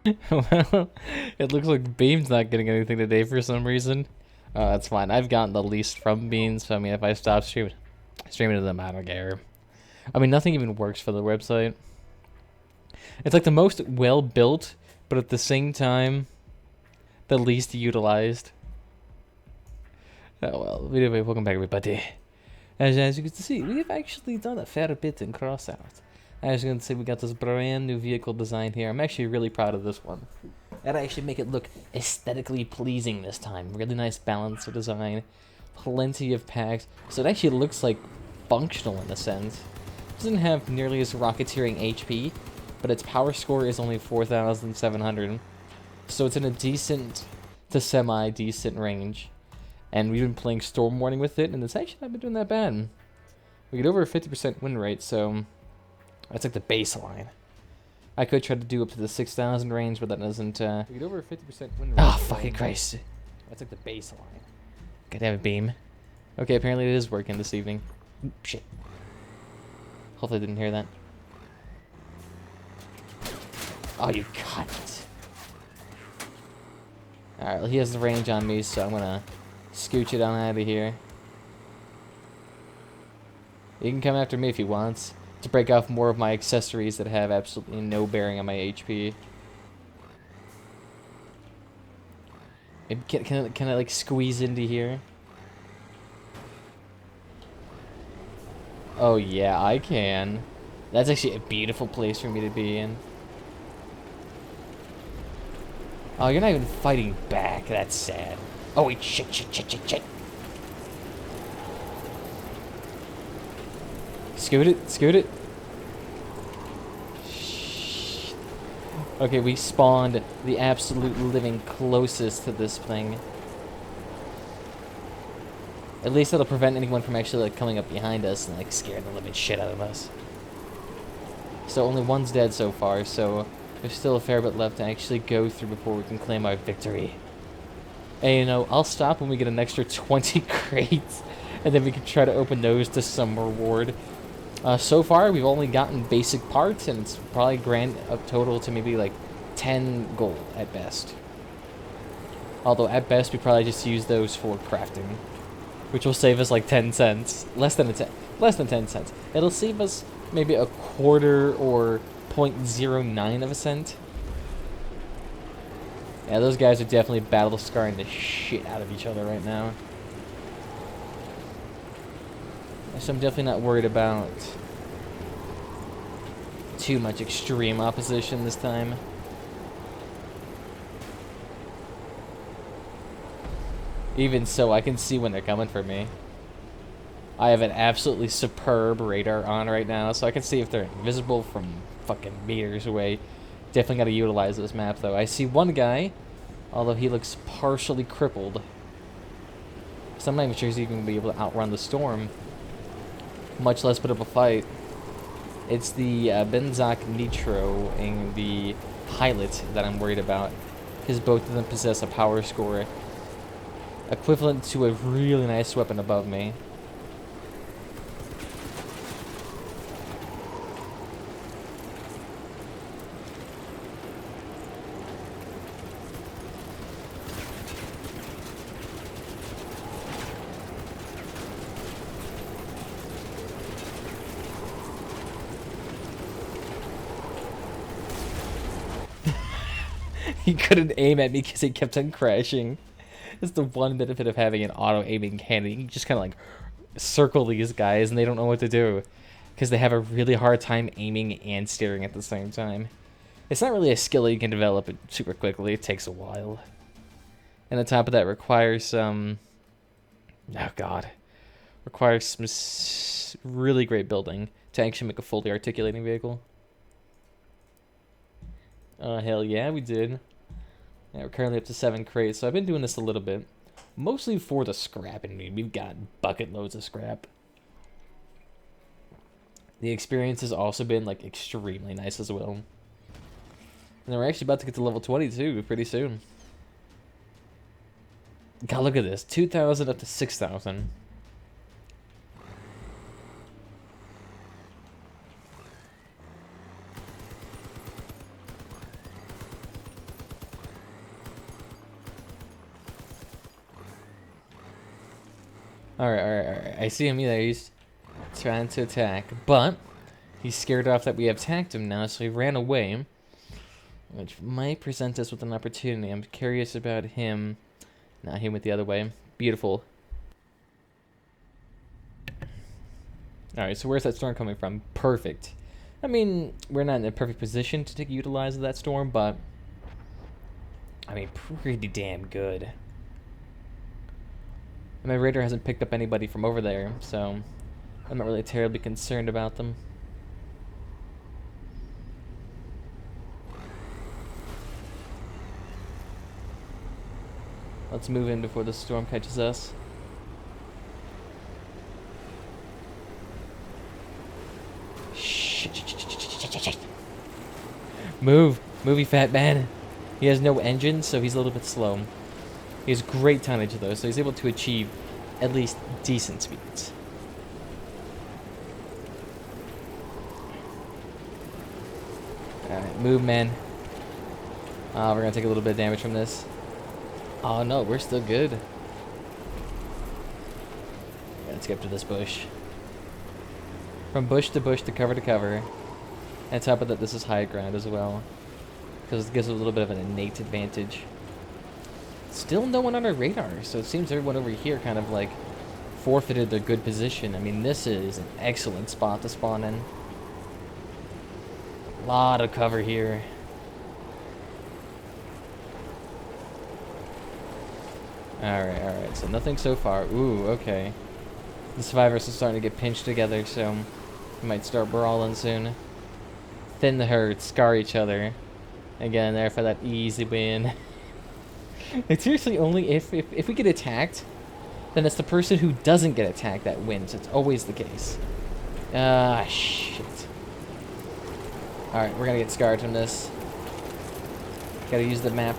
Well, it looks like Beam's not getting anything today for some reason. That's fine. I've gotten the least from Beam, so I mean, if I stop streaming to them, I don't care. I mean, nothing even works for the website. It's like the most well built, but at the same time, the least utilized. Oh well, anyway, welcome back, everybody. As you can see, we have actually done a fair bit in Crossout. As you can see, we got this brand new vehicle design here. I'm actually really proud of this one. Gotta actually make it look aesthetically pleasing this time. Really nice balance of design. Plenty of packs. So it actually looks like functional in a sense. It doesn't have nearly as rocketeering HP, but its power score is only 4,700. So it's in a decent to semi-decent range. And we've been playing Storm Warning with it, and it's actually not been doing that bad. We get over a 50% win rate, so that's like the baseline. I could try to do up to the 6,000 range, but that doesn't, We get over a 50% win rate. Oh, fucking Christ. That's like the baseline. Gotta have a beam. Okay, apparently it is working this evening. Oop, shit. Hopefully I didn't hear that. Oh, you cunt. Alright, well, he has the range on me, so I'm gonna scooch it on out of here. He can come after me if he wants, to break off more of my accessories that have absolutely no bearing on my HP. Maybe can I like squeeze into here? Oh yeah, I can. That's actually a beautiful place for me to be in. Oh, you're not even fighting back. That's sad. Oh wait, shit. Scoot it. Shh. Okay, we spawned the absolute living closest to this thing. At least that'll prevent anyone from actually like coming up behind us and like scaring the living shit out of us. So only one's dead so far, so there's still a fair bit left to actually go through before we can claim our victory. And you know, I'll stop when we get an extra 20 crates, and then we can try to open those to some reward. So far, we've only gotten basic parts, and it's probably grand up total to maybe like 10 gold at best. Although at best, we probably just use those for crafting, which will save us like 10 cents, less than 10 cents. It'll save us maybe a quarter or 0.09 of a cent. Yeah, those guys are definitely battle scarring the shit out of each other right now. So I'm definitely not worried about too much extreme opposition this time. Even so, I can see when they're coming for me. I have an absolutely superb radar on right now, so I can see if they're invisible from fucking meters away. Definitely gotta utilize this map, though. I see one guy, although he looks partially crippled. So I'm not even sure he's even gonna be able to outrun the storm. Much less put up a fight. It's the Benzoc Nitro and the Pilot that I'm worried about, because both of them possess a power score equivalent to a really nice weapon above me. He couldn't aim at me because he kept on crashing. It's the one benefit of having an auto-aiming cannon. You can just kind of like circle these guys and they don't know what to do, because they have a really hard time aiming and steering at the same time. It's not really a skill you can develop it super quickly. It takes a while. And on top of that, requires some... oh god. Requires some really great building to actually make a fully articulating vehicle. Hell yeah, we did. Yeah, we're currently up to 7 crates, so I've been doing this a little bit. Mostly for the scrap, and we've got bucket loads of scrap. The experience has also been, like, extremely nice as well. And then we're actually about to get to level 22 pretty soon. God, look at this. 2,000 up to 6,000. Alright. I see him there. He's trying to attack. But he's scared off that we have attacked him now, so he ran away. Which might present us with an opportunity. I'm curious about him. Nah, he went the other way. Beautiful. Alright, so where's that storm coming from? Perfect. I mean, we're not in a perfect position to utilize that storm, but I mean, pretty damn good. And my radar hasn't picked up anybody from over there, so I'm not really terribly concerned about them. Let's move in before the storm catches us. Shit. Move, you fat man. He has no engine, so he's a little bit slow. He has great tonnage though, so he's able to achieve at least decent speeds. Alright, move, man. We're gonna take a little bit of damage from this. Oh no, we're still good. Let's get up to this bush. From bush to cover to cover. And top of that, this is high ground as well, because it gives a little bit of an innate advantage. Still no one on our radar, so it seems everyone over here kind of like forfeited their good position. I mean, this is an excellent spot to spawn in. A lot of cover here. Alright, so nothing so far. Ooh, okay. The survivors are starting to get pinched together, so we might start brawling soon. Thin the herd, scar each other. Again, there for that easy win. It's seriously only if we get attacked, then it's the person who doesn't get attacked that wins. It's always the case. Ah, shit. Alright, we're gonna get scarred from this. Gotta use the map.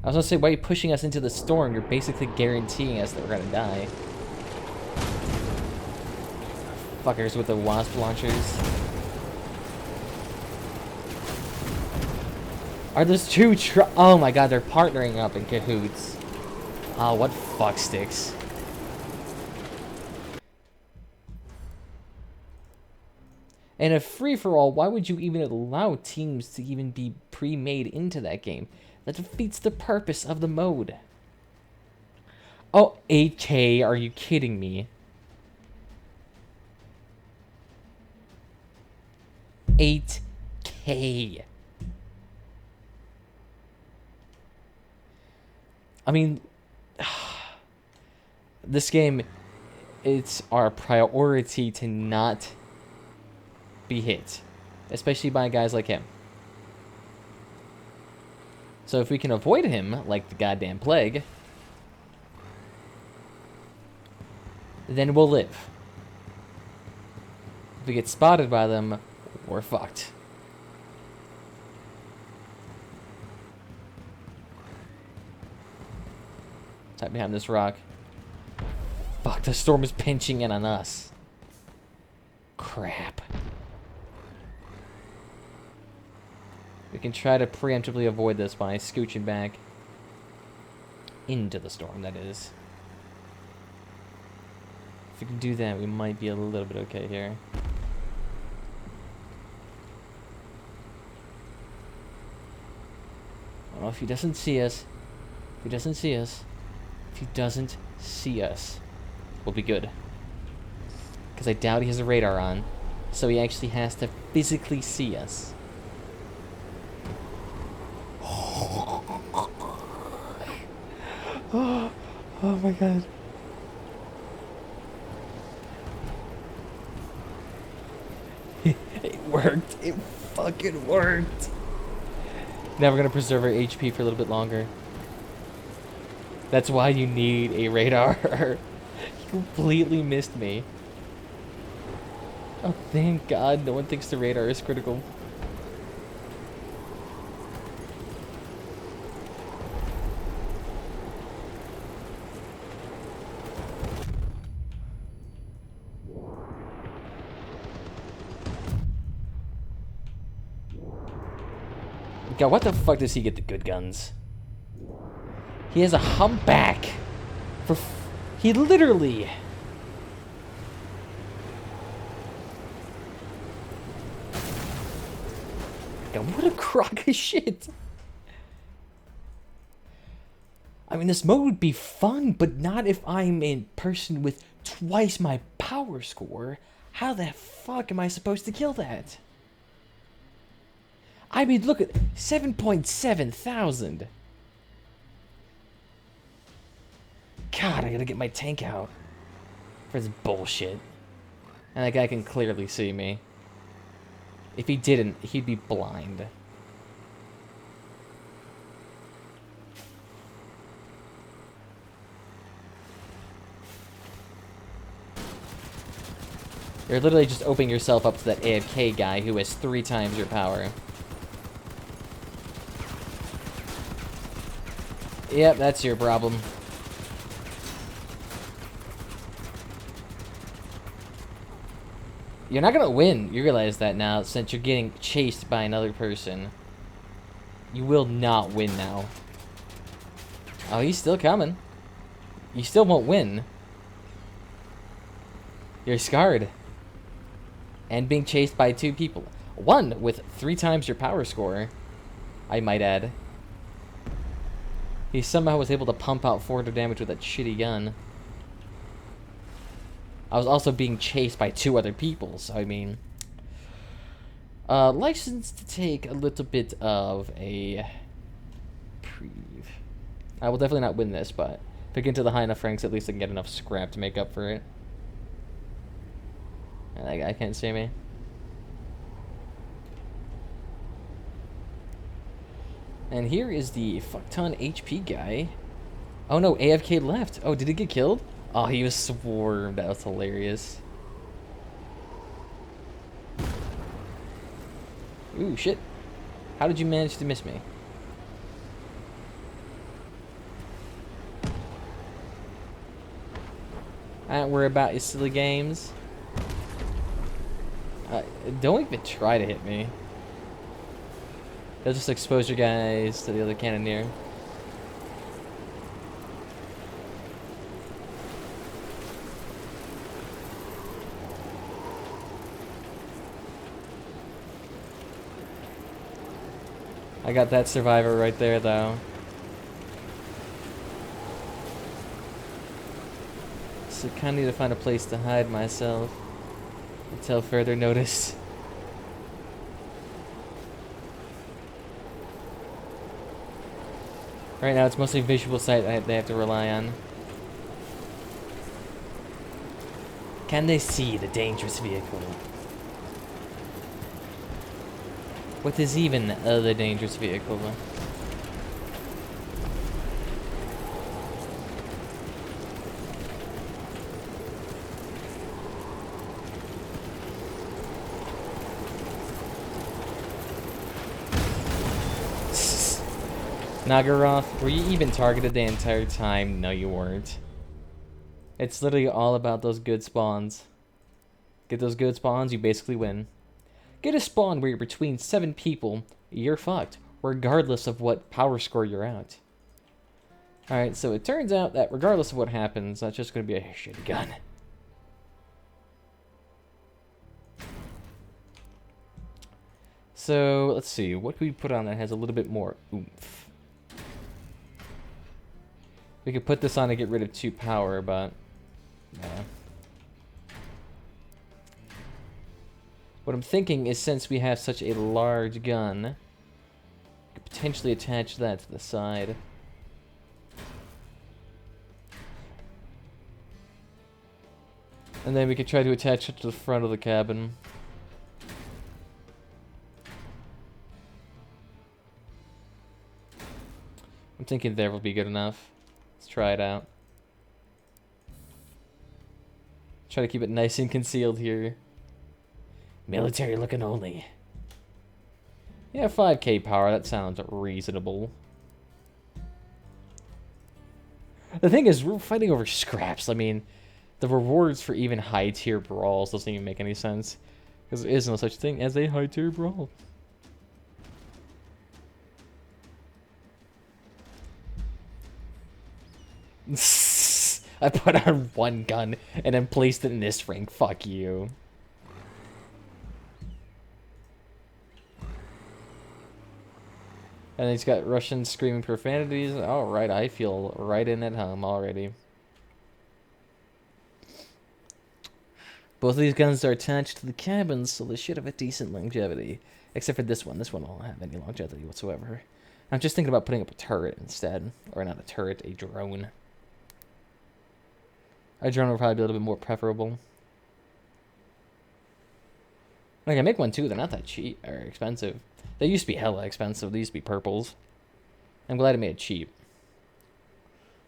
I was gonna say, why are you pushing us into the storm? You're basically guaranteeing us that we're gonna die. Fuckers with the wasp launchers. Are those two oh my god, they're partnering up in cahoots. Oh, what fuck sticks. In a free-for-all, why would you even allow teams to even be pre-made into that game? That defeats the purpose of the mode. Oh, 8K, are you kidding me? 8K. I mean, this game, it's our priority to not be hit, especially by guys like him. So if we can avoid him, like the goddamn plague, then we'll live. If we get spotted by them, we're fucked. Hide behind this rock. Fuck, the storm is pinching in on us. Crap. We can try to preemptively avoid this by scooching back into the storm, that is. If we can do that, we might be a little bit okay here. Well, if he doesn't see us, we'll be good. Because I doubt he has a radar on, so he actually has to physically see us. Oh my god. It worked. It fucking worked. Now we're gonna preserve our HP for a little bit longer. That's why you need a radar. You completely missed me. Oh, thank God no one thinks the radar is critical. God, what the fuck does he get the good guns? He has a humpback. He literally... God, what a crock of shit. I mean, this mode would be fun, but not if I'm a person with twice my power score. How the fuck am I supposed to kill that? I mean, look at 7.7 thousand. God, I gotta get my tank out for this bullshit. And that guy can clearly see me. If he didn't, he'd be blind. You're literally just opening yourself up to that AFK guy who has 3 times your power. Yep, that's your problem. You're not gonna win. You realize that now, since you're getting chased by another person. You will not win now. Oh, he's still coming. You still won't win. You're scarred. And being chased by 2 people. One with 3 times your power score, I might add. He somehow was able to pump out 400 damage with that shitty gun. I was also being chased by 2 other people, so I mean... license to take a little bit of a... preve. I will definitely not win this, but if I get into the high enough ranks, at least I can get enough scrap to make up for it. And that guy can't see me. And here is the fuck-ton HP guy. Oh no, AFK left. Oh, did he get killed? Oh, he was swarmed. That was hilarious. Ooh, shit. How did you manage to miss me? I don't worry about your silly games. Don't even try to hit me. They'll just expose your guys to the other cannoneer. I got that survivor right there, though. So I kind of need to find a place to hide myself until further notice. Right now, it's mostly visual sight they have to rely on. Can they see the dangerous vehicle? What is even the dangerous vehicle? Nagaroth, were you even targeted the entire time? No, you weren't. It's literally all about those good spawns. Get those good spawns, you basically win. Get a spawn where you're between 7 people, you're fucked, regardless of what power score you're at. Alright, so it turns out that regardless of what happens, that's just going to be a shitty gun. So, let's see, what can we put on that has a little bit more oomph? We could put this on to get rid of 2 power, but... yeah. What I'm thinking is, since we have such a large gun, we could potentially attach that to the side. And then we could try to attach it to the front of the cabin. I'm thinking there will be good enough. Let's try it out. Try to keep it nice and concealed here. Military looking only. Yeah, 5k power, that sounds reasonable. The thing is, we're fighting over scraps. I mean, the rewards for even high tier brawls doesn't even make any sense. Because there is no such thing as a high tier brawl. I put on one gun and then placed it in this ring. Fuck you. And he's got Russian screaming profanities. Alright, I feel right in at home already. Both of these guns are attached to the cabins, so they should have a decent longevity. Except for this one. This one won't have any longevity whatsoever. I'm just thinking about putting up a turret instead. Or not a turret, a drone. A drone would probably be a little bit more preferable. I can make one too. They're not that cheap or expensive. They used to be hella expensive. They used to be purples. I'm glad I made it cheap.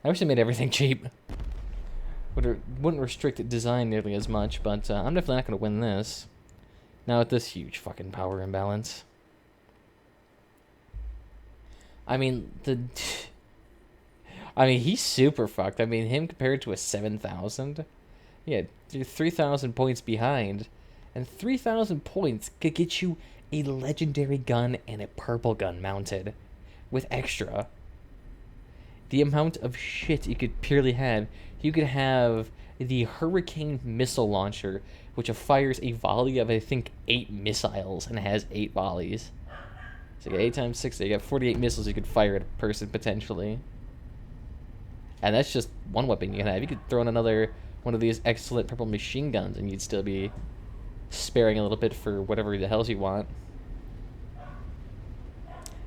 I wish I made everything cheap. Wouldn't restrict design nearly as much, but I'm definitely not going to win this. Now with this huge fucking power imbalance. I mean, he's super fucked. I mean, him compared to a 7,000. Yeah, you're 3,000 points behind. And 3,000 points could get you a legendary gun and a purple gun mounted. With extra. The amount of shit you could purely have. You could have the Hurricane missile launcher, which fires a volley of, I think, 8 missiles and has 8 volleys. So you got 8 times 6, you got 48 missiles you could fire at a person potentially. And that's just one weapon you can have. You could throw in another one of these excellent purple machine guns and you'd still be sparing a little bit for whatever the hell you want.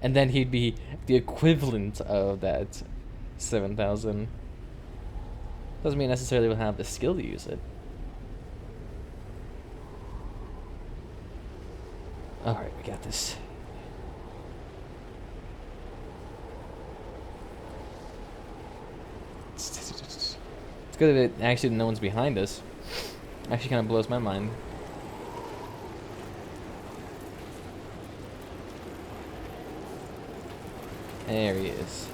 And then he'd be the equivalent of that 7,000. Doesn't mean necessarily we'll have the skill to use it. Alright, we got this. It's good that actually no one's behind us. Actually kind of blows my mind. There he is.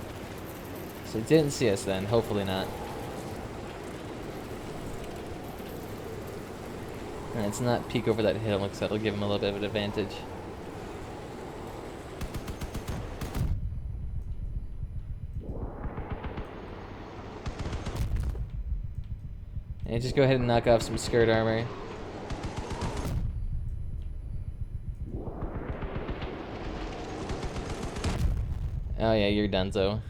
So he didn't see us then. Hopefully not. And let's not peek over that hill because that'll give him a little bit of an advantage. And just go ahead and knock off some skirt armor. Oh yeah, you're donezo.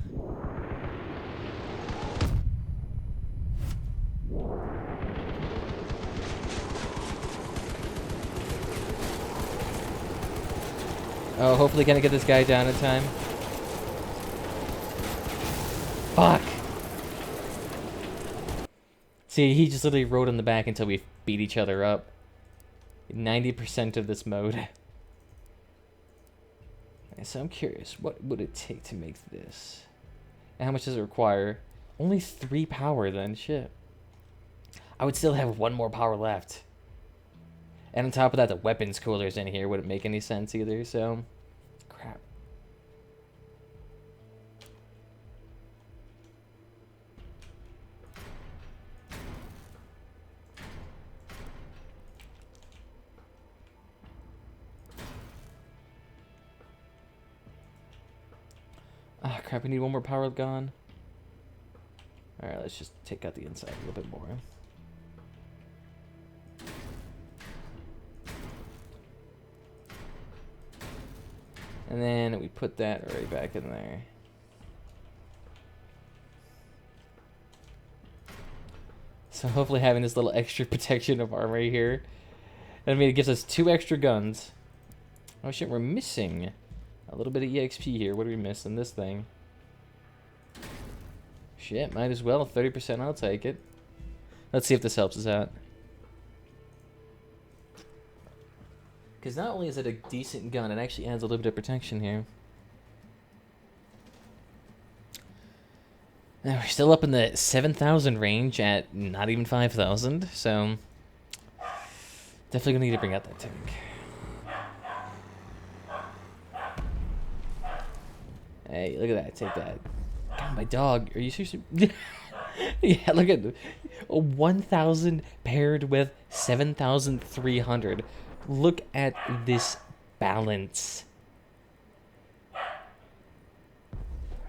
Oh, hopefully can I get this guy down in time? Fuck! See, he just literally rode on the back until we beat each other up. 90% of this mode. Okay, so I'm curious, what would it take to make this? And how much does it require? Only 3 power then, shit. I would still have 1 more power left. And on top of that, the weapons coolers in here wouldn't make any sense either, so... Crap. Ah, crap, we need 1 more power gun. Alright, let's just take out the inside a little bit more. And then we put that right back in there. So hopefully having this little extra protection of armor here. I mean, it gives us 2 extra guns. Oh shit, we're missing a little bit of EXP here. What are we missing? This thing. Shit, might as well. 30%, I'll take it. Let's see if this helps us out. Because not only is it a decent gun, it actually adds a little bit of protection here. Now we're still up in the 7,000 range at not even 5,000, so definitely gonna need to bring out that tank. Hey, look at that! Take that! God, my dog. Are you seriously? Yeah, look at a 1,000 paired with 7,300. Look at this balance.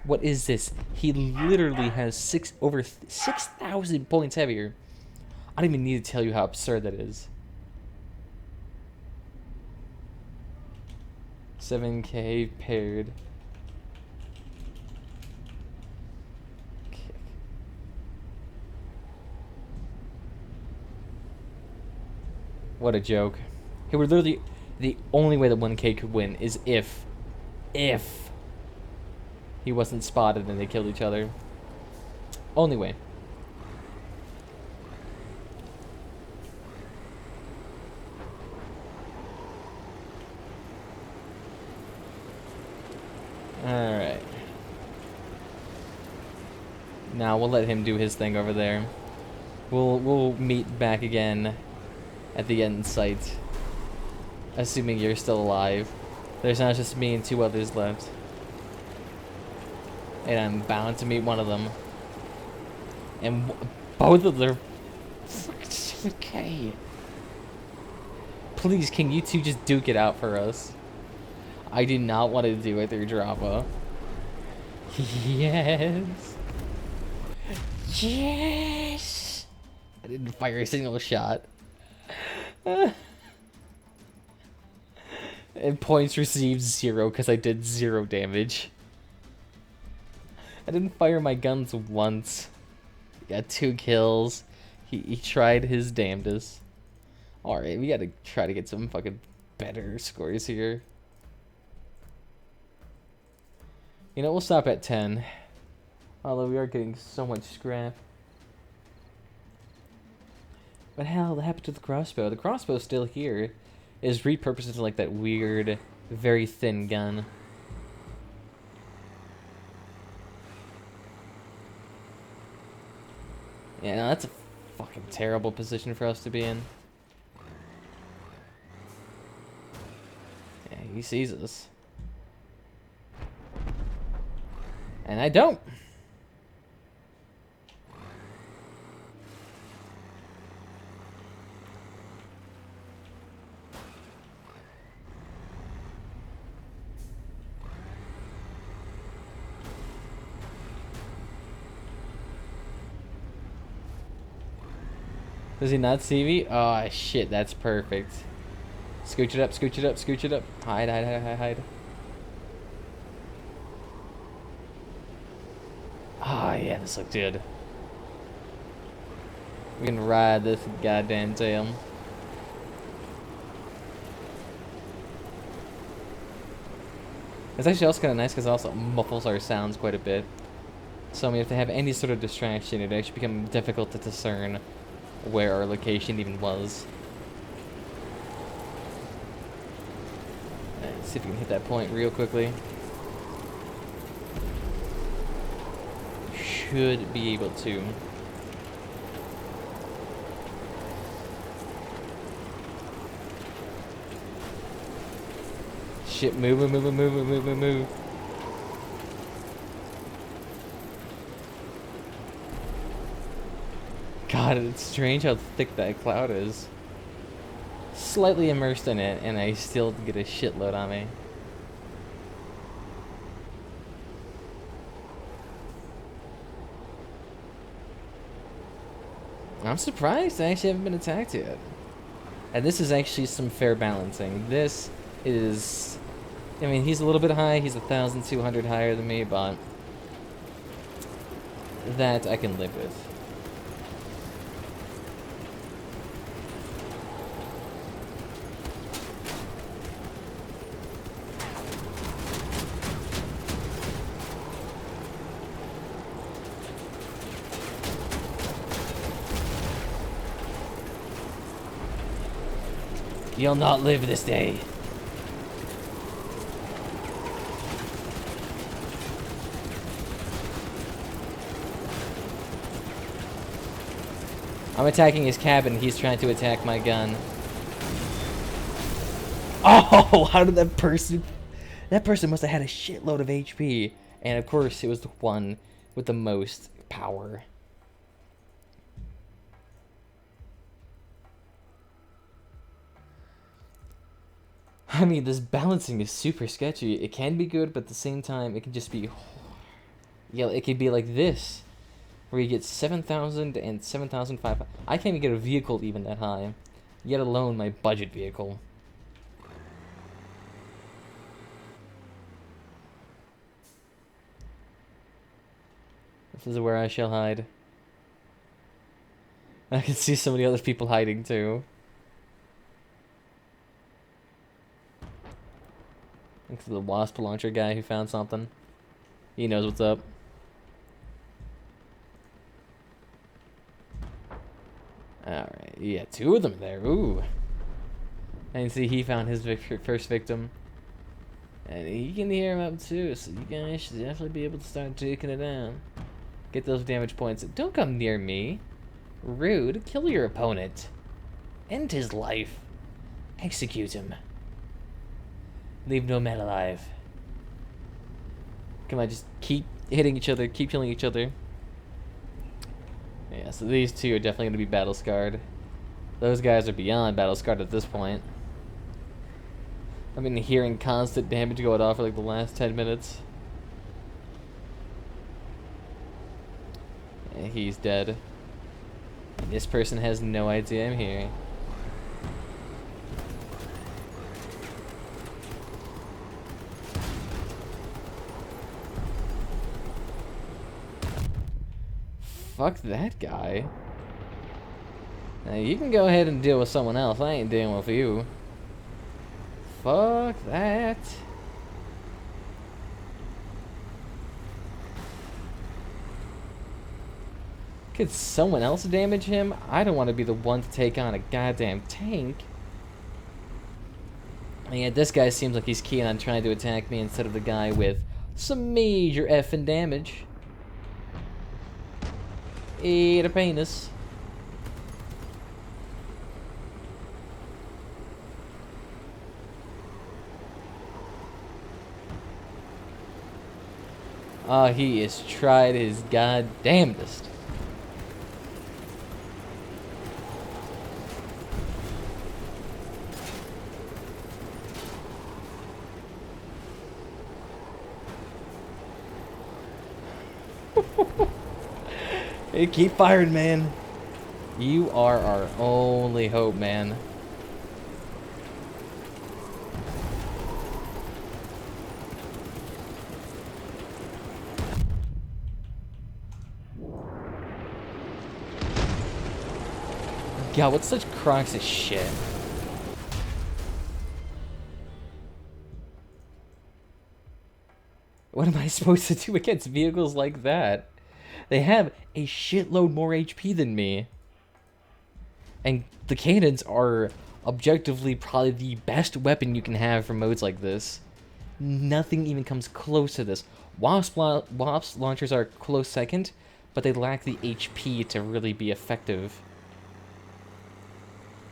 What is this? He literally has over 6,000 points heavier. I don't even need to tell you how absurd that is. 7K paired. Kick. What a joke. He would literally... The only way that 1K could win is if he wasn't spotted and they killed each other. Only way. Alright. Now we'll let him do his thing over there. We'll meet back again at the end site. Assuming you're still alive. There's not just me and 2 others left. And I'm bound to meet one of them. And both of them... Okay. Please, can you 2 just duke it out for us? I do not want to do it through drama. Yes. Yes. I didn't fire a single shot. And points received 0 because I did 0 damage. I didn't fire my guns once. Got 2 kills. He tried his damnedest. Alright, we gotta try to get some fucking better scores here. You know, we'll stop at 10. Although we are getting so much scrap. What the hell happened to the crossbow? The crossbow's still here. It is repurposed into like that weird, very thin gun. Yeah, no, that's a fucking terrible position for us to be in. Yeah, he sees us. And I don't. Does he not see me? Oh shit, that's perfect. Scooch it up, scooch it up, scooch it up. Hide, hide, hide, hide, hide. Oh yeah, this looks good. We can ride this goddamn tail. It's actually also kind of nice because it also muffles our sounds quite a bit. So I mean, if they have any sort of distraction, it actually becomes difficult to discern where our location even was. Let's see if we can hit that point real quickly. Should be able to. Shit, move, move, move, move, move, move, move. God, it's strange how thick that cloud is. Slightly immersed in it, and I still get a shitload on me. I'm surprised I actually haven't been attacked yet. And this is actually some fair balancing. This is... I mean, he's a little bit high. He's 1,200 higher than me, but... that I can live with. You'll not live this day. I'm attacking his cabin. He's trying to attack my gun. Oh, how did that person... That person must have had a shitload of HP. And of course, it was the one with the most power. I mean, this balancing is super sketchy. It can be good, but at the same time, it can just be Yeah, it could be like this, where you get 7,000 and 7,500. I can't even get a vehicle even that high, yet alone my budget vehicle. This is where I shall hide. I can see so many other people hiding too. Thanks to the wasp launcher guy who found something. He knows what's up. Alright, yeah, 2 of them there. Ooh. I can see he found his first victim. And he can hear him up too, so you guys should definitely be able to start taking it down. Get those damage points. Don't come near me. Rude. Kill your opponent. End his life. Execute him. Leave no man alive. Come on, just keep hitting each other, keep killing each other. Yeah, so these 2 are definitely going to be battle scarred. Those guys are beyond battle scarred at this point. I've been hearing constant damage going off for like the last 10 minutes. Yeah, he's dead. And this person has no idea I'm here. Fuck that guy. Now you can go ahead and deal with someone else. I ain't dealing with you. Fuck that. Could someone else damage him? I don't want to be the one to take on a goddamn tank. And yet this guy seems like he's keen on trying to attack me instead of the guy with some major effing damage. Eat a penis. He has tried his goddamnedest. Hey, keep firing, man. You are our only hope, man. God, what's such Crocs as shit? What am I supposed to do against vehicles like that? They have a shitload more HP than me. And the cannons are objectively probably the best weapon you can have for modes like this. Nothing even comes close to this. Wasp launchers are close second, but they lack the HP to really be effective.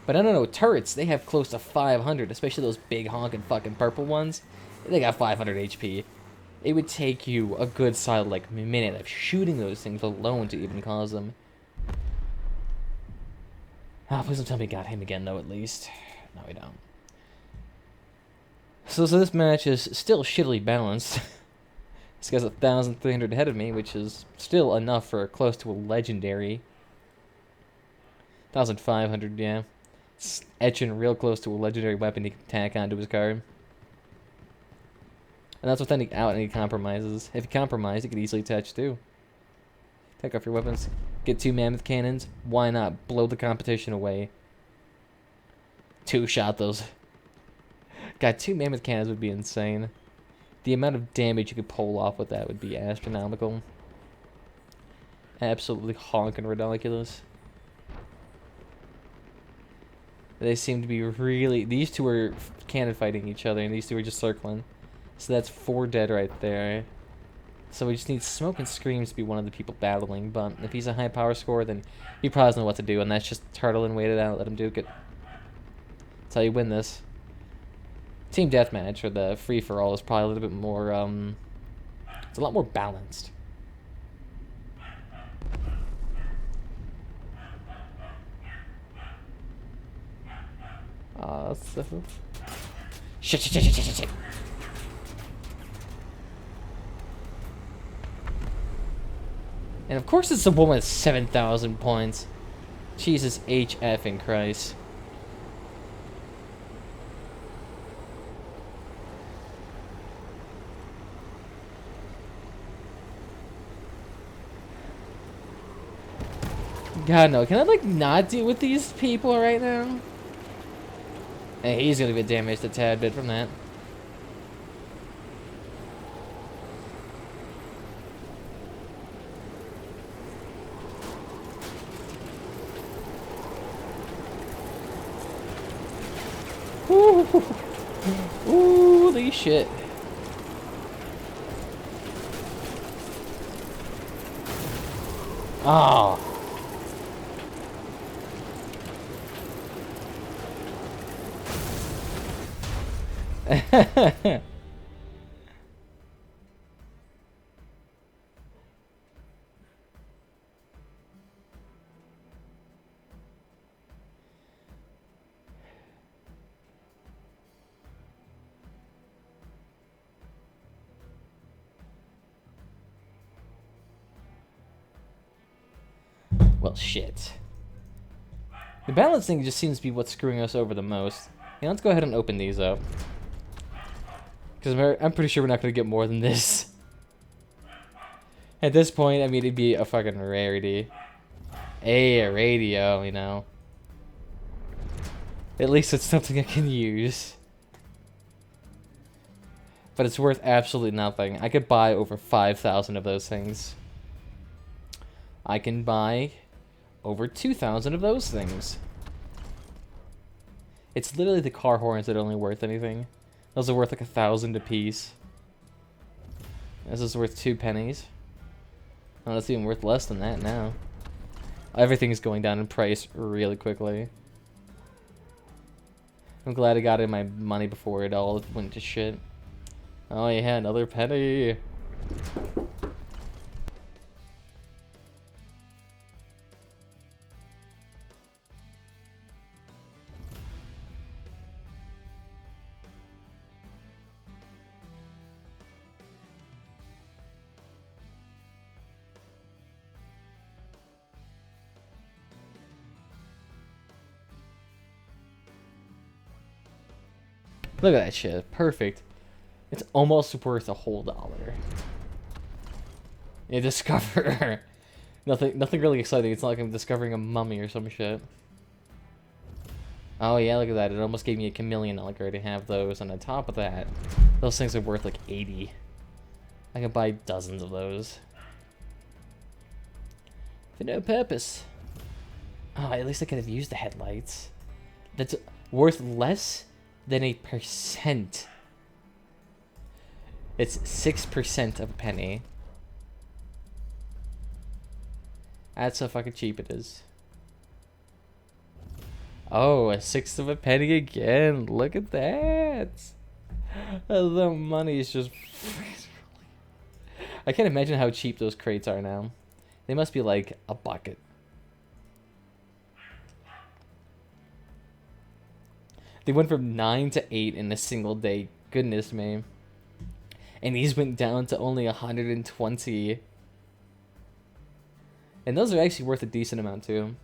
But I don't know, turrets, they have close to 500, especially those big honking fucking purple ones. They got 500 HP. It would take you a good solid, like, minute of shooting those things alone to even cause them. Ah, please don't tell me got him again, though, at least. No, we don't. So this match is still shittily balanced. This guy's 1,300 ahead of me, which is still enough for close to a legendary. 1,500, yeah. It's etching real close to a legendary weapon he can tack onto his card. And that's without any compromises. If you compromise, you could easily attach too. Take off your weapons. Get 2 mammoth cannons. Why not? Blow the competition away. 2-shot those. God, 2 mammoth cannons would be insane. The amount of damage you could pull off with that would be astronomical. Absolutely honking ridiculous. They seem to be really... These 2 are cannon fighting each other, and these 2 are just circling. So that's 4 dead right there. So we just need Smoke and Screams to be one of the people battling. But if he's a high power score, then he probably doesn't know what to do. And that's just turtle and wait it out, let him duke it. That's how you win this. Team Deathmatch, or the free-for-all, is probably a little bit more... it's a lot more balanced. So... Shit. And of course it's the one with 7,000 points. Jesus H. F. and Christ. God, no. Can I, like, not deal with these people right now? Hey, he's gonna get damaged a tad bit from that. Ooh. Holy shit. Oh. Well, shit. The balancing just seems to be what's screwing us over the most. Yeah, let's go ahead and open these up. Because I'm pretty sure we're not going to get more than this. At this point, I mean, it'd be a fucking rarity. A radio, you know. At least it's something I can use. But it's worth absolutely nothing. I could buy over 5,000 of those things. I can buy over 2,000 of those things. It's literally the car horns that are only worth anything. Those are worth like 1,000 a piece. This is worth 2 pennies. Oh, that's even worth less than that now. Everything's going down in price really quickly. I'm glad I got in my money before it all went to shit. Oh yeah, another penny. Look at that shit. Perfect. It's almost worth a whole dollar. You discover nothing really exciting. It's not like I'm discovering a mummy or some shit. Oh yeah, look at that. It almost gave me a chameleon. I already have those. And on top of that, those things are worth like 80. I can buy dozens of those. For no purpose. Oh, at least I could have used the headlights. That's worth less than 1%. It's 6% of a penny. That's how fucking cheap it is. Oh, 1/6 of a penny again. Look at that. The money is just... I can't imagine how cheap those crates are now. They must be like a bucket. They went from 9 to 8 in a single day. Goodness me. And these went down to only 120. And those are actually worth a decent amount too.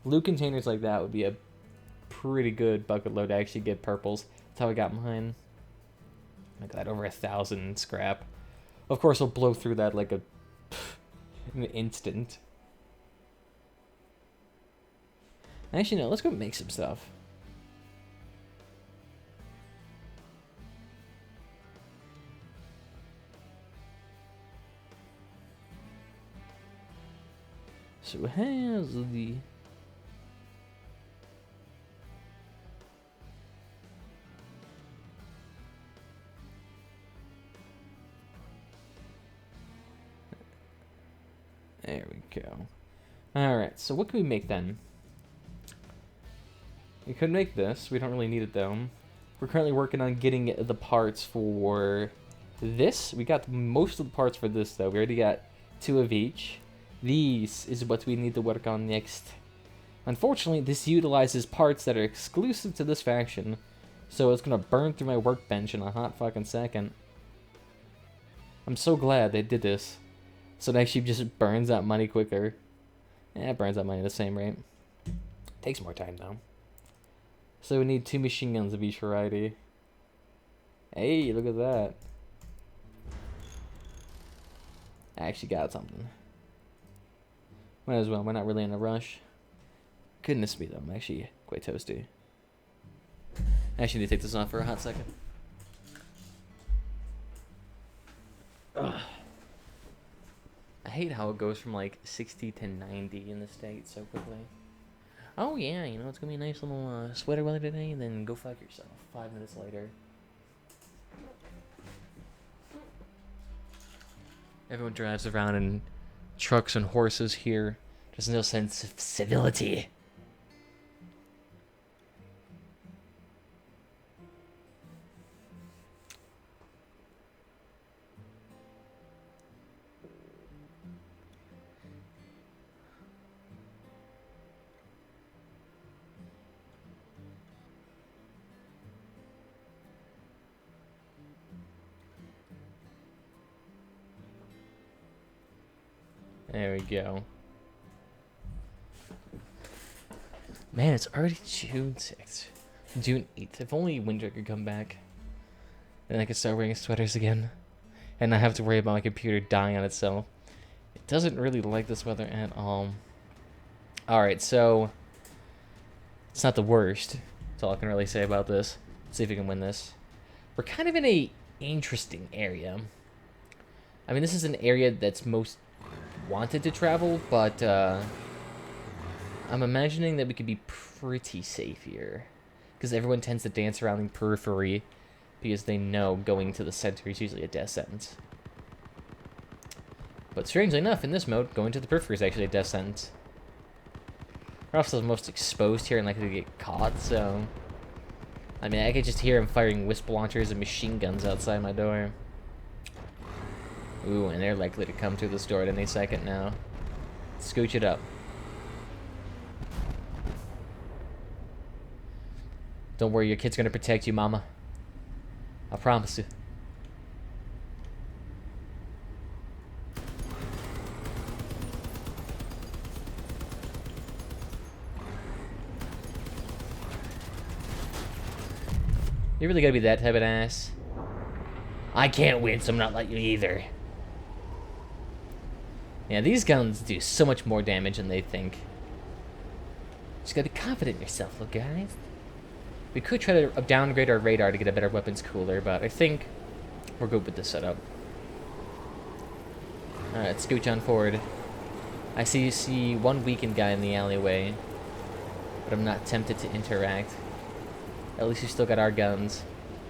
Loot containers like that would be a pretty good bucket load to actually get purples. That's how I got mine. Look at that, over 1,000 scrap. Of course, I'll blow through that like an instant. Actually, no, let's go make some stuff. So how's the... There we go. Alright, so what can we make then? We could make this. We don't really need it though. We're currently working on getting the parts for this. We got most of the parts for this though. We already got 2 of each. These is what we need to work on next. Unfortunately, this utilizes parts that are exclusive to this faction. So it's gonna burn through my workbench in a hot fucking second. I'm so glad they did this. So it actually just burns that money quicker. Yeah, it burns that money at the same rate. Takes more time though. So we need 2 machine guns of each variety. Hey, look at that. I actually got something. Might as well, we're not really in a rush. Goodness me though, I'm actually quite toasty. I actually need to take this off for a hot second. Ugh. I hate how it goes from like 60 to 90 in the States so quickly. Oh yeah, you know, it's gonna be a nice little sweater weather today, and then go fuck yourself 5 minutes later. Everyone drives around in trucks and horses here. There's no sense of civility. There we go. Man, it's already June 6th. June 8th. If only winter could come back. Then I could start wearing sweaters again. And not have to worry about my computer dying on itself. It doesn't really like this weather at all. Alright, so... it's not the worst. That's all I can really say about this. Let's see if we can win this. We're kind of in a interesting area. I mean, this is an area that's most wanted to travel, but I'm imagining that we could be pretty safe here, because everyone tends to dance around the periphery because they know going to the center is usually a death sentence. But strangely enough, in this mode, going to the periphery is actually a death sentence. We're also the most exposed here and likely to get caught, so... I mean, I could just hear him firing wisp launchers and machine guns outside my door. Ooh, and they're likely to come through this door at any second now. Scooch it up. Don't worry, your kid's gonna protect you, Mama. I promise you. You really gotta be that type of ass? I can't win, so I'm not letting you either. Yeah, these guns do so much more damage than they think. Just gotta be confident in yourself, little guys. We could try to downgrade our radar to get a better weapons cooler, but I think we're good with this setup. Alright, scooch on forward. I see one weakened guy in the alleyway, but I'm not tempted to interact. At least we still got our guns.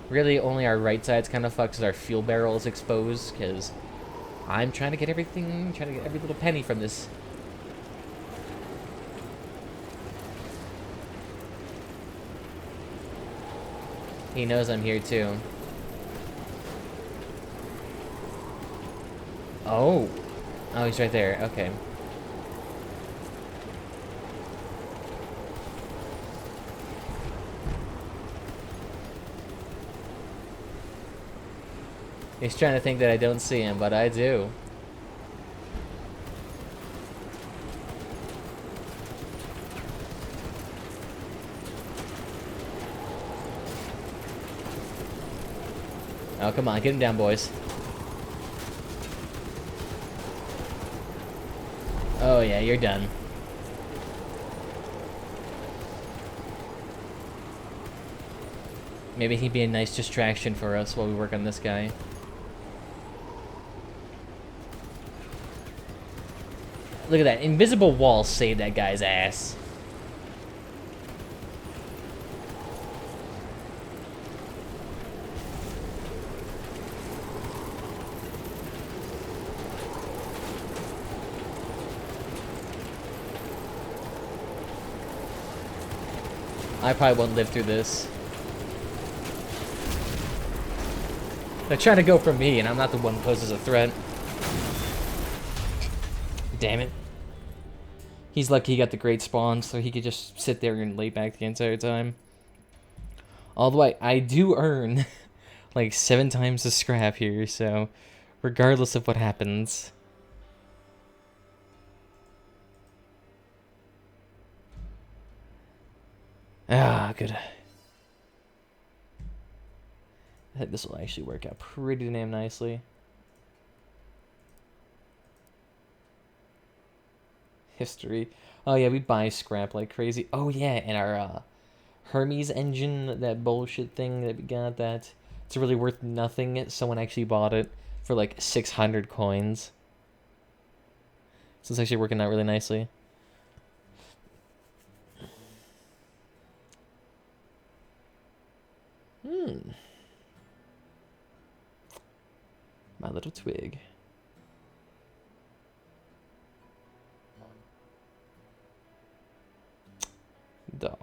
Really, only our right side's kind of fucked because our fuel barrel is exposed, because I'm trying to get everything, trying to get every little penny from this. He knows I'm here too. Oh. Oh, he's right there. Okay. He's trying to think that I don't see him, but I do. Oh, come on. Get him down, boys. Oh, yeah, you're done. Maybe he'd be a nice distraction for us while we work on this guy. Look at that. Invisible wall saved that guy's ass. I probably won't live through this. They're trying to go for me, and I'm not the one who poses a threat. Damn it. He's lucky he got the great spawn, so he could just sit there and lay back the entire time. Although I do earn like 7 times the scrap here, so regardless of what happens. Ah, good. I think this will actually work out pretty damn nicely. History. Oh yeah, we buy scrap like crazy. Oh yeah, and our Hermes engine, that bullshit thing that we got, that it's really worth nothing. Someone actually bought it for like 600 coins. So it's actually working out really nicely. My little twig. Duh.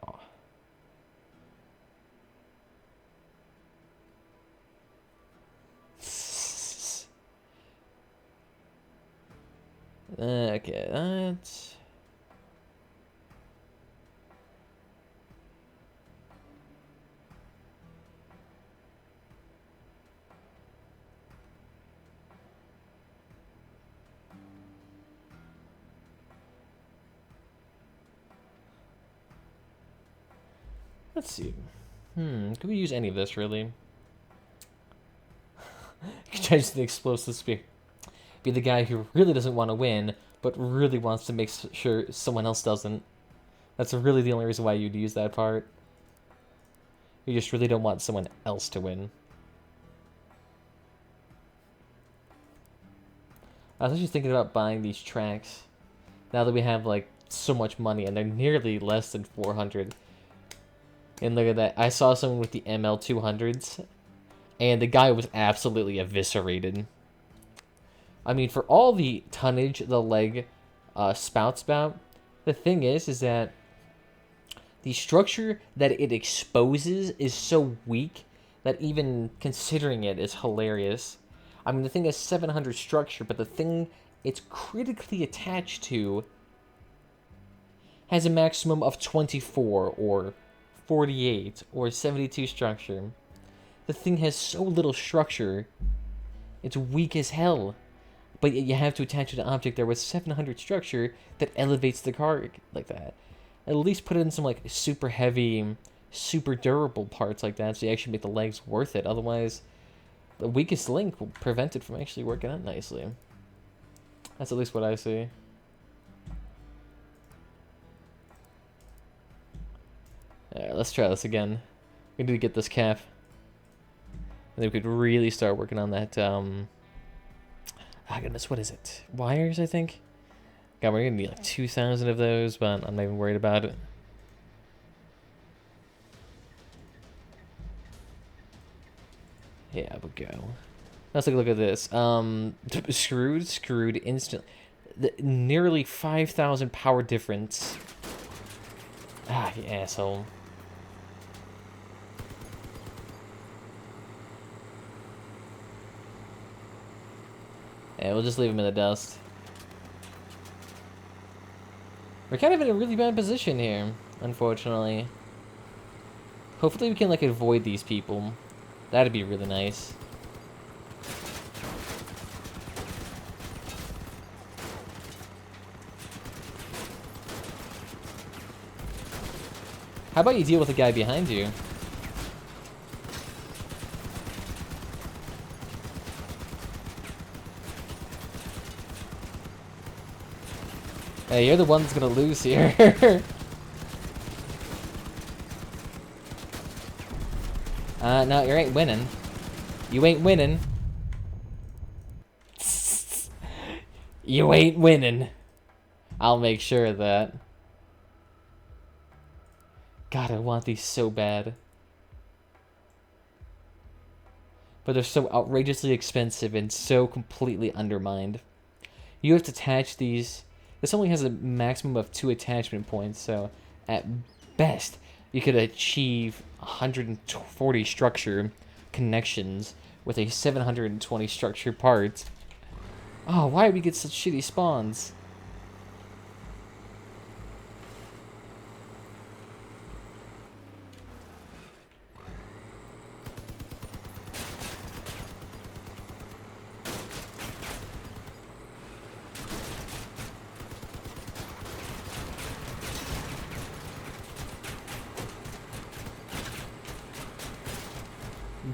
Okay, that's... Let's see. Could we use any of this, really? Change the explosive spear. Be the guy who really doesn't want to win, but really wants to make sure someone else doesn't. That's really the only reason why you'd use that part. You just really don't want someone else to win. I was actually thinking about buying these tracks. Now that we have, like, so much money, and they're nearly less than 400. And look at that. I saw someone with the ML200s, and the guy was absolutely eviscerated. I mean, for all the tonnage the leg spouts about, the thing is that the structure that it exposes is so weak that even considering it is hilarious. I mean, the thing has 700 structure, but the thing it's critically attached to has a maximum of 24 or 48 or 72 structure. The thing has so little structure, it's weak as hell. But you have to attach it to an object there with 700 structure that elevates the car like that. At least put in some like super heavy, super durable parts like that so you actually make the legs worth it. Otherwise, the weakest link will prevent it from actually working out nicely. That's at least what I see. Alright, let's try this again. We need to get this cap. And then we could really start working on that, oh goodness, what is it? Wires, I think? God, we're gonna need like 2,000 of those, but I'm not even worried about it. Yeah, we'll go. Let's take a look at this. Screwed instant. Nearly 5,000 power difference. Ah, you asshole. Yeah, we'll just leave him in the dust. We're kind of in a really bad position here, unfortunately. Hopefully we can, like, avoid these people. That'd be really nice. How about you deal with the guy behind you? Hey, you're the one that's gonna lose here. No, you ain't winning. You ain't winning. You ain't winning. I'll make sure of that. God, I want these so bad. But they're so outrageously expensive and so completely undermined. You have to attach these. This only has a maximum of 2 attachment points, so at best, you could achieve 140 structure connections with a 720 structure part. Oh, why do we get such shitty spawns?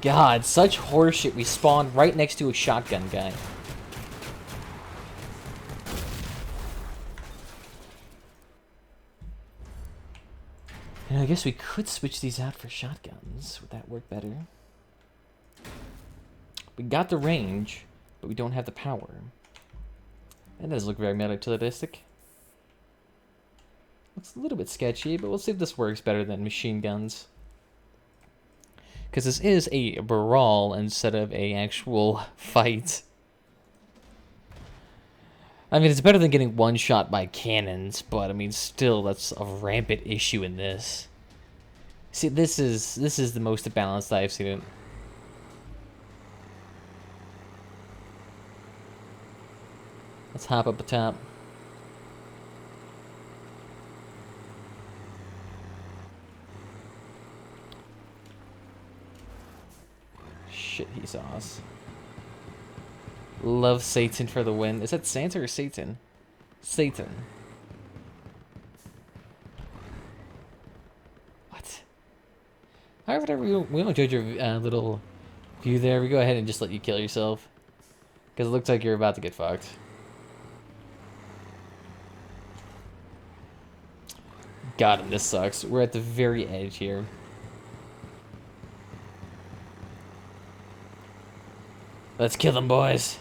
God, such horseshit. We spawned right next to a shotgun guy. And I guess we could switch these out for shotguns. Would that work better? We got the range, but we don't have the power. That does look very militaristic. Looks a little bit sketchy, but we'll see if this works better than machine guns. Because this is a brawl instead of a actual fight. I mean, it's better than getting one shot by cannons, but I mean, still, that's a rampant issue in this. See, this is the most balanced I've seen it. Let's hop up the top. Shit, he saw us. Love Satan for the win. Is that Santa or Satan? Satan. What? Alright, whatever. We don't judge your little view there. We go ahead and just let you kill yourself. Because it looks like you're about to get fucked. God, and this sucks. We're at the very edge here. Let's kill them, boys.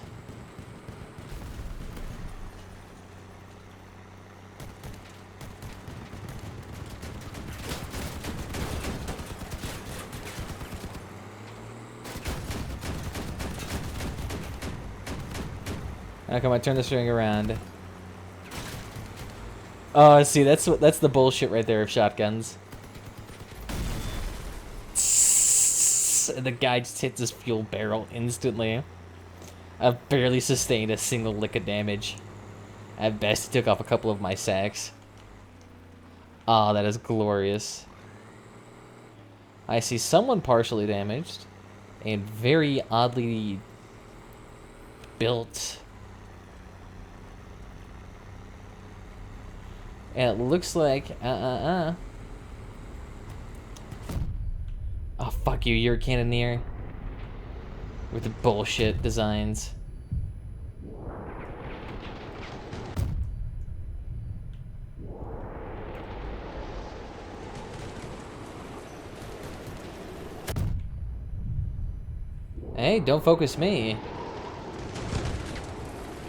Now come on, turn this ring around. Oh, see, that's the bullshit right there of shotguns. And the guy just hits his fuel barrel instantly. I've barely sustained a single lick of damage. At best, he took off a couple of my sacks. Ah, that is glorious. I see someone partially damaged. And very oddly built. And it looks like, Oh, fuck you, you're a cannoneer. With the bullshit designs. Hey, don't focus me.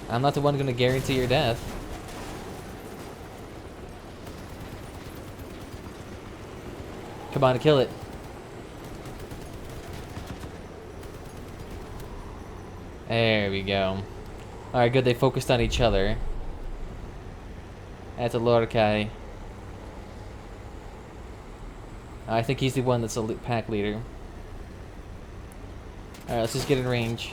I'm not the one gonna guarantee your death. Come on, kill it. There we go. Alright, good, they focused on each other. That's a Lorkai. I think he's the one that's a pack leader. Alright, let's just get in range.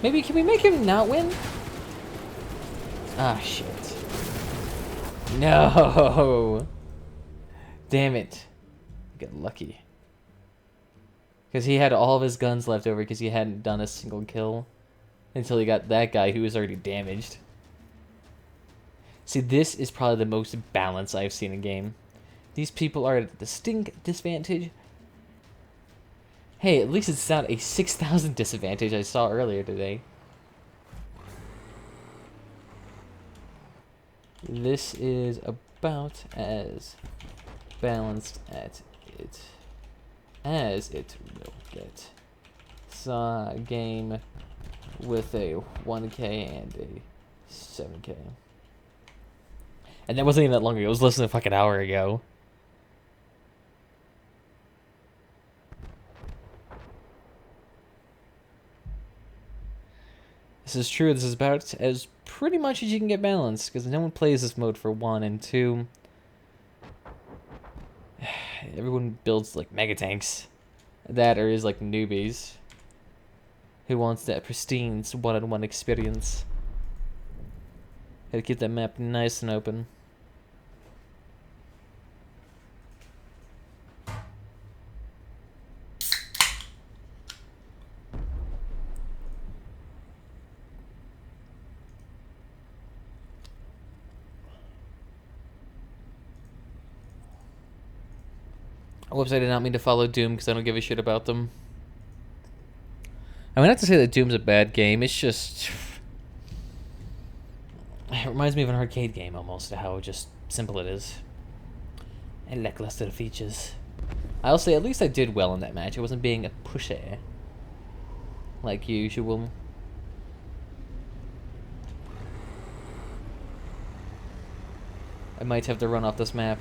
Maybe, can we make him not win? Ah, shit. No! Damn it. Get lucky. Because he had all of his guns left over because he hadn't done a single kill. Until he got that guy who was already damaged. See, this is probably the most balanced I've seen in a game. These people are at a distinct disadvantage. Hey, at least it's not a 6,000 disadvantage I saw earlier today. This is about as balanced as it will get. Saw a game with a 1K and a 7K. And that wasn't even that long ago. It was less than a fucking hour ago. This is true. This is about as pretty much as you can get balanced, because no one plays this mode for 1 and 2. Everyone builds like mega tanks that are is like newbies who wants that pristine one-on-one experience. Gotta keep that map nice and open. Whoops, I did not mean to follow Doom because I don't give a shit about them. I mean, not to say that Doom's a bad game, it's just... It reminds me of an arcade game almost, how just simple it is. And lackluster features. I'll say at least I did well in that match. I wasn't being a pusher. Like usual. I might have to run off this map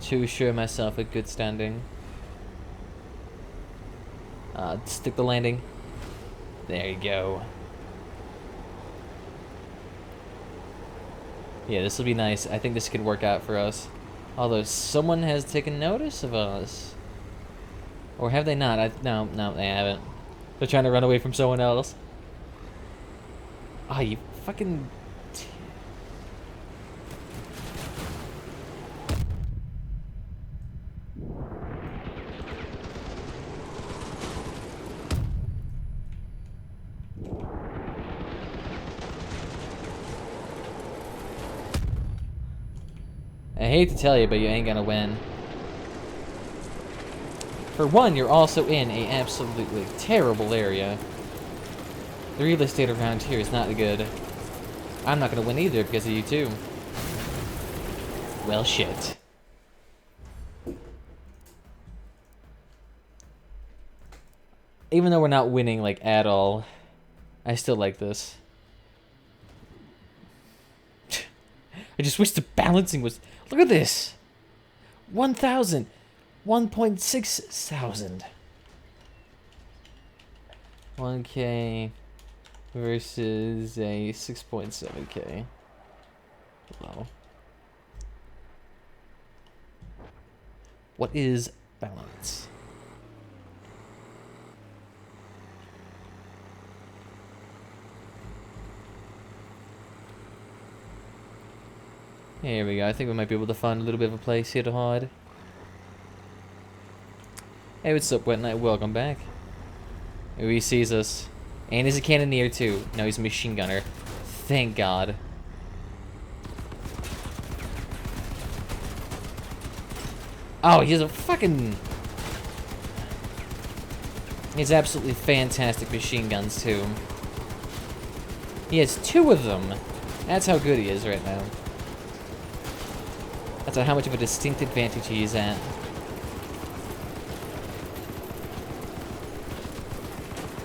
to assure myself a good standing. Stick the landing. There you go. Yeah, this will be nice. I think this could work out for us. Although someone has taken notice of us. Or have they not? No, they haven't. They're trying to run away from someone else. Ah, you fucking... I hate to tell you, but you ain't gonna win. For one, you're also in a absolutely terrible area. The real estate around here is not good. I'm not gonna win either because of you too. Well, shit. Even though we're not winning, like, at all, I still like this. I just wish the balancing was... Look at this! 1,000! 1.6 thousand. 1K versus a 6.7K. Wow. What is balance? Here we go. I think we might be able to find a little bit of a place here to hide. Hey, what's up, Wet Knight? Welcome back. Ooh, he sees us. And he's a cannoneer, too. No, he's a machine gunner. Thank God. Oh, he's a fucking... He's absolutely fantastic machine guns, too. He has 2 of them. That's how good he is right now. That's how much of a distinct advantage he is at.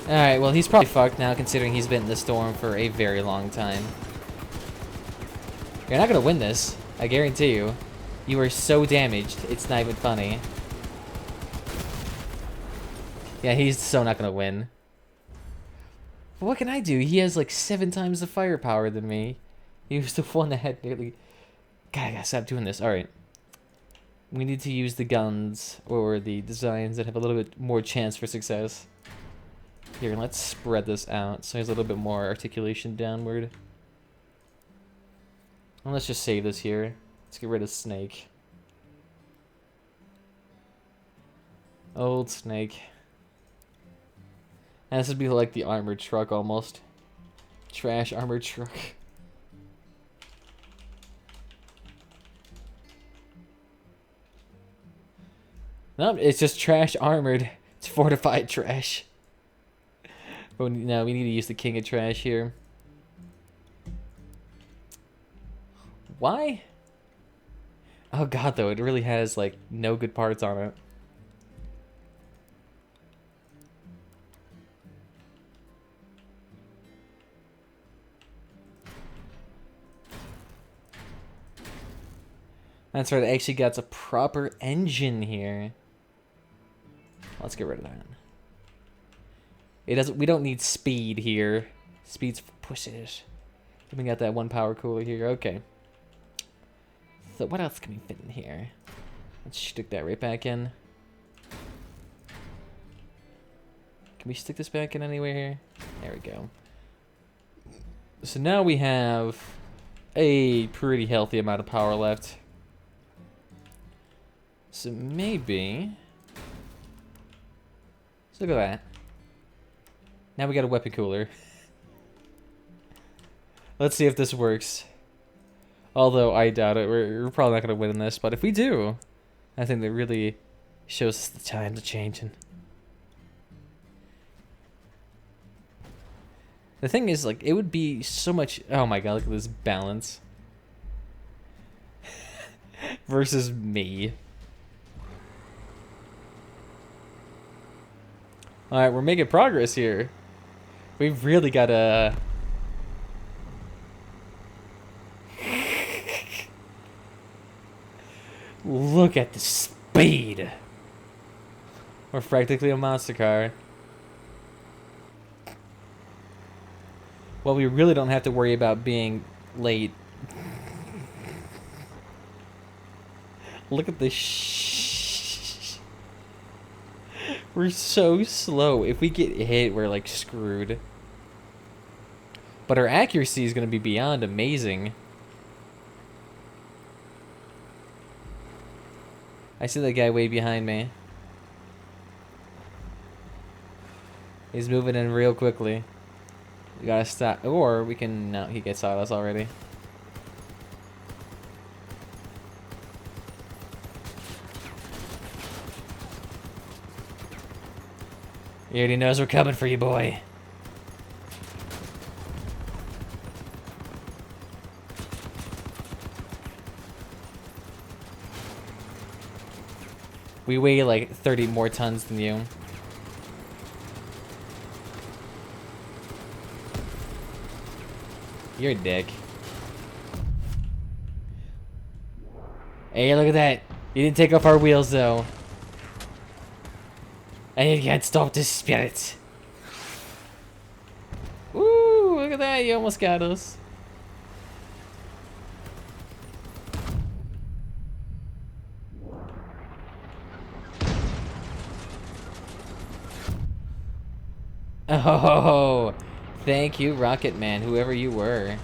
Alright, well, he's probably fucked now, considering he's been in the storm for a very long time. You're not gonna win this, I guarantee you. You are so damaged, it's not even funny. Yeah, he's so not gonna win. But what can I do? He has like 7 times the firepower than me. He was the one that had nearly... God, I gotta stop doing this. Alright. We need to use the guns, or the designs that have a little bit more chance for success. Here, let's spread this out so there's a little bit more articulation downward. And let's just save this here. Let's get rid of Snake. Old Snake. And this would be like the armored truck almost. Trash armored truck. No, it's just trash armored. It's fortified trash. But no, we need to use the king of trash here. Why? Oh god, though, it really has like no good parts on it. That's right, it actually got a proper engine here. Let's get rid of that. It doesn't. We don't need speed here. Speed's for pussies. We got that 1 power cooler here. Okay. So what else can we fit in here? Let's stick that right back in. Can we stick this back in anywhere here? There we go. So now we have a pretty healthy amount of power left. So maybe... So look at that. Now we got a weapon cooler. Let's see if this works. Although I doubt it. We're probably not going to win this. But if we do, I think that really Shows us the times are changing. The thing is, like, it would be so much... Oh my god, look at this balance. Versus me. Alright, we're making progress here. We've really gotta... Look at the speed. We're practically a monster car. Well, we really don't have to worry about being late. Look at this. We're so slow. If we get hit, we're like screwed. But our accuracy is going to be beyond amazing. I see that guy way behind me. He's moving in real quickly. We gotta stop. Or we can... No, he gets us already. He already knows we're coming for you, boy. We weigh like 30 more tons than you. You're a dick. Hey, look at that. You didn't take off our wheels, though. And you can't stop the spirit. Woo, look at that. You almost got us. Oh, thank you, Rocket Man, whoever you were.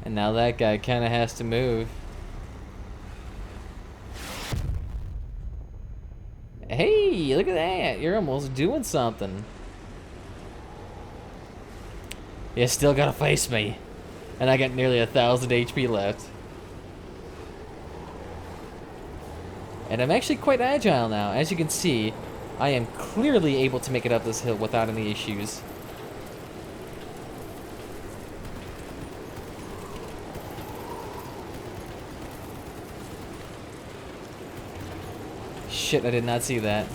And now that guy kind of has to move. Hey, look at that. You're almost doing something. You still gotta face me. And I got nearly 1,000 HP left. And I'm actually quite agile now. As you can see, I am clearly able to make it up this hill without any issues. Shit, I did not see that.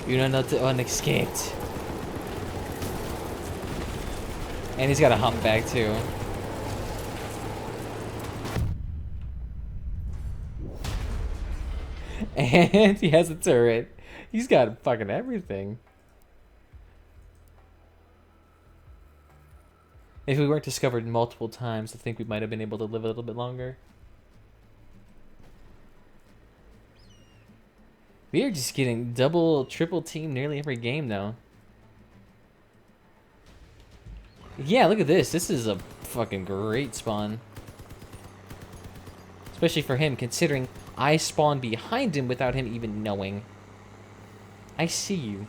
You're not unescaped. And he's got a humpback too. And he has a turret. He's got fucking everything. If we weren't discovered multiple times, I think we might have been able to live a little bit longer. We are just getting double, triple team nearly every game though. Yeah, look at this. This is a fucking great spawn. Especially for him, considering I spawned behind him without him even knowing. I see you.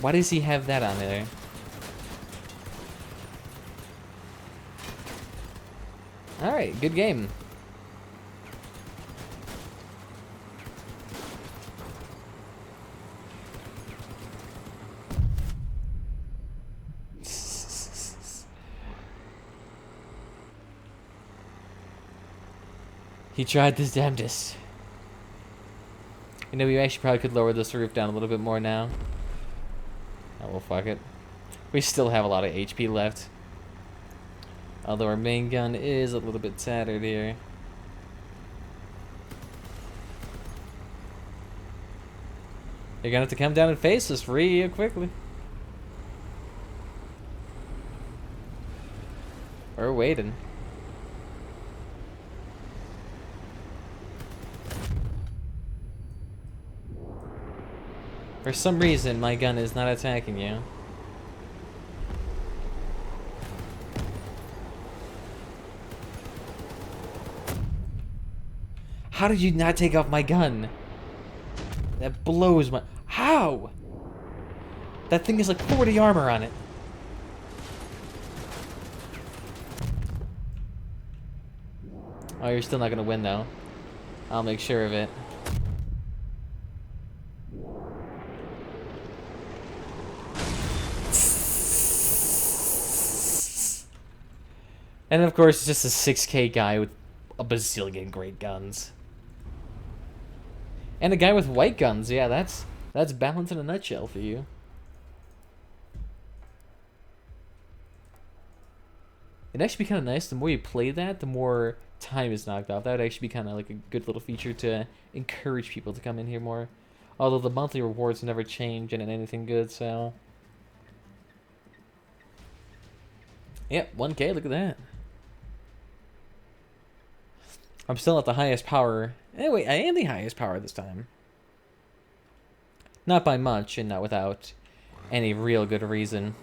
Why does he have that on there? Alright, good game. He tried his damnedest. You know, we actually probably could lower this roof down a little bit more now. Oh, well, fuck it. We still have a lot of HP left. Although our main gun is a little bit tattered here. You're gonna have to come down and face us real quickly. We're waiting. For some reason, my gun is not attacking you. How did you not take off my gun? That blows my... How? That thing has like 40 armor on it. Oh, you're still not gonna win though. I'll make sure of it. And of course, it's just a 6K guy with a bazillion great guns. And a guy with white guns, yeah, that's balance in a nutshell for you. It'd actually be kind of nice, the more you play that, the more time is knocked off. That would actually be kind of like a good little feature to encourage people to come in here more. Although the monthly rewards never change in anything good, so... Yep, 1K, look at that. I'm still at the highest power. Anyway, I am the highest power this time. Not by much, and not without any real good reason.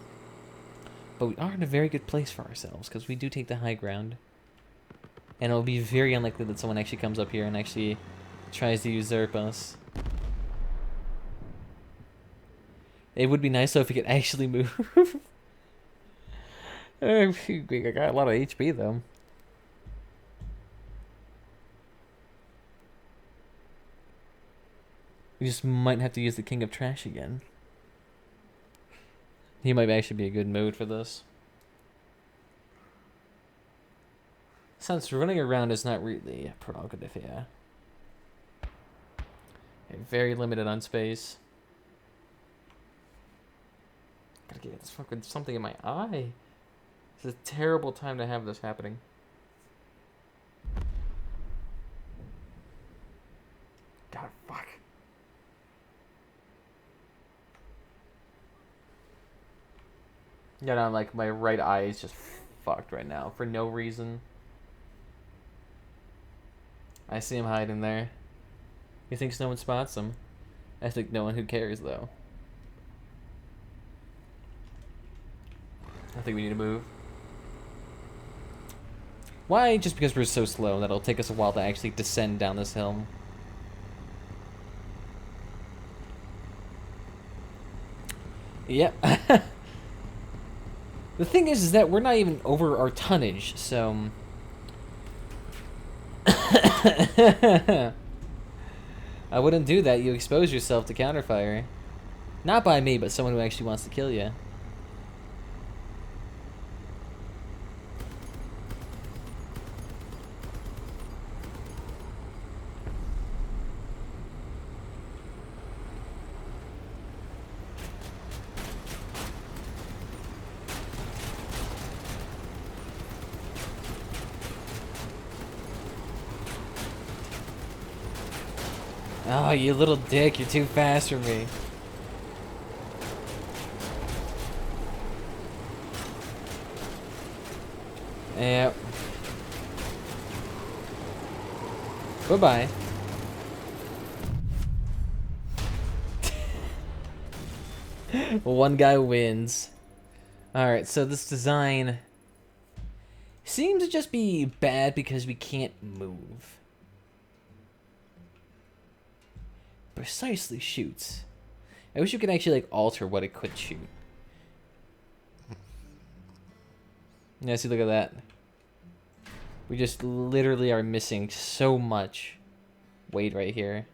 But we are in a very good place for ourselves, because we do take the high ground. And it'll be very unlikely that someone actually comes up here and actually tries to usurp us. It would be nice, though, if we could actually move. I got a lot of HP, though. We just might have to use the King of Trash again. He might actually be a good mode for this. Since running around is not really a prerogative here. Very limited on space. Gotta get this fucking something in my eye. This is a terrible time to have this happening. God, fuck. Yeah, no, like my right eye is just fucked right now for no reason. I see him hiding there. He thinks no one spots him. I think no one who cares though. I think we need to move. Why? Just because we're so slow that it'll take us a while to actually descend down this hill. Yep. The thing is that we're not even over our tonnage, so... I wouldn't do that. You expose yourself to counterfire. Not by me, but someone who actually wants to kill you. Oh, you little dick, you're too fast for me. Yep. Bye-bye. One guy wins. Alright, so this design seems to just be bad because we can't move. Precisely shoots. I wish you could actually like alter what it could shoot. Yeah, see, look at that. We just literally are missing so much weight right here.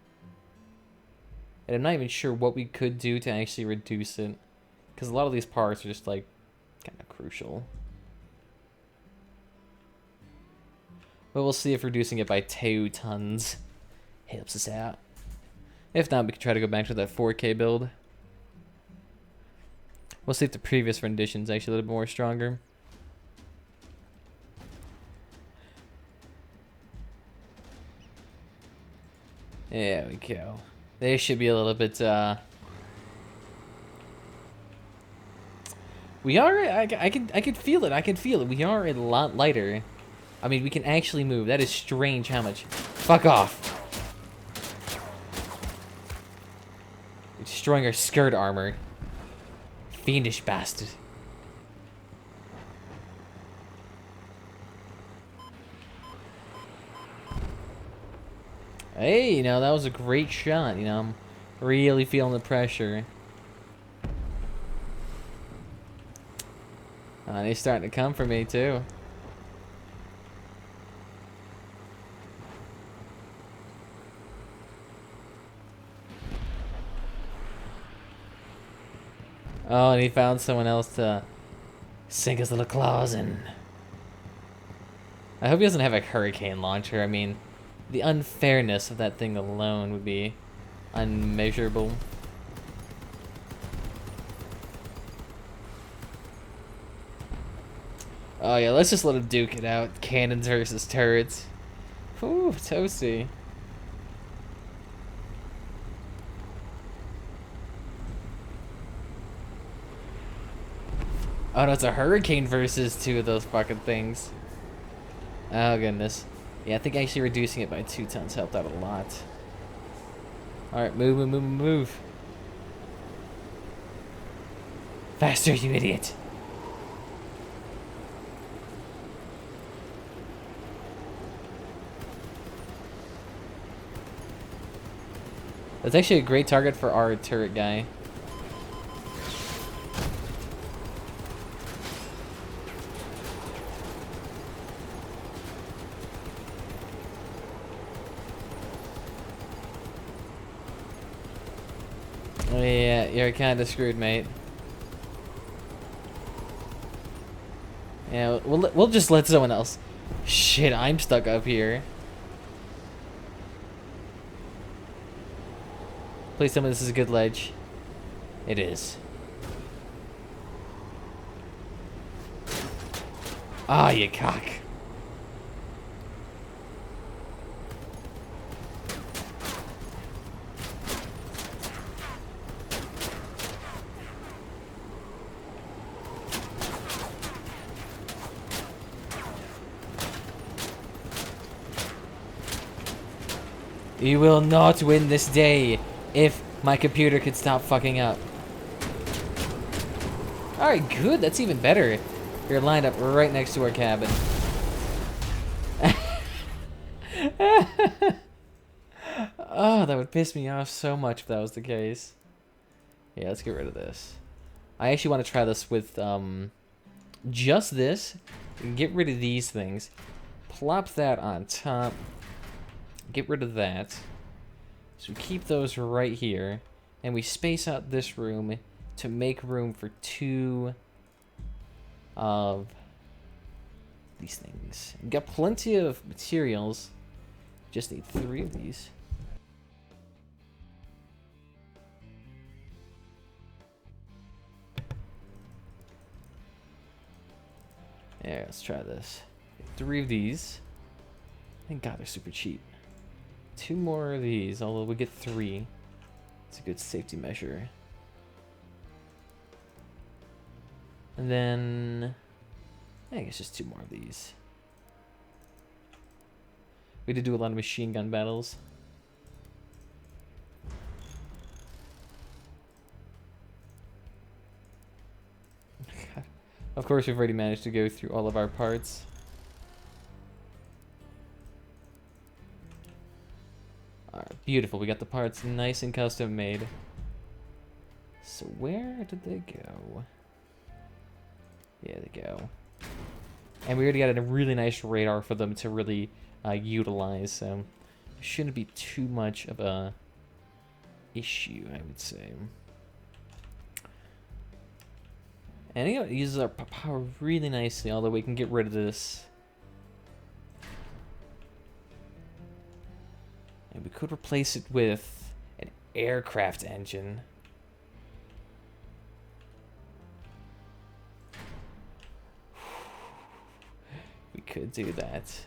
And I'm not even sure what we could do to actually reduce it. Because a lot of these parts are just like kind of crucial. But we'll see if reducing it by 2 tons helps us out. If not, we can try to go back to that 4K build. We'll see if the previous rendition's actually a little bit more stronger. There we go. They should be a little bit, we are, I can feel it, I can feel it. We are a lot lighter. I mean, we can actually move. That is strange how much. Fuck off. Destroying our skirt armor. Fiendish bastard. Hey, you know, that was a great shot. You know, I'm really feeling the pressure. And he's starting to come for me, too. Oh, and he found someone else to sink his little claws in. I hope he doesn't have a hurricane launcher. I mean, the unfairness of that thing alone would be unmeasurable. Oh yeah, let's just let him duke it out. Cannons versus turrets. Whew, toasty. Oh no, it's a hurricane versus two of those fucking things. Oh goodness. Yeah, I think actually reducing it by 2 tons helped out a lot. Alright, move, move, move, move. Faster, you idiot. That's actually a great target for our turret guy. Oh yeah, you're kind of screwed, mate. Yeah, we'll just let someone else. Shit, I'm stuck up here. Please tell me this is a good ledge. It is. Ah, you cock. You will not win this day if my computer could stop fucking up. Alright, good. That's even better. You're lined up right next to our cabin. Oh, that would piss me off so much if that was the case. Yeah, let's get rid of this. I actually want to try this with just this. Get rid of these things. Plop that on top. Get rid of that. So we keep those right here. And we space out this room to make room for 2 of these things. We've got plenty of materials. Just need 3 of these. Yeah, let's try this. 3 of these. Thank God they're super cheap. 2 more of these, although we get 3. It's a good safety measure. And then I guess just 2 more of these. We did do a lot of machine gun battles. Of course, we've already managed to go through all of our parts. Alright, beautiful. We got the parts nice and custom made. So where did they go? Yeah, they go. And we already got a really nice radar for them to really utilize, so it shouldn't be too much of a issue, I would say. And it uses our power really nicely, although we can get rid of this. And we could replace it with an aircraft engine. We could do that.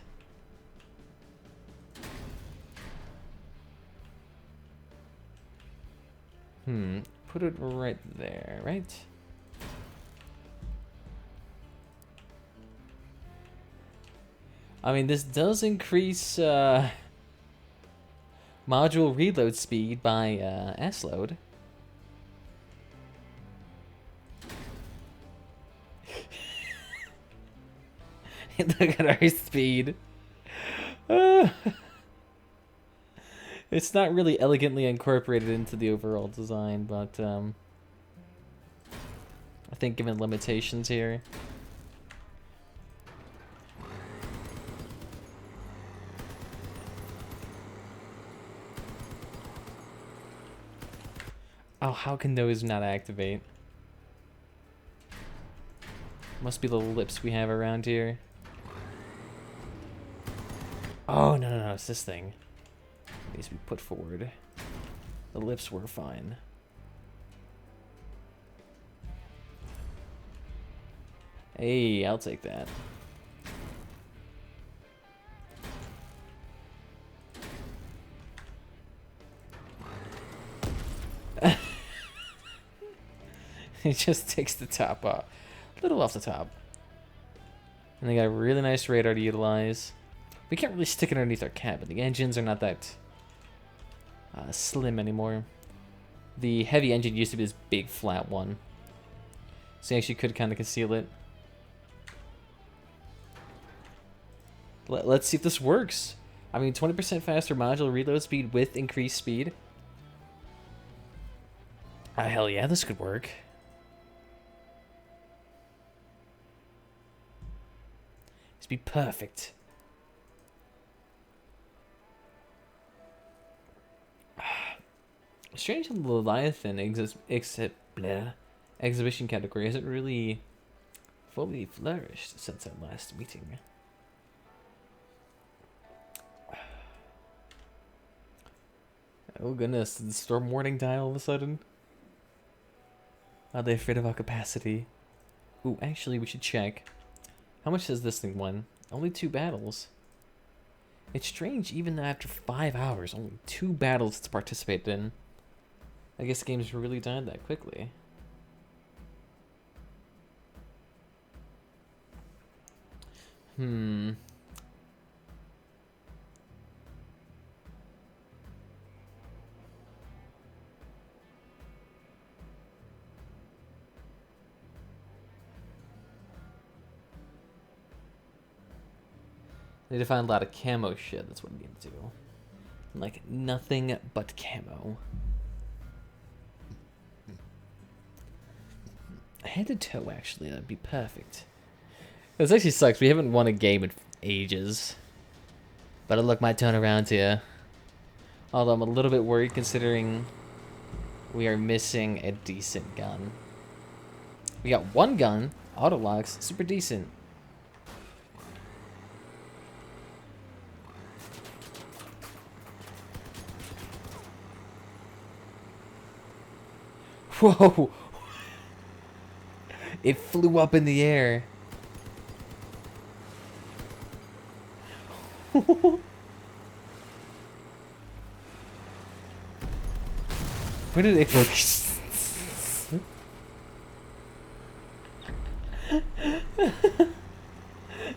Put it right there, right? I mean, this does increase module reload speed by S-load. Look at our speed. It's not really elegantly incorporated into the overall design, but I think given limitations here. Oh, how can those not activate? Must be the lips we have around here. Oh, no, no, no, it's this thing. It needs to be put forward. The lips were fine. Hey, I'll take that. It just takes the top off. A little off the top. And they got a really nice radar to utilize. We can't really stick it underneath our cabin. The engines are not that slim anymore. The heavy engine used to be this big flat one. So you actually could kind of conceal it. Let's see if this works. I mean, 20% faster module reload speed with increased speed. Hell yeah, this could work. This would be perfect. Strange on the Leviathan exhibition category hasn't really fully flourished since our last meeting. Oh goodness, did the storm warning die all of a sudden? Are they afraid of our capacity? Ooh, actually we should check. How much has this thing won? Only 2 battles. It's strange even after 5 hours, only 2 battles it's participated in. I guess the game's really died that quickly. They need to find a lot of camo shit, that's what I need to do. Like, nothing but camo. Head to toe, actually, that'd be perfect. This actually sucks, we haven't won a game in ages. But luck might turn around here. Although I'm a little bit worried considering we are missing a decent gun. We got 1 gun, auto locks, super decent. Whoa! It flew up in the air. Where did it...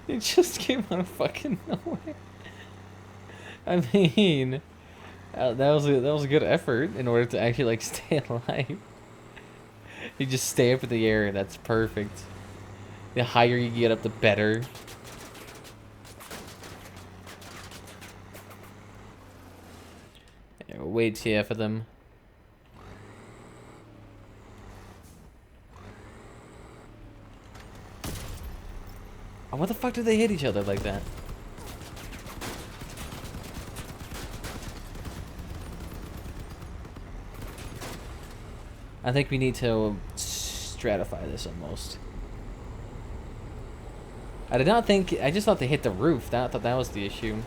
It just came out of fucking nowhere. I mean... that was a good effort in order to actually, like, stay alive. You just stay up in the air, that's perfect. The higher you get up, the better. Yeah, wait here for them. Oh, what the fuck did they hit each other like that? I think we need to stratify this almost. I did not think... I just thought they hit the roof. I thought that was the issue.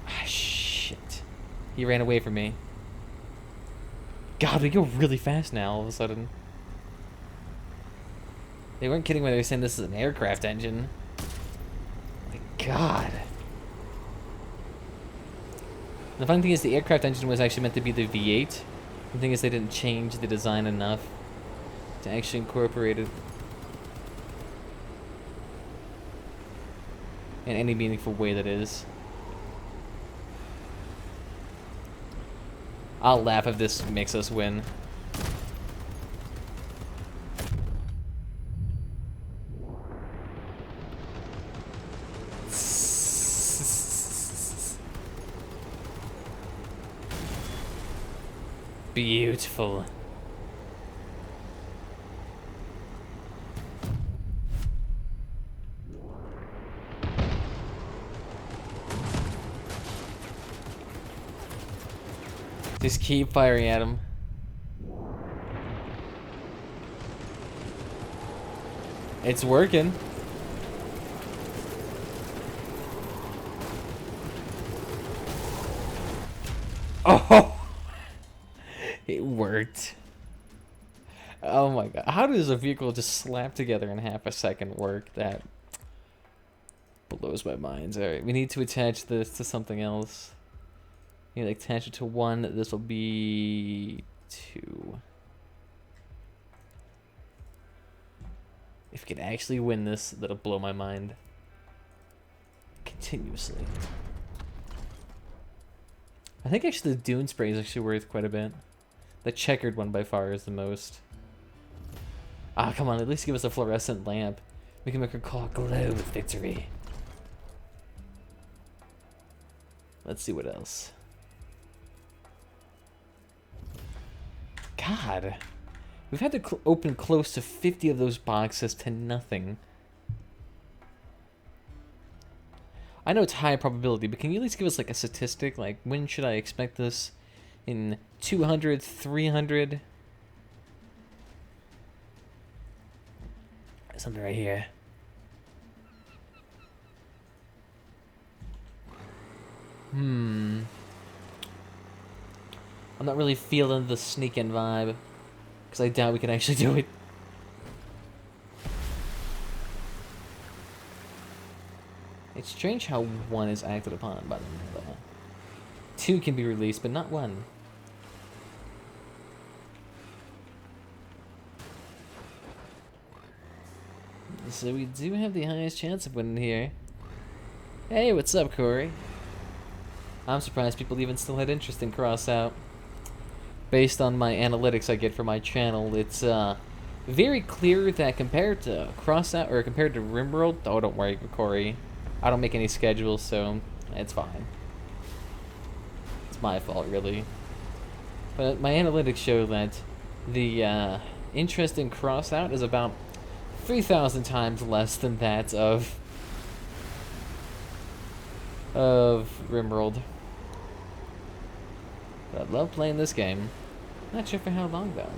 Ah, shit. He ran away from me. God, we go really fast now all of a sudden. They weren't kidding when they were saying this is an aircraft engine. God. The funny thing is the aircraft engine was actually meant to be the V8. The thing is they didn't change the design enough to actually incorporate it in any meaningful way that is. I'll laugh if this makes us win. Beautiful. Just keep firing at him. It's working. Oh! It worked. Oh my god. How does a vehicle just slap together in half a second work? That blows my mind. Alright, we need to attach this to something else. You need to attach it to one. This will be 2. If we can actually win this, that'll blow my mind. Continuously. I think actually the Dune spray is actually worth quite a bit. The checkered one by far is the most. Ah, come on, at least give us a fluorescent lamp. We can make our car glow with victory. Let's see what else. God. We've had to open close to 50 of those boxes to nothing. I know it's high probability, but can you at least give us like a statistic? Like, when should I expect this? In 200, 300? Something right here. I'm not really feeling the sneak-in vibe. Because I doubt we can actually do it. It's strange how 1 is acted upon by them. 2 can be released, but not 1. So we do have the highest chance of winning here. Hey, what's up, Corey? I'm surprised people even still had interest in Crossout. Based on my analytics I get for my channel, it's very clear that compared to Crossout, or compared to RimWorld, oh, don't worry, Corey. I don't make any schedules, so it's fine. It's my fault, really. But my analytics show that the interest in Crossout is about 3,000 times less than that of RimWorld. But I love playing this game. Not sure for how long, though.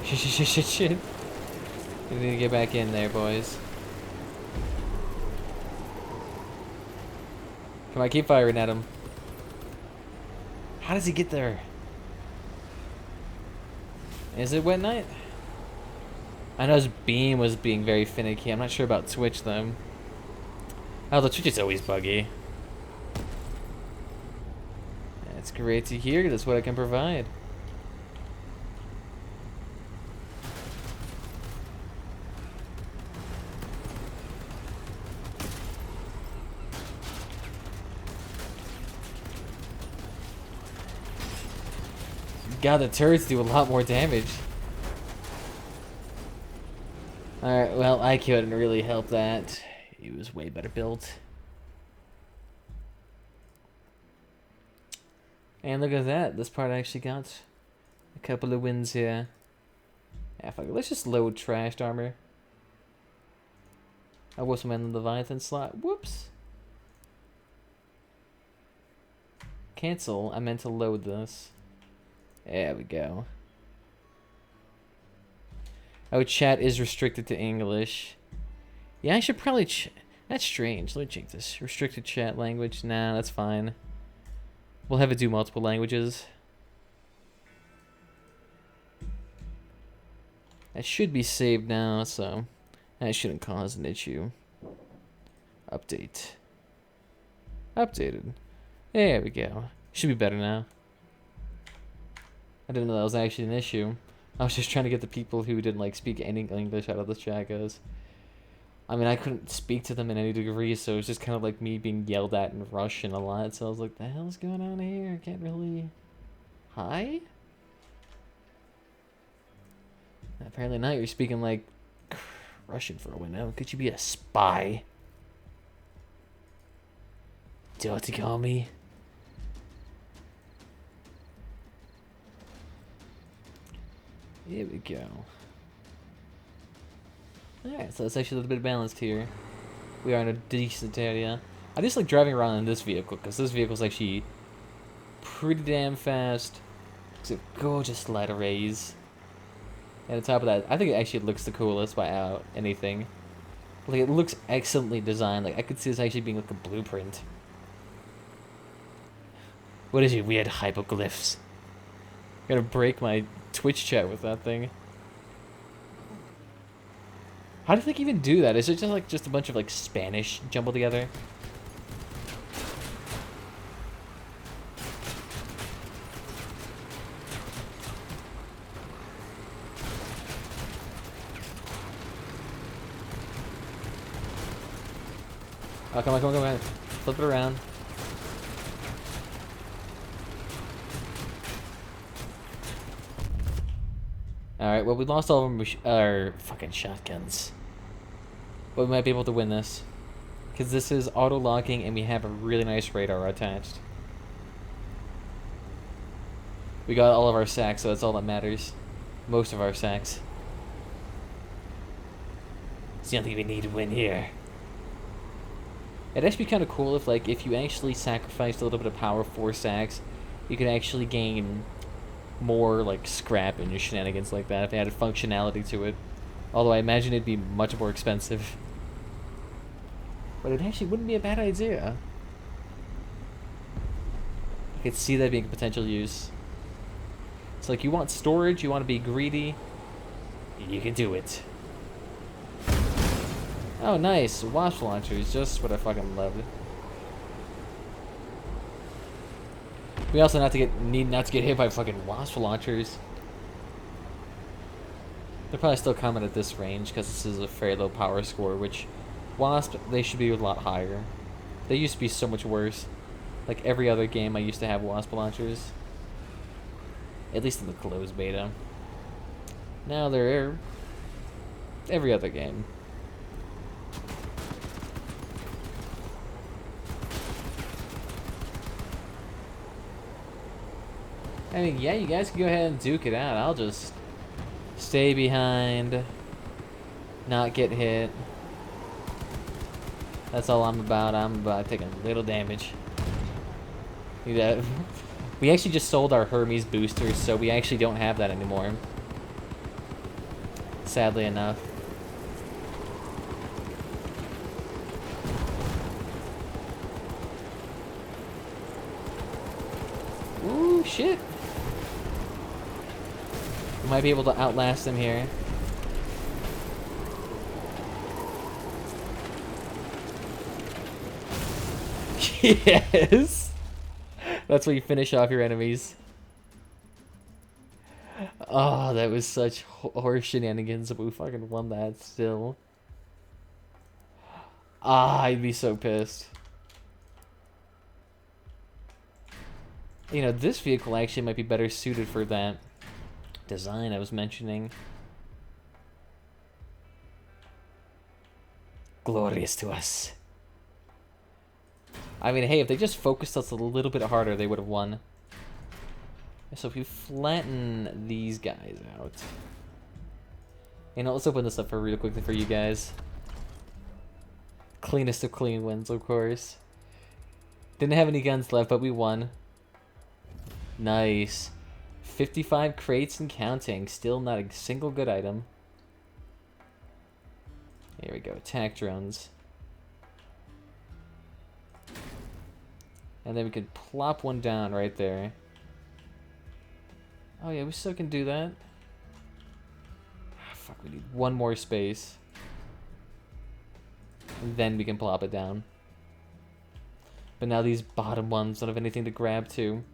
Shit. We need to get back in there, boys. Come on, keep firing at him. How does he get there? Is it wet night? I know his beam was being very finicky. I'm not sure about Twitch, though. Oh, the Twitch is always buggy. That's great to hear. That's what I can provide. God, the turrets do a lot more damage. Alright, well, I couldn't really help that. It was way better built. And look at that. This part actually got a couple of wins here. Yeah, fuck it. Let's just load trashed armor. I was in the Leviathan slot. Whoops. Cancel. I meant to load this. There we go. Oh, chat is restricted to English. Yeah, I should probably... That's strange. Let me check this. Restricted chat language. Nah, that's fine. We'll have it do multiple languages. That should be saved now, so... That shouldn't cause an issue. Update. Updated. There we go. Should be better now. I didn't know that was actually an issue. I was just trying to get the people who didn't like speak any English out of the chat, guys. I mean, I couldn't speak to them in any degree, so it was just kind of like me being yelled at in Russian a lot. So I was like, the hell's going on here? I can't really... Hi? Apparently not. You're speaking like Russian for a window. Could you be a spy? Do you want to call me? Here we go. Alright, so it's actually a little bit balanced here. We are in a decent area. I just like driving around in this vehicle, because this vehicle's actually pretty damn fast. It's a gorgeous light arrays. And on top of that, I think it actually looks the coolest by anything. Like, it looks excellently designed. Like, I could see this actually being like a blueprint. What is your weird hypoglyphs? I'm gonna break my Twitch chat with that thing. How do you think even do that? Is it just a bunch of like Spanish jumbled together? Oh, come on. Flip it around. Alright, well, we lost all of our fucking shotguns. But we might be able to win this. Because this is auto-locking and we have a really nice radar attached. We got all of our sacks, so that's all that matters. Most of our sacks. So you don't think we need to win here? It'd actually be kind of cool if you actually sacrificed a little bit of power for sacks, you could actually gain more, like, scrap and your shenanigans like that if they added functionality to it. Although I imagine it'd be much more expensive. But it actually wouldn't be a bad idea. I could see that being a potential use. It's like, you want storage, you want to be greedy, you can do it. Oh, nice. Wasp launchers, just what I fucking loved. We also need not to get hit by fucking wasp launchers. They're probably still coming at this range because this is a very low power score, which wasp, they should be a lot higher. They used to be so much worse. Like every other game I used to have wasp launchers. At least in the closed beta. Now they're every other game. I mean, yeah, you guys can go ahead and duke it out. I'll just stay behind, not get hit. That's all I'm about. I'm about taking little damage. Yeah. We actually just sold our Hermes boosters, so we actually don't have that anymore. Sadly enough. Ooh, shit. We might be able to outlast them here. Yes! That's where you finish off your enemies. Oh, that was such horse shenanigans, but we fucking won that still. Ah, I'd be so pissed. You know, this vehicle actually might be better suited for that design I was mentioning. Glorious to us. I mean, hey, if they just focused us a little bit harder, they would have won. So if we flatten these guys out... You know, let's open this up for real quickly for you guys. Cleanest of clean wins, of course. Didn't have any guns left, but we won. Nice. 55 crates and counting. Still not a single good item. Here we go. Attack drones. And then we could plop one down right there. Oh yeah, we still can do that. Ah, fuck, we need one more space. And then we can plop it down. But now these bottom ones don't have anything to grab to.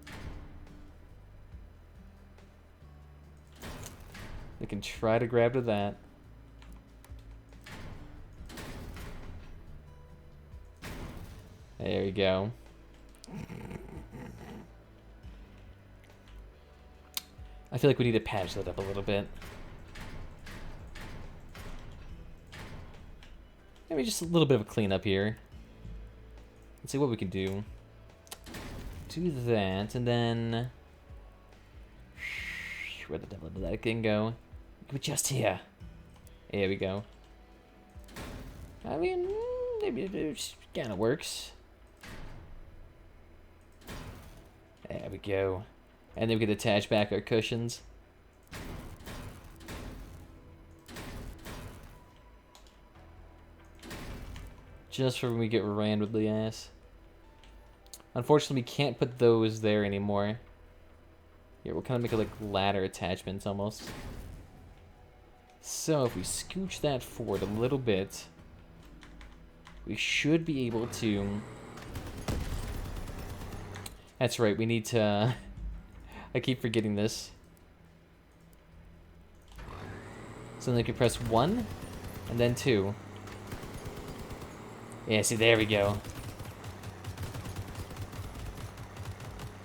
We can try to grab to that. There we go. I feel like we need to patch that up a little bit. Maybe just a little bit of a cleanup here. Let's see what we can do. Do that, and then... Where the devil did that thing go? We're just here. There we go. I mean, maybe it kind of works. There we go. And then we can attach back our cushions. Just for when we get rammed with the ass. Unfortunately, we can't put those there anymore. Here, we'll kind of make it like ladder attachments almost. So if we scooch that forward a little bit, we should be able to... That's right, we need to... I keep forgetting this. So then we can press 1, and then 2. Yeah, see, there we go.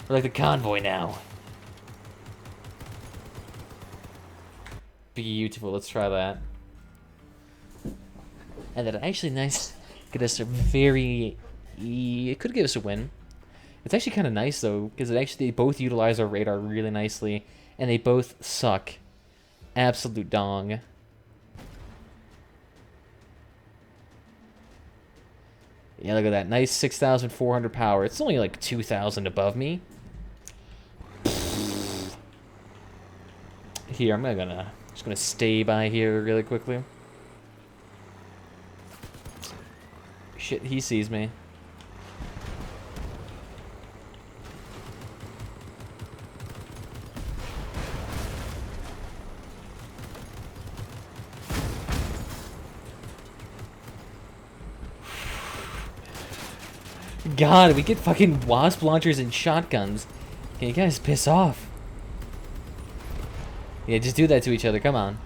We're like the convoy now. Beautiful, let's try that. And that actually nice. Get us a very... It could give us a win. It's actually kind of nice, though, because they both utilize our radar really nicely, and they both suck. Absolute dong. Yeah, look at that. Nice 6,400 power. It's only like 2,000 above me. Here, I'm just gonna stay by here really quickly. Shit, he sees me. God, we get fucking wasp launchers and shotguns. Can you guys piss off? Yeah, just do that to each other. Come on.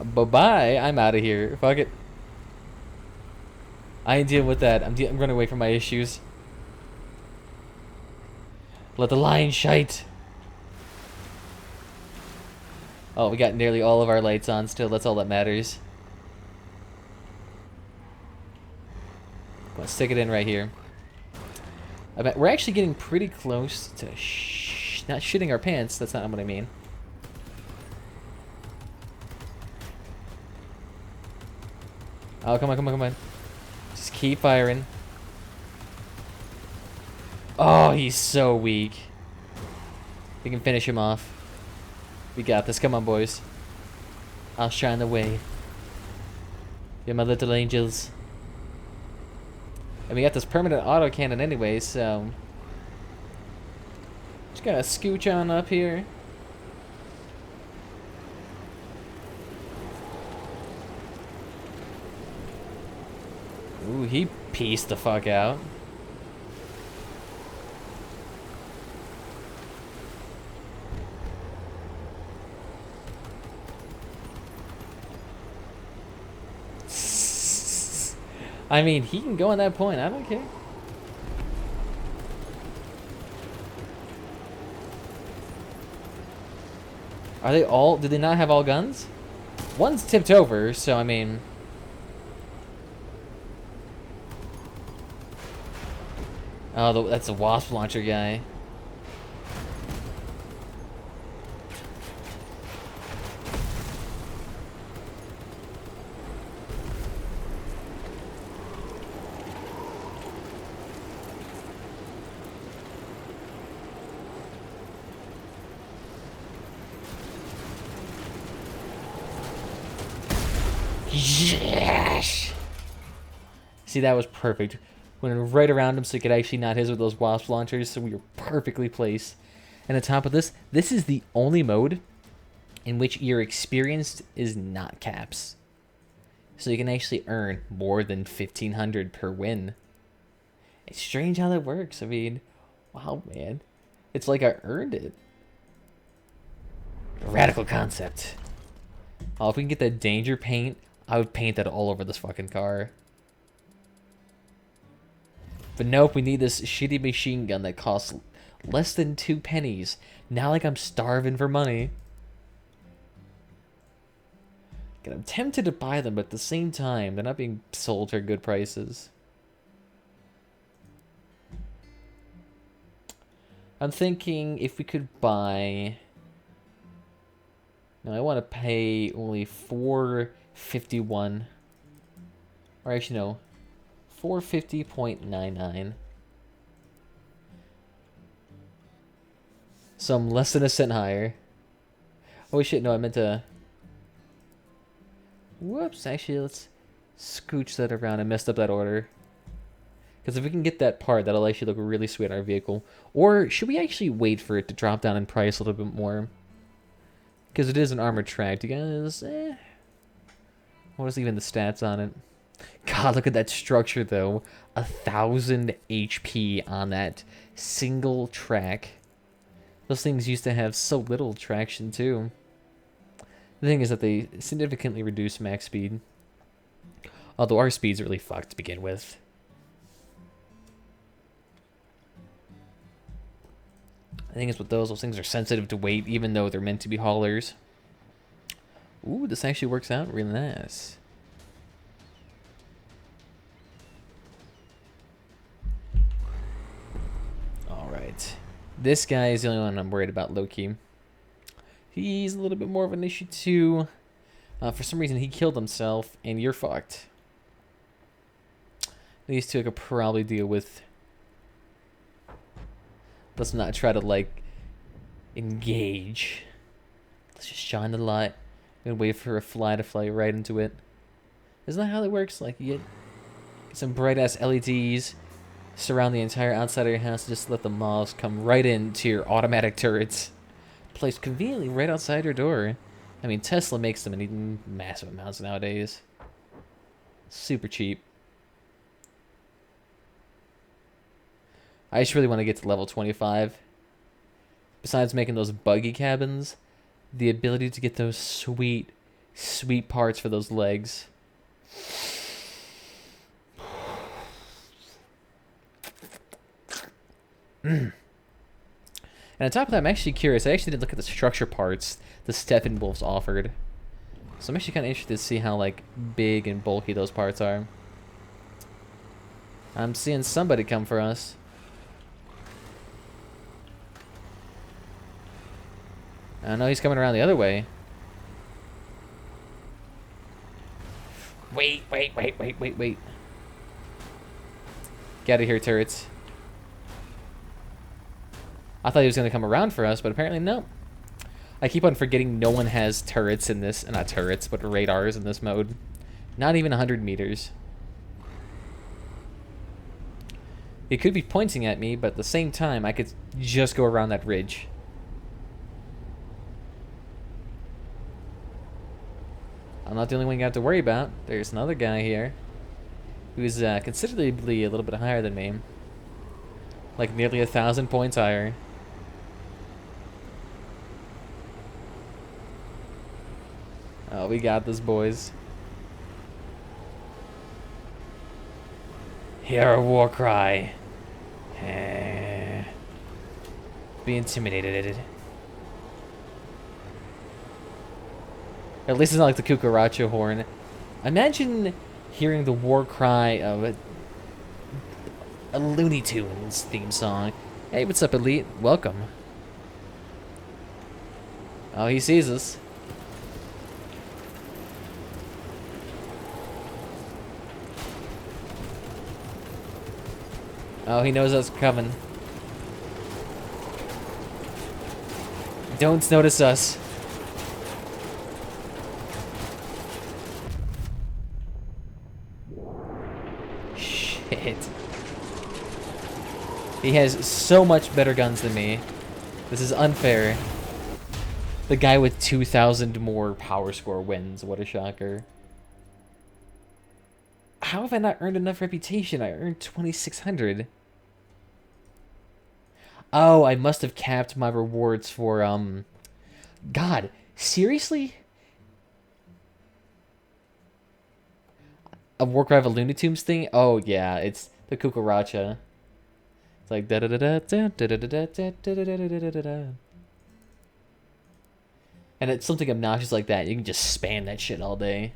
Bye-bye. I'm out of here. Fuck it. I ain't dealing with that. I'm running away from my issues. Let the lion shite. Oh, we got nearly all of our lights on still. That's all that matters. Let's stick it in right here. I bet we're actually getting pretty close to not shitting our pants. That's not what I mean. Oh, come on, come on, come on. Just keep firing. Oh, he's so weak. We can finish him off. We got this. Come on, boys. I'll shine the way. You're my little angels. And we got this permanent autocannon anyway, so... Just gotta scooch on up here. Ooh, he pieced the fuck out. I mean, he can go on that point. I don't care. Are they all... Did they not have all guns? One's tipped over, so I mean... Oh, that's a wasp launcher guy. Yes! See, that was perfect. Went right around him so he could actually not hit us with those wasp launchers, so we were perfectly placed. And on top of this, this is the only mode in which your experience is not caps. So you can actually earn more than 1,500 per win. It's strange how that works. I mean, wow, man. It's like I earned it. A radical concept. Oh, if we can get that danger paint, I would paint that all over this fucking car. But nope, we need this shitty machine gun that costs less than 2 pennies. Now like I'm starving for money. And I'm tempted to buy them, but at the same time, they're not being sold for good prices. I'm thinking if we could buy... No, I want to pay only $4.51. Or actually, no. $4.50.99. So I'm less than a cent higher. Oh shit, no, I meant to... Whoops, actually, let's scooch that around. I messed up that order. Because if we can get that part, that'll actually look really sweet on our vehicle. Or should we actually wait for it to drop down in price a little bit more? Because it is an armored track. You guys, what is even the stats on it? God, look at that structure, though. 1,000 HP on that single track. Those things used to have so little traction, too. The thing is that they significantly reduce max speed. Although our speed's really fucked to begin with. The thing is with those things are sensitive to weight, even though they're meant to be haulers. Ooh, this actually works out really nice. Alright. This guy is the only one I'm worried about, low-key. He's a little bit more of an issue, too. For some reason, he killed himself, and you're fucked. These two I could probably deal with. Let's not try to, like, engage. Let's just shine the light and wait for a fly to fly right into it. Isn't that how it works? Like, you get some bright-ass LEDs, surround the entire outside of your house, just let the mobs come right into your automatic turrets. Placed conveniently right outside your door. I mean, Tesla makes them in massive amounts nowadays. Super cheap. I just really want to get to level 25. Besides making those buggy cabins, the ability to get those sweet, sweet parts for those legs. And on top of that, I'm actually curious. I actually did look at the structure parts the Steppenwolfs offered. So I'm actually kind of interested to see how, like, big and bulky those parts are. I'm seeing somebody come for us. I know he's coming around the other way. Wait. Get out of here, turrets. I thought he was going to come around for us, but apparently no. I keep on forgetting no one has turrets in this, not turrets, but radars in this mode. Not even 100 meters. It could be pointing at me, but at the same time, I could just go around that ridge. I'm not the only one you have to worry about. There's another guy here who's considerably a little bit higher than me. Like nearly 1,000 points higher. Oh, we got this, boys. Hear our war cry. Be intimidated. At least it's not like the cucaracho horn. Imagine hearing the war cry of a Looney Tunes theme song. Hey, what's up, Elite? Welcome. Oh, he sees us. Oh, he knows us coming. Don't notice us. Shit. He has so much better guns than me. This is unfair. The guy with 2,000 more power score wins. What a shocker. How have I not earned enough reputation? I earned 2,600. Oh, I must have capped my rewards for, God, seriously? A Warcry of a Looney Tunes thing? Oh yeah, it's the cucaracha. It's like da da da da da da da da da da da da da. And it's something obnoxious like that. You can just spam that shit all day.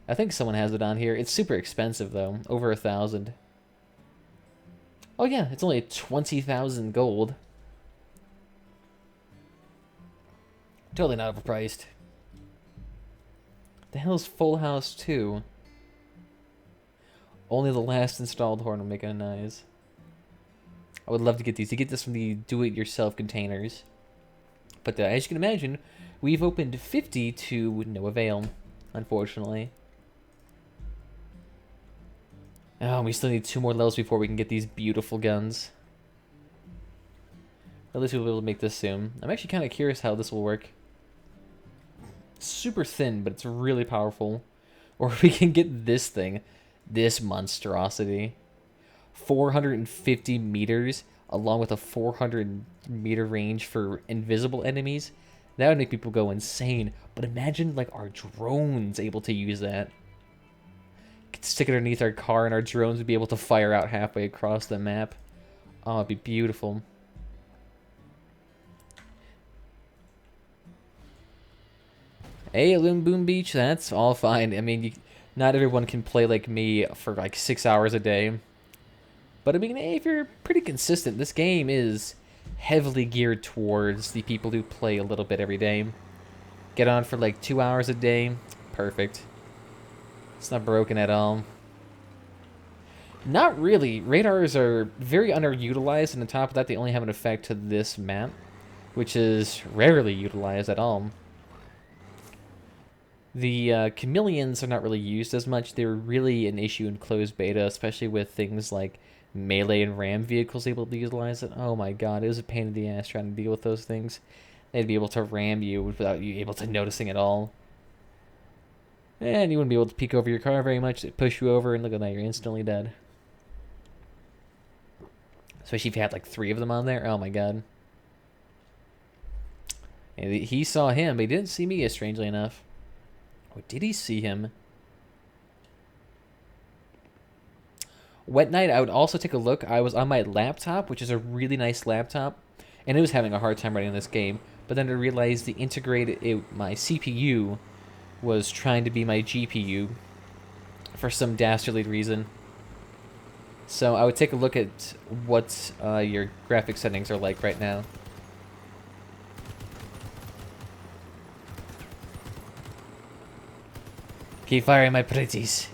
I think someone has it on here. It's super expensive though, over 1,000. Oh yeah, it's only 20,000 gold. Totally not overpriced. The hell's Full House 2? Only the last installed horn will make a noise. I would love to get these. You get this from the do-it-yourself containers. But as you can imagine, we've opened 50 to no avail, unfortunately. Oh, we still need 2 more levels before we can get these beautiful guns. At least we'll be able to make this soon. I'm actually kind of curious how this will work. It's super thin, but it's really powerful. Or we can get this thing. This monstrosity. 450 meters, along with a 400-meter range for invisible enemies. That would make people go insane. But imagine, like, our drones able to use that. Could stick it underneath our car, and our drones would be able to fire out halfway across the map. Oh, it'd be beautiful. Hey, Loon Boom Beach, that's all fine. I mean, not everyone can play like me for like 6 hours a day. But I mean, if you're pretty consistent, this game is heavily geared towards the people who play a little bit every day. Get on for like 2 hours a day, perfect. It's not broken at all. Not really. Radars are very underutilized, and on top of that, they only have an effect to this map, which is rarely utilized at all. The chameleons are not really used as much. They're really an issue in closed beta, especially with things like melee and ram vehicles able to utilize it. Oh my god, it was a pain in the ass trying to deal with those things. They'd be able to ram you without you able to noticing at all. And you wouldn't be able to peek over your car very much. They'd push you over, and look at that, you're instantly dead. Especially if you had like 3 of them on there. Oh my god. And he saw him, but he didn't see me, strangely enough. Or did he see him? Wet Night, I would also take a look. I was on my laptop, which is a really nice laptop, and it was having a hard time running this game. But then I realized the my CPU was trying to be my GPU for some dastardly reason. So I would take a look at what your graphic settings are like right now. Keep firing, my pretties.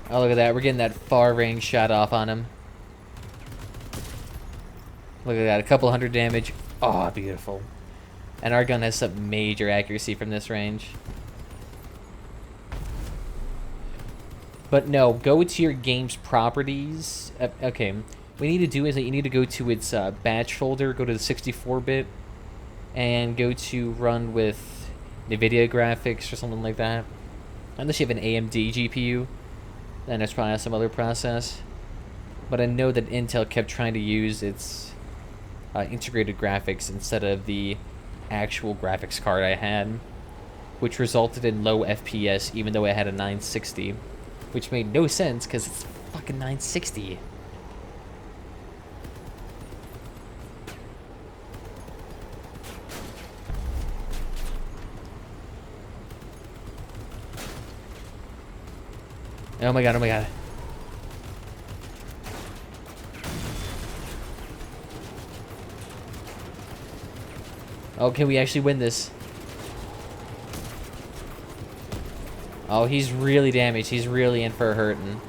Oh, look at that. We're getting that far range shot off on him. Look at that. A couple hundred damage. Oh, beautiful. And our gun has some major accuracy from this range. But no, go to your game's properties. Okay. What you need to do is that you need to go to its batch folder, go to the 64-bit, and go to run with NVIDIA graphics or something like that. Unless you have an AMD GPU, then there's probably some other process. But I know that Intel kept trying to use its integrated graphics instead of the actual graphics card I had, which resulted in low FPS even though I had a 960, which made no sense because it's fucking 960. Oh my god, oh my god. Oh, can we actually win this? Oh, he's really damaged. He's really in for a hurting.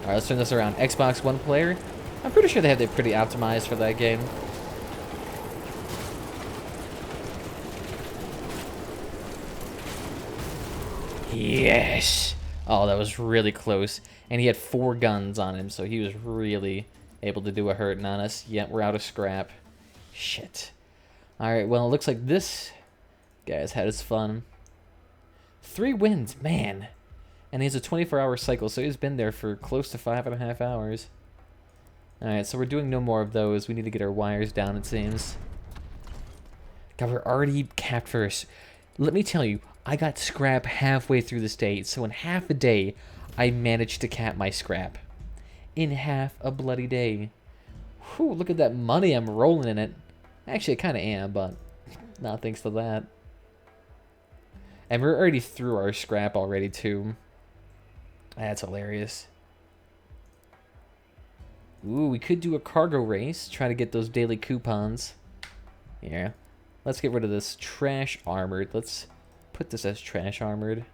Alright, let's turn this around. Xbox One player? I'm pretty sure they have it pretty optimized for that game. Yes! Oh, that was really close. And he had 4 guns on him, so he was really able to do a hurting on us. Yet we're out of scrap. Shit. Alright, well, it looks like this guy's had his fun. 3 wins, man. And he has a 24-hour cycle, so he's been there for close to 5.5 hours. Alright, so we're doing no more of those. We need to get our wires down, it seems. God, we're already capped first. Let me tell you, I got scrap halfway through this day, so in half a day, I managed to cap my scrap. In half a bloody day. Whew, look at that money I'm rolling in it. Actually, I kind of am, but not thanks to that. And we're already through our scrap already, too. That's hilarious. Ooh, we could do a cargo race. Try to get those daily coupons. Yeah. Let's get rid of this trash armored. Let's put this as trash armored.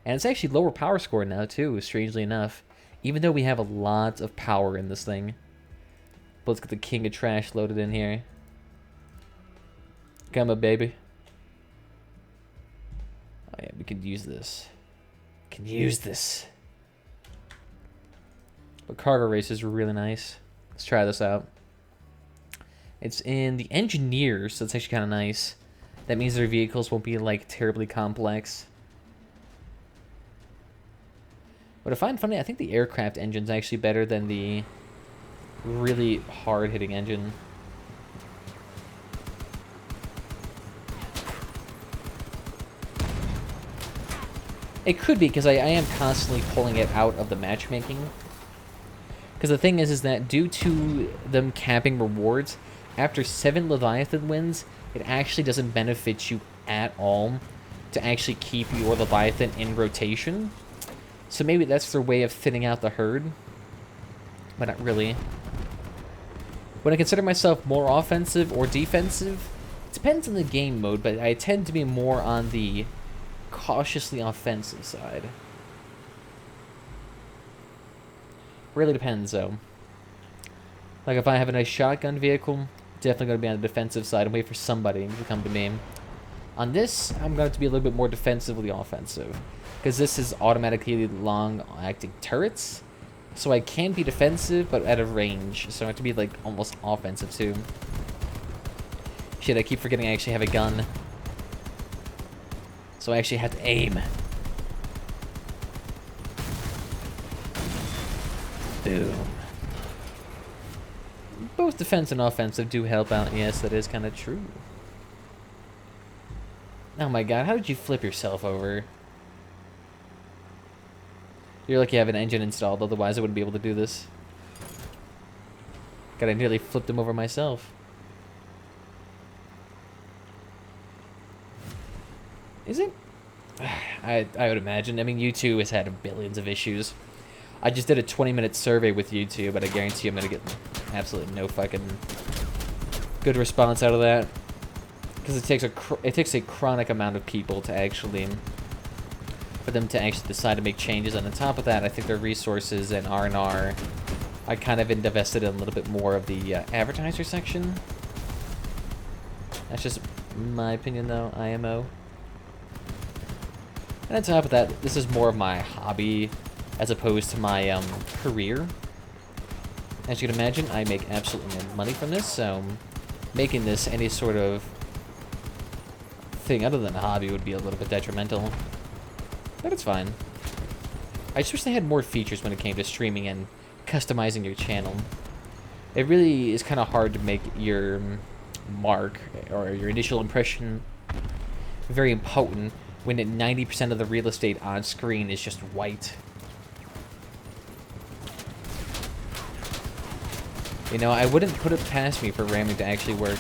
And it's actually lower power score now, too, strangely enough. Even though we have a lot of power in this thing. But let's get the king of trash loaded in here. Come on, baby. Oh, yeah, we can use this. Can use this. But cargo race is really nice. Let's try this out. It's in the engineers, so it's actually kind of nice. That means their vehicles won't be, like, terribly complex. What I find funny, I think the aircraft engine's actually better than the really hard-hitting engine. It could be, because I am constantly pulling it out of the matchmaking. Because the thing is that due to them capping rewards, after 7 Leviathan wins, it actually doesn't benefit you at all to actually keep your Leviathan in rotation. So maybe that's their way of thinning out the herd. But not really. When I consider myself more offensive or defensive, it depends on the game mode, but I tend to be more on the cautiously offensive side. Really depends, though. Like, if I have a nice shotgun vehicle, definitely going to be on the defensive side and wait for somebody to come to me. On this, I'm going to be a little bit more defensively offensive, because this is automatically long-acting turrets, so I can be defensive, but at a range, so I have to be, like, almost offensive, too. Shit, I keep forgetting I actually have a gun. So I actually have to aim. Boom. Both defense and offensive do help out. Yes, that is kind of true. Oh my god, how did you flip yourself over? You're lucky you have an engine installed, otherwise I wouldn't be able to do this. God, I nearly flipped him over myself. Is it? I would imagine. I mean, U2 has had billions of issues. I just did a 20-minute survey with YouTube, but I guarantee I'm going to get absolutely no fucking good response out of that. Because it takes a chronic amount of people to actually, for them to actually decide to make changes. And on top of that, I think their resources and R&R, I kind of invested in a little bit more of the advertiser section. That's just my opinion, though, IMO. And on top of that, this is more of my hobby as opposed to my career. As you can imagine, I make absolutely no money from this, so making this any sort of thing other than a hobby would be a little bit detrimental. But it's fine. I just wish they had more features when it came to streaming and customizing your channel. It really is kind of hard to make your mark or your initial impression very impotent when 90% of the real estate on screen is just white. You know, I wouldn't put it past me for ramming to actually work.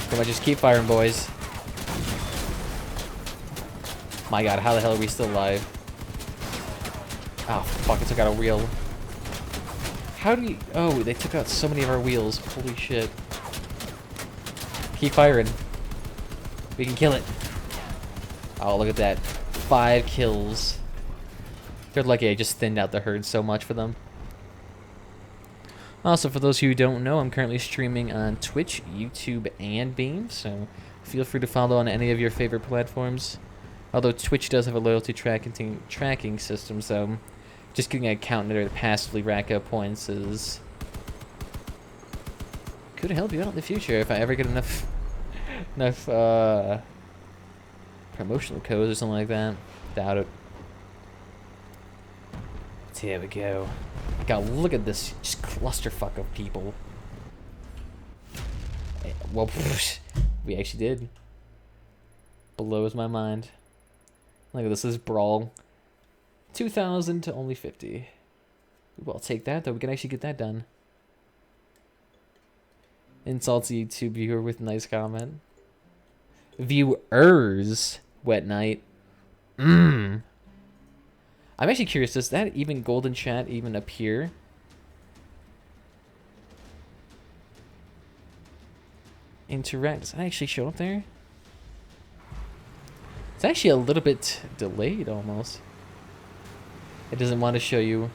Come on, just keep firing, boys. My god, how the hell are we still alive? Oh, fuck, I took out a wheel. How do you... Oh, they took out so many of our wheels. Holy shit. Keep firing. We can kill it. Oh, look at that. 5 kills. They're lucky I just thinned out the herd so much for them. Also, for those of you who don't know, I'm currently streaming on Twitch, YouTube, and Beam, so feel free to follow on any of your favorite platforms. Although Twitch does have a loyalty tracking system, so just getting an account in there to passively rack up points is... could help you out in the future if I ever get enough promotional codes or something like that. Doubt it. Here we go. God, look at this just clusterfuck of people. Well, we actually did. Blows my mind. Look at this is Brawl. 2,000 to only 50. Well, I'll take that, though. We can actually get that done. Insults a YouTube viewer with nice comment. Viewers. Wet Night. I'm actually curious, does that even golden chat even appear? Interact, does that actually show up there? It's actually a little bit delayed almost. It doesn't want to show you.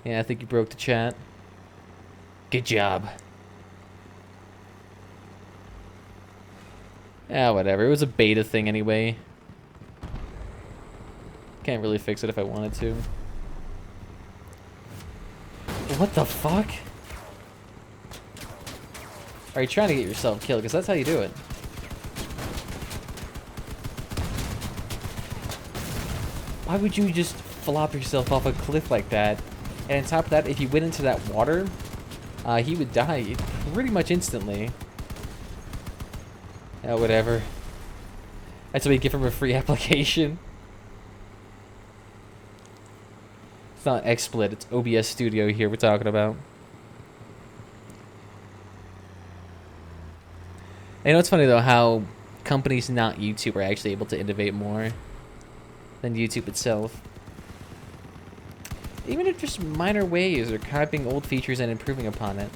Yeah, I think you broke the chat. Good job. Yeah, whatever. It was a beta thing anyway. Can't really fix it if I wanted to. What the fuck? Are you trying to get yourself killed? Because that's how you do it. Why would you just flop yourself off a cliff like that? And on top of that, if you went into that water, he would die pretty much instantly. Yeah, whatever. That's what we give him a free application. It's not XSplit, it's OBS Studio here we're talking about. You know, it's funny though how companies not YouTube are actually able to innovate more than YouTube itself. Even if just minor ways or copying old features and improving upon it.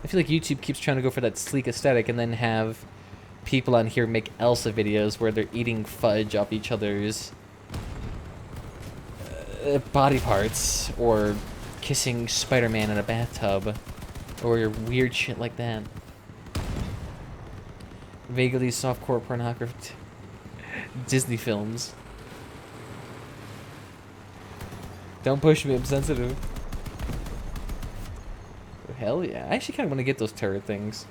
I feel like YouTube keeps trying to go for that sleek aesthetic and then have people on here make Elsa videos where they're eating fudge off each other's body parts or kissing Spider-Man in a bathtub or weird shit like that. Vaguely softcore pornography Disney films. Don't push me, I'm sensitive. Hell yeah. I actually kind of want to get those turret things.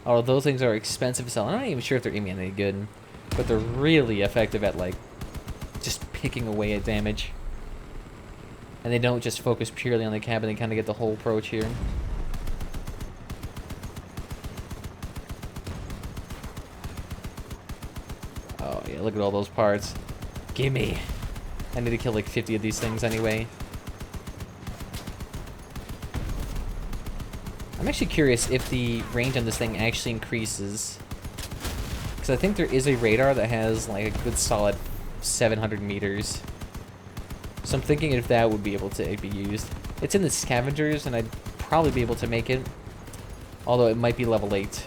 Although those things are expensive to sell. I'm not even sure if they're even any good. But they're really effective at, like, just picking away at damage. And they don't just focus purely on the cabin. They kind of get the whole approach here. Oh, yeah. Look at all those parts. Gimme. I need to kill, like, 50 of these things anyway. I'm actually curious if the range on this thing actually increases. Because I think there is a radar that has like a good solid 700 meters. So I'm thinking if that would be able to be used. It's in the scavengers and I'd probably be able to make it. Although it might be level 8.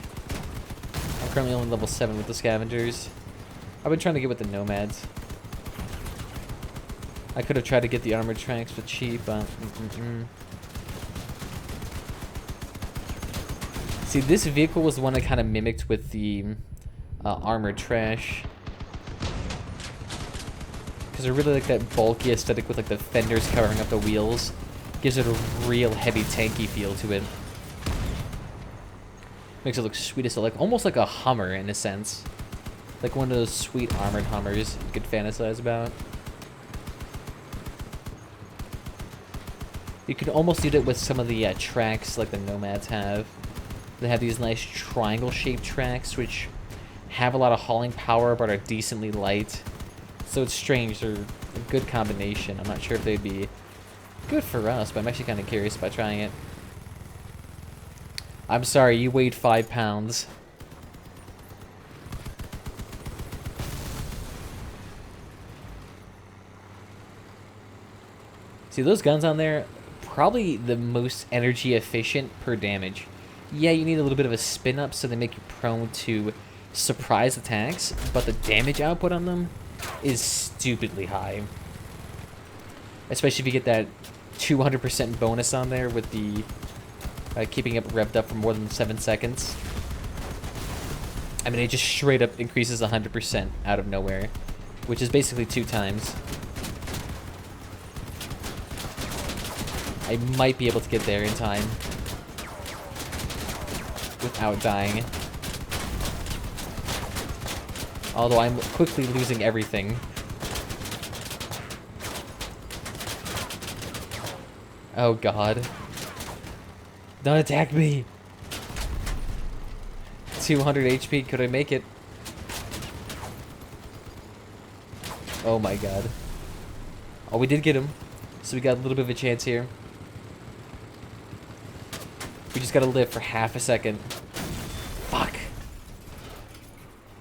I'm currently only level 7 with the scavengers. I've been trying to get with the nomads. I could have tried to get the armored tracks for cheap, but... See, this vehicle was the one I kind of mimicked with the armored trash. Because I really like that bulky aesthetic with like the fenders covering up the wheels. Gives it a real heavy tanky feel to it. Makes it look sweet as like almost like a Hummer in a sense. Like one of those sweet armored Hummers you could fantasize about. You could almost do that with some of the tracks like the Nomads have. They have these nice triangle-shaped tracks, which have a lot of hauling power, but are decently light. So it's strange. They're a good combination. I'm not sure if they'd be good for us, but I'm actually kind of curious about trying it. I'm sorry, you weighed 5 pounds. See, those guns on there, probably the most energy efficient per damage. Yeah, you need a little bit of a spin up so they make you prone to surprise attacks, but the damage output on them is stupidly high. Especially if you get that 200% bonus on there with the keeping it revved up for more than 7 seconds. I mean, it just straight up increases 100% out of nowhere, which is basically 2 times. I might be able to get there in time. without dying. Although I'm quickly losing everything. Oh god. Don't attack me! 200 HP, could I make it? Oh my god. Oh, we did get him. So we got a little bit of a chance here. We just gotta live for half a second. Fuck.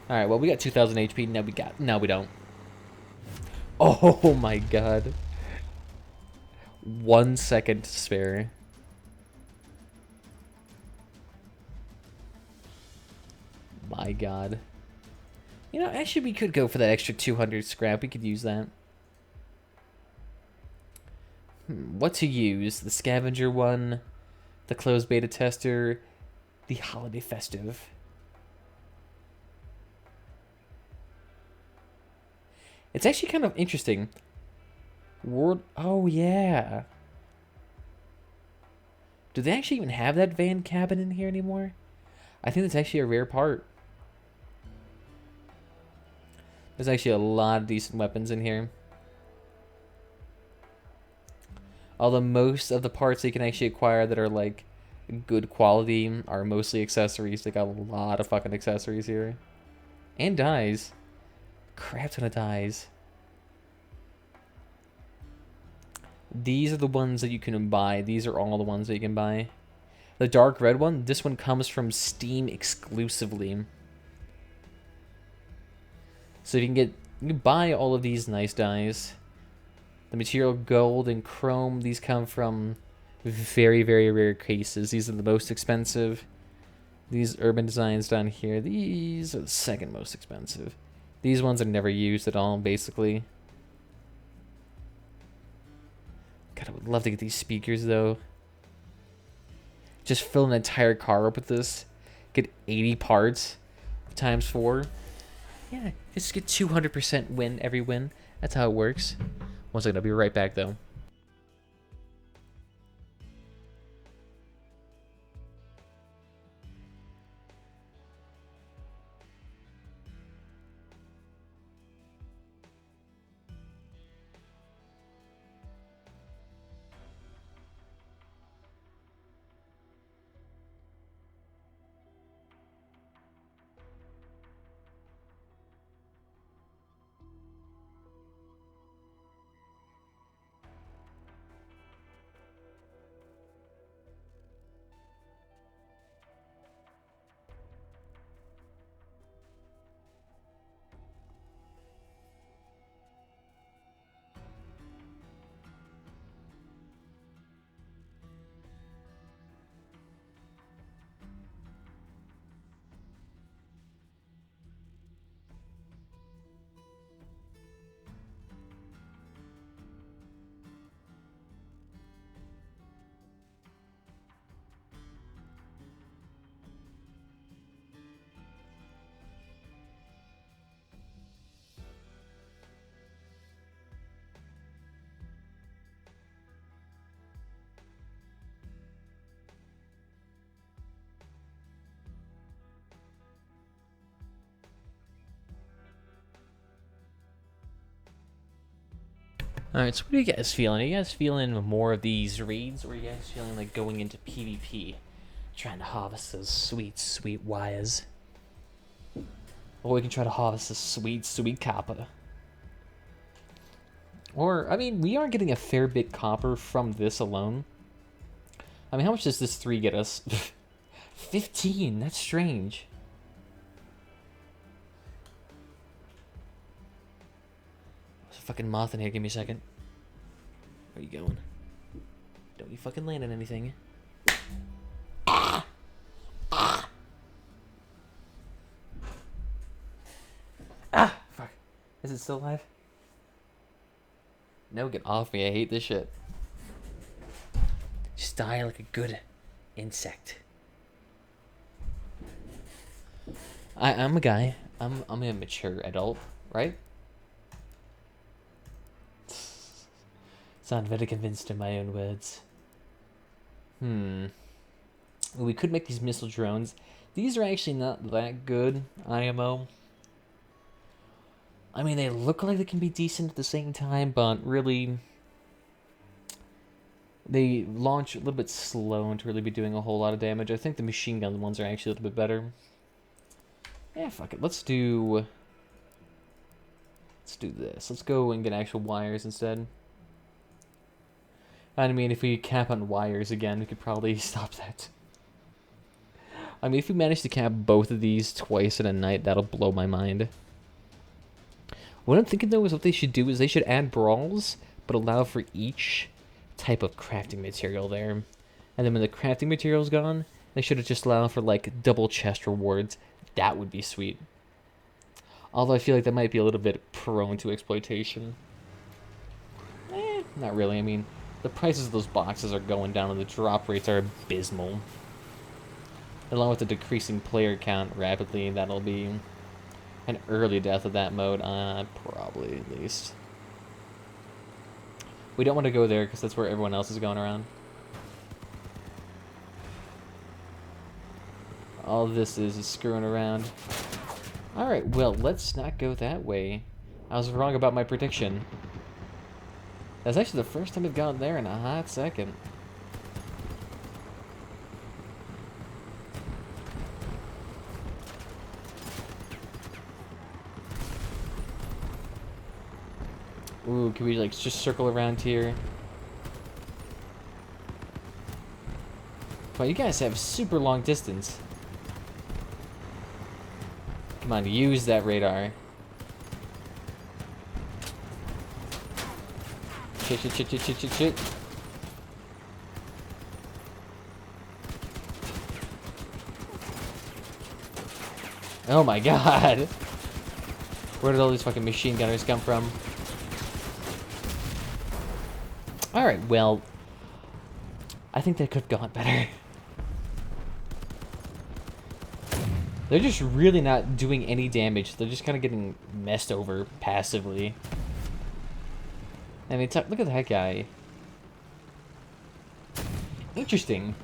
Alright, well we got 2,000 HP, now we don't. Oh my god. 1 second to spare. My god. You know, actually we could go for that extra 200 scrap. We could use that. What to use? The scavenger one, the closed beta tester, the holiday festive. It's actually kind of interesting. Oh yeah. Do they actually even have that van cabin in here anymore? I think that's actually a rare part. There's actually a lot of decent weapons in here. Although most of the parts that you can actually acquire that are like good quality are mostly accessories. They got a lot of fucking accessories here. And dies. Crap ton of dies. These are the ones that you can buy. These are all the ones that you can buy. The dark red one, this one comes from Steam exclusively. So you can buy all of these nice dies. The material gold and chrome, these come from very, very rare cases. These are the most expensive. These urban designs down here, these are the second most expensive. These ones are never used at all, basically. God, I would love to get these speakers, though. Just fill an entire car up with this. Get 80 parts times 4. Yeah, just get 200% win every win. That's how it works. One second, I'll be right back, though. Alright, so what are you guys feeling? Are you guys feeling more of these raids, or are you guys feeling like going into PvP? Trying to harvest those sweet, sweet wires. Or we can try to harvest the sweet, sweet copper. Or, I mean, we are getting a fair bit copper from this alone. I mean, how much does this 3 get us? 15, that's strange. There's a fucking moth in here, give me a second. Where are you going? Don't you fucking land on anything. Ah! Ah! Ah! Fuck. Is it still alive? No, get off me. I hate this shit. Just die like a good insect. I'm a guy. I'm a mature adult, right? Sound very convinced in my own words. We could make these missile drones. These are actually not that good, IMO. I mean, they look like they can be decent at the same time, but really, they launch a little bit slow and to really be doing a whole lot of damage. I think the machine gun ones are actually a little bit better. Yeah, fuck it. Let's do this. Let's go and get actual wires instead. I mean, if we cap on wires again, we could probably stop that. I mean, if we manage to cap both of these twice in a night, that'll blow my mind. What I'm thinking, though, is what they should do is they should add brawls, but allow for each type of crafting material there. And then when the crafting material's gone, they should have just allowed for, like, double chest rewards. That would be sweet. Although I feel like that might be a little bit prone to exploitation. Not really. I mean, the prices of those boxes are going down and the drop rates are abysmal. Along with the decreasing player count rapidly, that'll be an early death of that mode, probably at least. We don't want to go there because that's where everyone else is going around. All this is screwing around. Alright, well, let's not go that way. I was wrong about my prediction. That's actually the first time I've gone there in a hot second. Ooh, can we, like, just circle around here? Well, you guys have super long distance. Come on, use that radar. Shit, shit, shit, shit, shit, shit, shit. Oh my god! Where did all these fucking machine gunners come from? Alright, well, I think that could have gone better. They're just really not doing any damage. They're just kind of getting messed over passively. I mean, look at that guy. Interesting.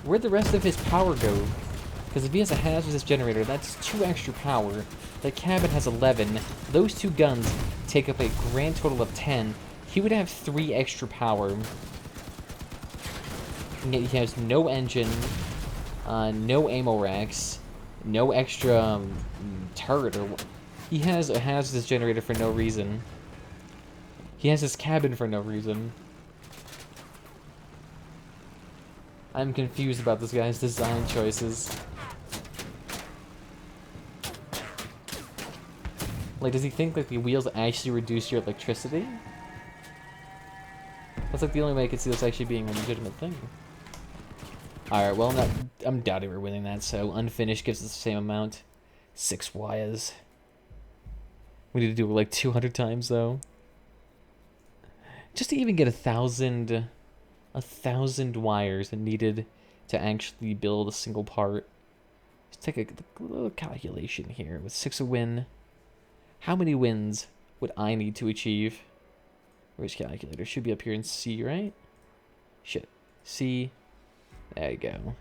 Where'd the rest of his power go? Because if he has a hazardous generator, that's 2 extra power. The cabin has 11. Those 2 guns take up a grand total of 10. He would have 3 extra power. And yet he has no engine, no ammo racks, no extra turret. He has a hazardous generator for no reason. He has his cabin for no reason. I'm confused about this guy's design choices. Like, does he think like the wheels actually reduce your electricity? That's like the only way I could see this actually being a legitimate thing. Alright, well, I'm doubting we're winning that, so unfinished gives us the same amount. 6 wires. We need to do it like 200 times, though. Just to even get 1,000 wires needed to actually build a single part. Let's take a little calculation here. With 6 a win, how many wins would I need to achieve? Where's calculator? Should be up here in C, right? Shit. C. There you go.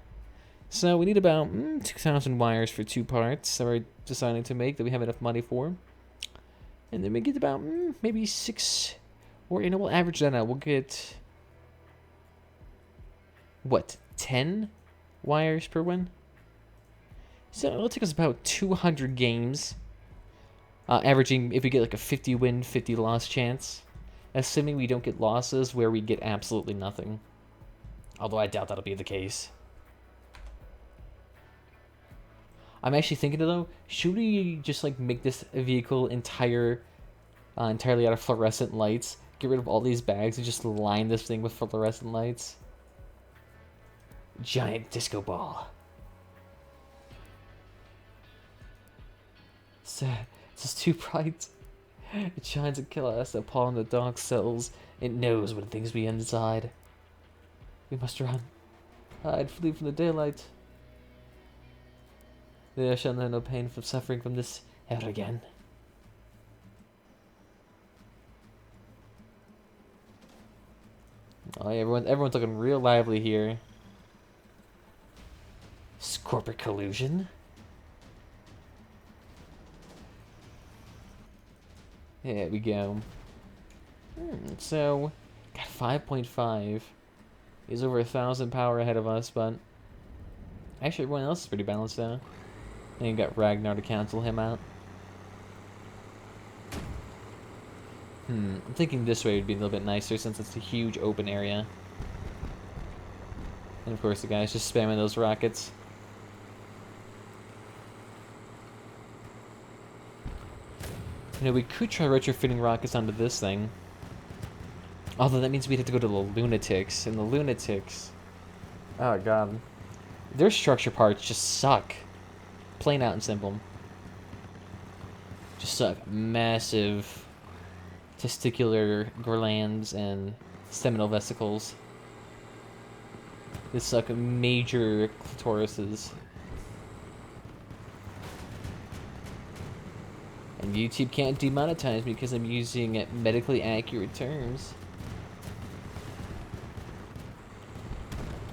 So we need about 2,000 wires for 2 parts that we're deciding to make that we have enough money for. And then we get about maybe 6, or, you know, we'll average that out. We'll get, what, 10 wires per win? So it'll take us about 200 games, averaging, if we get like a 50 win, 50 loss chance. Assuming we don't get losses where we get absolutely nothing. Although I doubt that'll be the case. I'm actually thinking, though, should we just like make this vehicle entirely out of fluorescent lights? Get rid of all these bags and just line this thing with fluorescent lights? Giant disco ball. Sad. This is too bright. It shines a killer us upon the dark cells. It knows when things be inside. We must run. Hide, flee from the daylight. There shall know no pain from suffering from this ever again. Oh, yeah, everyone's looking real lively here. Corporate collusion? There we go. So, got 5.5. He's over 1,000 power ahead of us, but actually everyone else is pretty balanced now. And you got Ragnar to cancel him out. I'm thinking this way would be a little bit nicer since it's a huge open area. And of course the guy's just spamming those rockets. You know, we could try retrofitting rockets onto this thing. Although that means we'd have to go to the Lunatics. And the Lunatics... Oh god. Their structure parts just suck. Plain out and simple. Just suck. Massive testicular glands and seminal vesicles. They suck major clitorises. And YouTube can't demonetize me because I'm using medically accurate terms.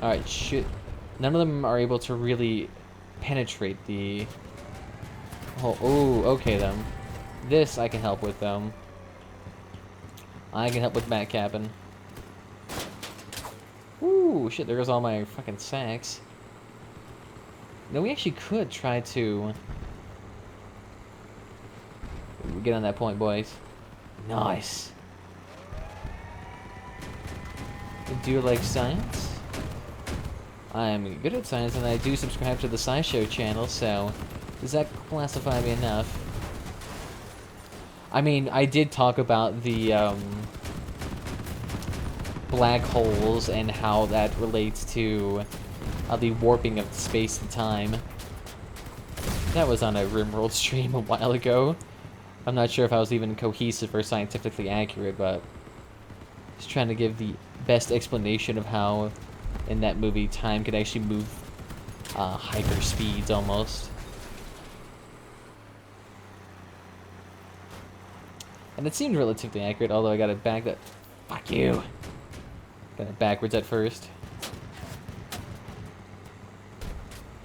Alright, shit. None of them are able to really penetrate the... Oh, okay then. This I can help with, though. I can help with backcapping. Ooh, shit, there goes all my fucking sacks. No, we actually could try to... Get on that point, boys. Nice. Do you like science? I'm good at science, and I do subscribe to the SciShow channel, so does that classify me enough? I mean, I did talk about the black holes and how that relates to the warping of space and time. That was on a RimWorld stream a while ago. I'm not sure if I was even cohesive or scientifically accurate, but just trying to give the best explanation of how, in that movie, time could actually move hyper speeds almost. And it seemed relatively accurate, although I got it back that... Fuck you! Got it backwards at first.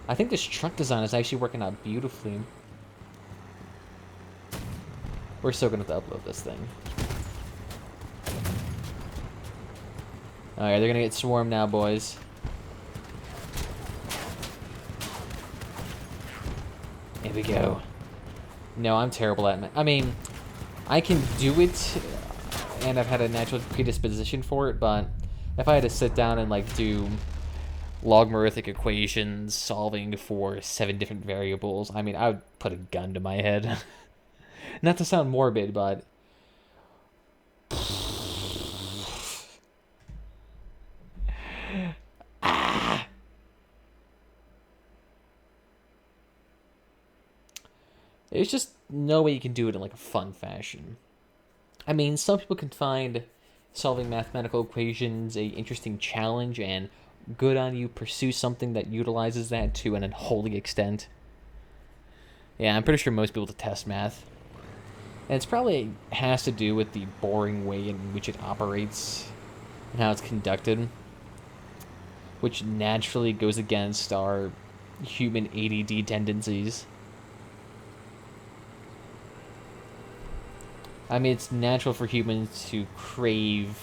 I think this truck design is actually working out beautifully. We're still gonna have to upload this thing. Alright, they're gonna get swarmed now, boys. Here we go. No, I'm terrible at it. I mean, I can do it, and I've had a natural predisposition for it, but if I had to sit down and, like, do logarithmic equations solving for 7 different variables, I mean, I would put a gun to my head. Not to sound morbid, but... There's just no way you can do it in, like, a fun fashion. I mean, some people can find solving mathematical equations a interesting challenge, and good on you, pursue something that utilizes that to an unholy extent. Yeah, I'm pretty sure most people detest math. And it's probably has to do with the boring way in which it operates and how it's conducted, which naturally goes against our human ADD tendencies. I mean, it's natural for humans to crave,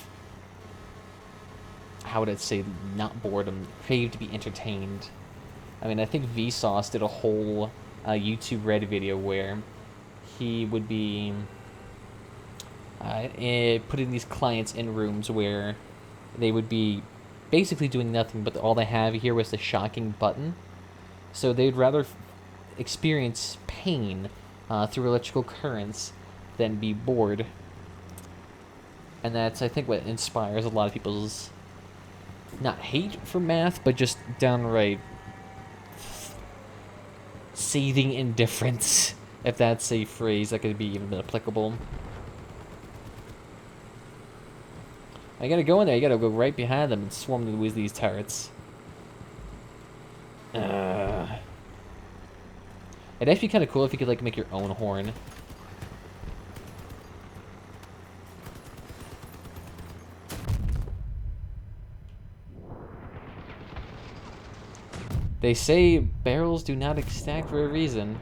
how would I say, not boredom, crave to be entertained. I mean, I think Vsauce did a whole YouTube Red video where he would be putting these clients in rooms where they would be basically doing nothing, but all they have here was the shocking button. So they'd rather experience pain through electrical currents than be bored. And that's, I think, what inspires a lot of people's, not hate for math, but just downright seething indifference, if that's a phrase that could be even applicable. I gotta go in there, you gotta go right behind them and swarm them with these turrets. It'd actually be kind of cool if you could, like, make your own horn. They say barrels do not stack for a reason.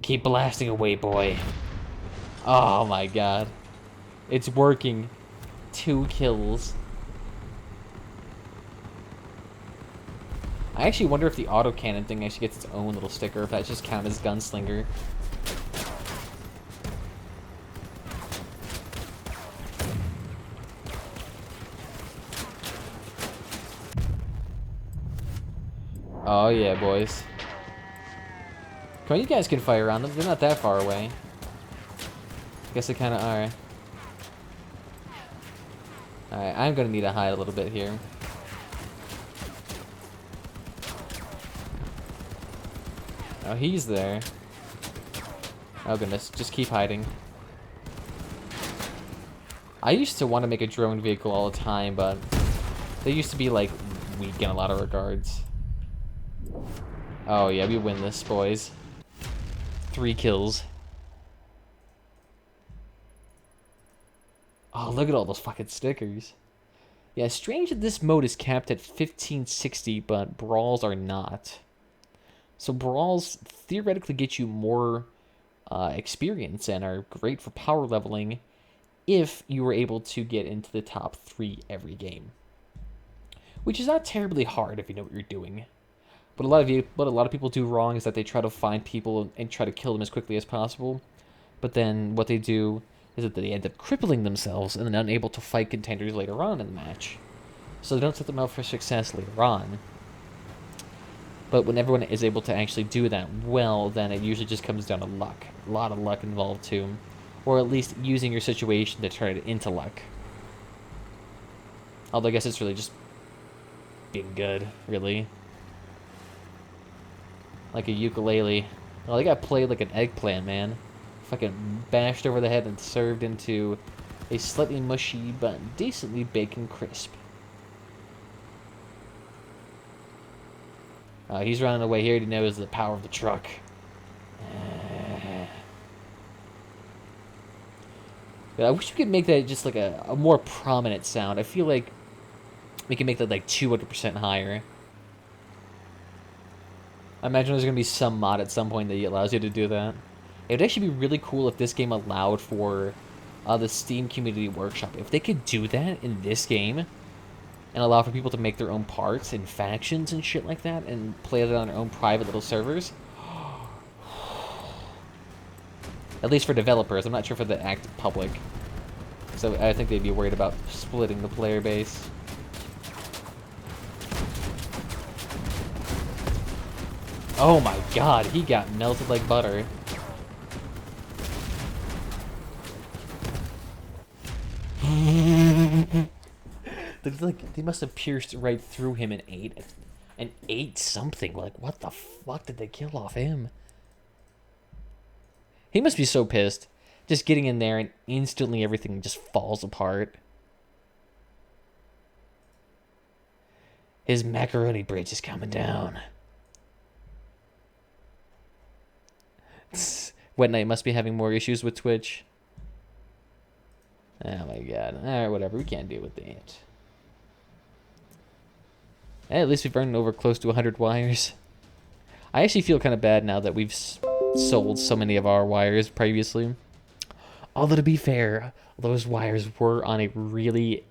Keep blasting away, boy. Oh my god. It's working. 2 kills. I actually wonder if the autocannon thing actually gets its own little sticker, if that just counts as gunslinger. Oh yeah, boys. Come on, you guys can fire on them. They're not that far away. Guess they kind of are. Alright, I'm gonna need to hide a little bit here. Oh, he's there. Oh goodness, just keep hiding. I used to want to make a drone vehicle all the time, but they used to be like weak in a lot of regards. Oh yeah, we win this, boys. 3 kills. Oh, look at all those fucking stickers. Yeah, strange that this mode is capped at 1560, but brawls are not. So brawls theoretically get you more experience and are great for power leveling if you were able to get into the top 3 every game. Which is not terribly hard if you know what you're doing. What a lot of people do wrong is that they try to find people and try to kill them as quickly as possible. But then what they do is that they end up crippling themselves and then unable to fight contenders later on in the match. So they don't set them up for success later on. But when everyone is able to actually do that well, then it usually just comes down to luck. A lot of luck involved too. Or at least using your situation to turn it into luck. Although I guess it's really just being good, really. Like a ukulele. Well, they got played like an eggplant, man. Fucking bashed over the head and served into a slightly mushy but decently bacon crisp. He's running away here. He knows the power of the truck. I wish we could make that just like a more prominent sound. I feel like we can make that like 200% higher. I imagine there's going to be some mod at some point that allows you to do that. It would actually be really cool if this game allowed for the Steam Community Workshop. If they could do that in this game and allow for people to make their own parts and factions and shit like that and play it on their own private little servers. At least for developers. I'm not sure for the active public. So I think they'd be worried about splitting the player base. Oh my god, he got melted like butter. They must have pierced right through him and ate something. Like, what the fuck did they kill off him? He must be so pissed. Just getting in there and instantly everything just falls apart. His macaroni bridge is coming down. Wet Knight must be having more issues with Twitch. Oh my god. Alright, whatever. We can't deal with that. At least we've burned over close to 100 wires. I actually feel kind of bad now that we've sold so many of our wires previously. Although, to be fair, those wires were on a really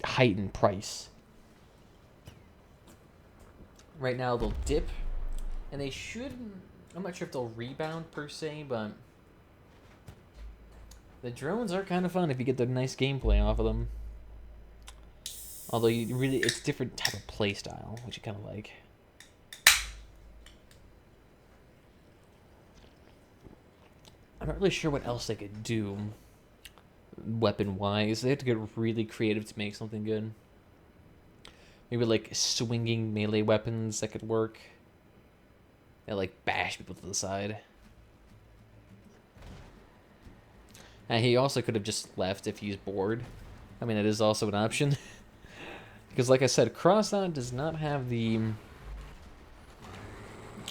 heightened price. Right now, they'll dip. And they should... I'm not sure if they'll rebound, per se, but... the drones are kind of fun if you get the nice gameplay off of them. Although, it's different type of play style, which you kind of like. I'm not really sure what else they could do, weapon-wise. They have to get really creative to make something good. Maybe, like, swinging melee weapons that could work. They like bash people to the side. And he also could have just left if he's bored. I mean, it is also an option. Because like I said, Crossout does not have the...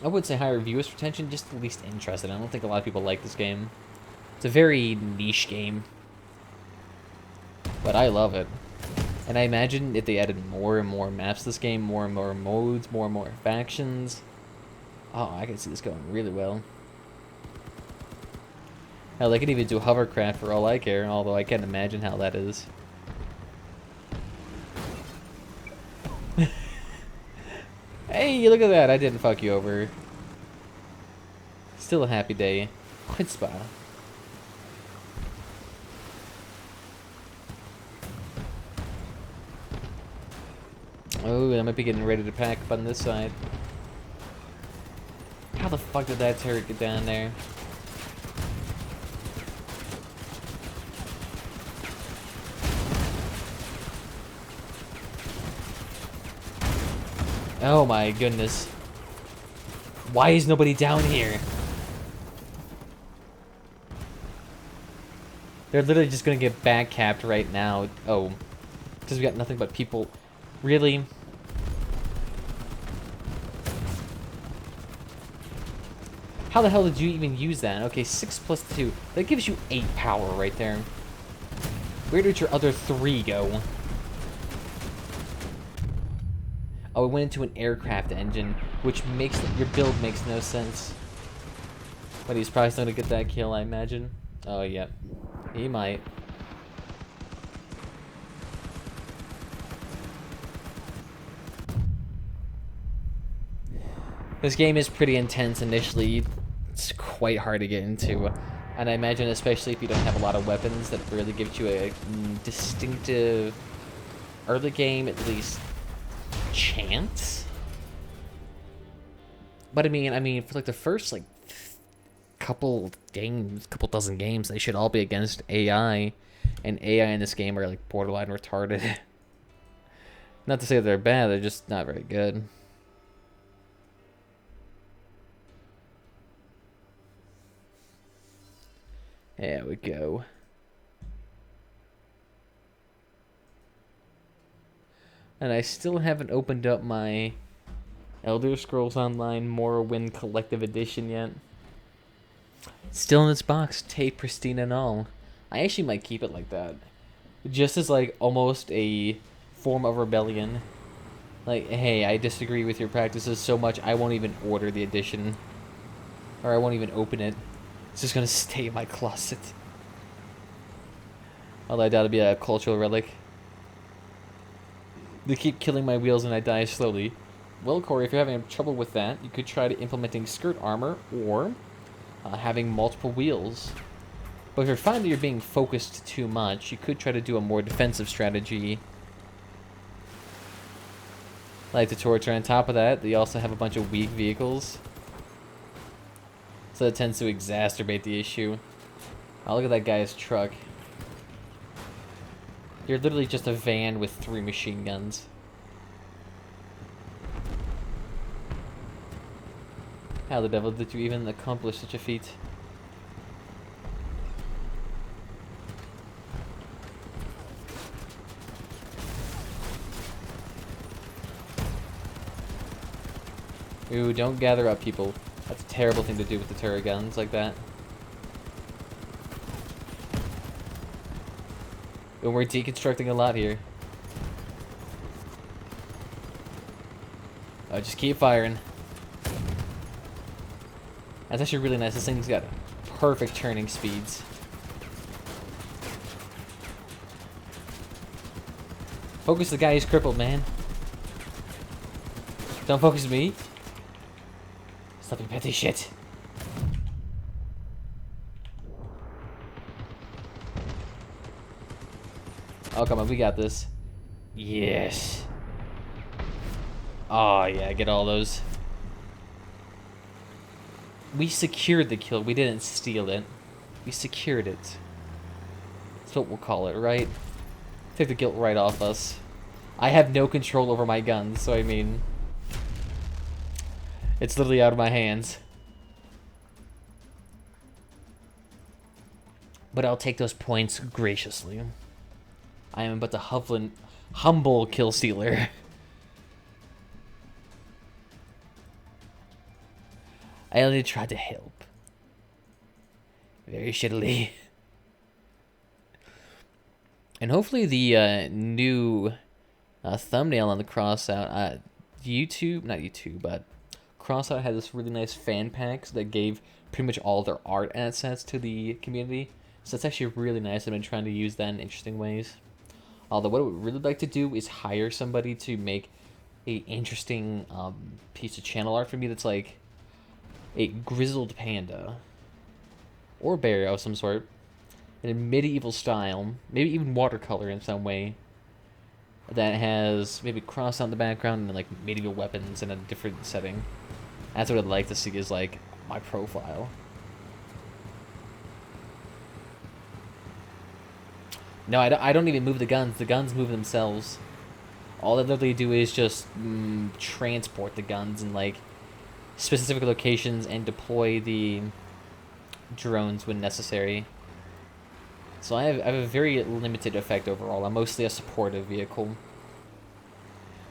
I would say higher viewers retention, just the least interested. I don't think a lot of people like this game. It's a very niche game. But I love it. And I imagine if they added more and more maps to this game, more and more modes, more and more factions. Oh, I can see this going really well. Hell, they could even do hovercraft for all I care, although I can't imagine how that is. Hey, look at that. I didn't fuck you over. Still a happy day. Chutzpah. Oh, I might be getting ready to pack up on this side. How the fuck did that turret get down there? Oh my goodness. Why is nobody down here? They're literally just gonna get back-capped right now. Oh. Because we got nothing but people. Really? How the hell did you even use that? Okay, 6 plus 2. That gives you 8 power right there. Where did your other 3 go? Oh, it went into an aircraft engine, which makes your build makes no sense. But he's probably still gonna get that kill, I imagine. Oh, yeah. He might. This game is pretty intense initially. It's quite hard to get into. And I imagine especially if you don't have a lot of weapons, that really gives you a distinctive, early game at least, chance. But I mean, for like the first like couple dozen games, they should all be against AI, and AI in this game are like borderline retarded. Not to say they're bad, they're just not very good. There we go. And I still haven't opened up my Elder Scrolls Online Morrowind Collective Edition yet. Still in its box, tape pristine and all. I actually might keep it like that. Just as like almost a form of rebellion. Like, hey, I disagree with your practices so much I won't even order the edition. Or I won't even open it. It's just gonna stay in my closet. Although I doubt it'd be a cultural relic. They keep killing my wheels and I die slowly. Well, Corey, if you're having trouble with that, you could try implementing skirt armor or having multiple wheels. But if you're finding that you're being focused too much, you could try to do a more defensive strategy. Like the torture. On top of that, they also have a bunch of weak vehicles. So that tends to exacerbate the issue. Oh, look at that guy's truck. You're literally just a van with 3 machine guns. How the devil did you even accomplish such a feat? Ooh, don't gather up, people. That's a terrible thing to do with the turret guns like that. And we're deconstructing a lot here. Oh, just keep firing. That's actually really nice. This thing's got perfect turning speeds. Focus the guy who's crippled, man. Don't focus me. Stop your petty shit. Oh, come on, we got this. Yes. Oh, yeah, get all those. We secured the kill. We didn't steal it. We secured it. That's what we'll call it, right? Take the guilt right off us. I have no control over my guns, so I mean... It's literally out of my hands. But I'll take those points graciously. I am but the humble kill stealer. I only tried to help. Very shittily. And hopefully the new thumbnail on the Crossout, not YouTube, but Crossout had this really nice fan packs that gave pretty much all their art assets to the community. So it's actually really nice. I've been trying to use that in interesting ways. Although what I would really like to do is hire somebody to make a interesting piece of channel art for me that's like a grizzled panda or bear of some sort in a medieval style, maybe even watercolor in some way, that has maybe cross on the background and like medieval weapons in a different setting. That's what I'd like to see is like my profile. No, I don't even move the guns. The guns move themselves. All they literally do is just transport the guns in like specific locations and deploy the drones when necessary. So I have a very limited effect overall. I'm mostly a supportive vehicle.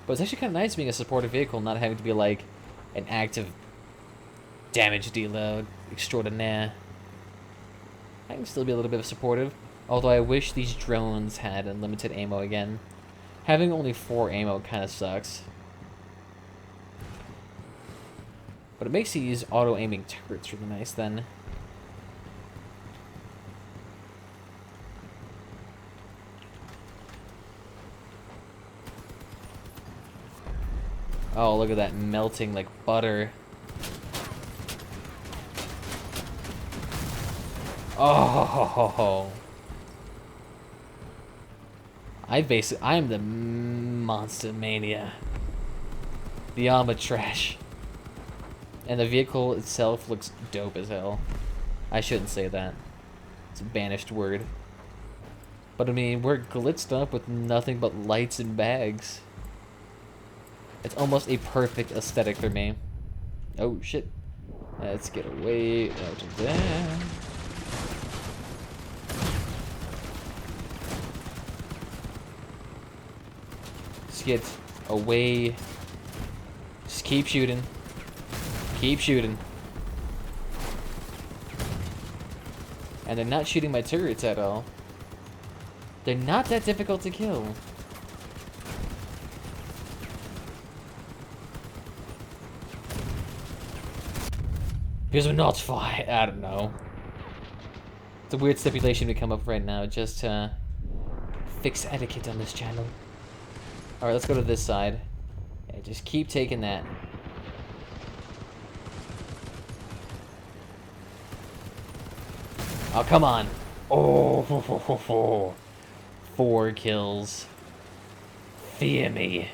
But it's actually kind of nice being a supportive vehicle, not having to be like an active damage dealer extraordinaire. I can still be a little bit of supportive. Although I wish these drones had unlimited ammo again. Having only 4 ammo kind of sucks. But it makes these auto-aiming turrets really nice then. Oh, look at that melting like butter. Oh, I am the monster mania. The armor trash. And the vehicle itself looks dope as hell. I shouldn't say that. It's a banished word. But I mean, we're glitzed up with nothing but lights and bags. It's almost a perfect aesthetic for me. Oh shit. Let's get away out of there. Let's get away. Just keep shooting. Keep shooting. And they're not shooting my turrets at all. They're not that difficult to kill. Because we're not fine. I don't know. It's a weird stipulation to come up right now just to fix etiquette on this channel. Alright, let's go to this side. Yeah, just keep taking that. Oh, come on. Oh, 4 kills. Fear me.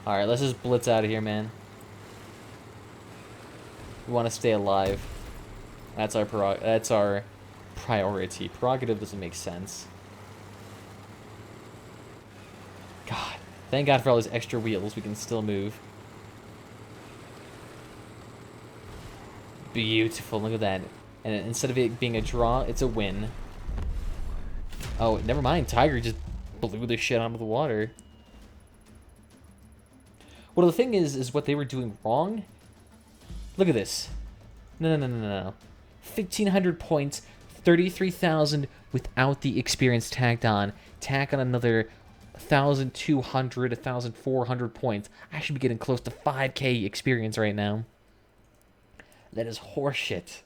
Alright, let's just blitz out of here, man. We want to stay alive. That's our priority. Prerogative doesn't make sense. God. Thank God for all these extra wheels. We can still move. Beautiful. Look at that. And instead of it being a draw, it's a win. Oh, never mind. Tiger just blew the shit out of the water. Well, the thing is what they were doing wrong. Look at this. No. 1,500 points, 33,000 without the experience tagged on. Tack on another 1,200, 1,400 points. I should be getting close to 5k experience right now. That is horseshit.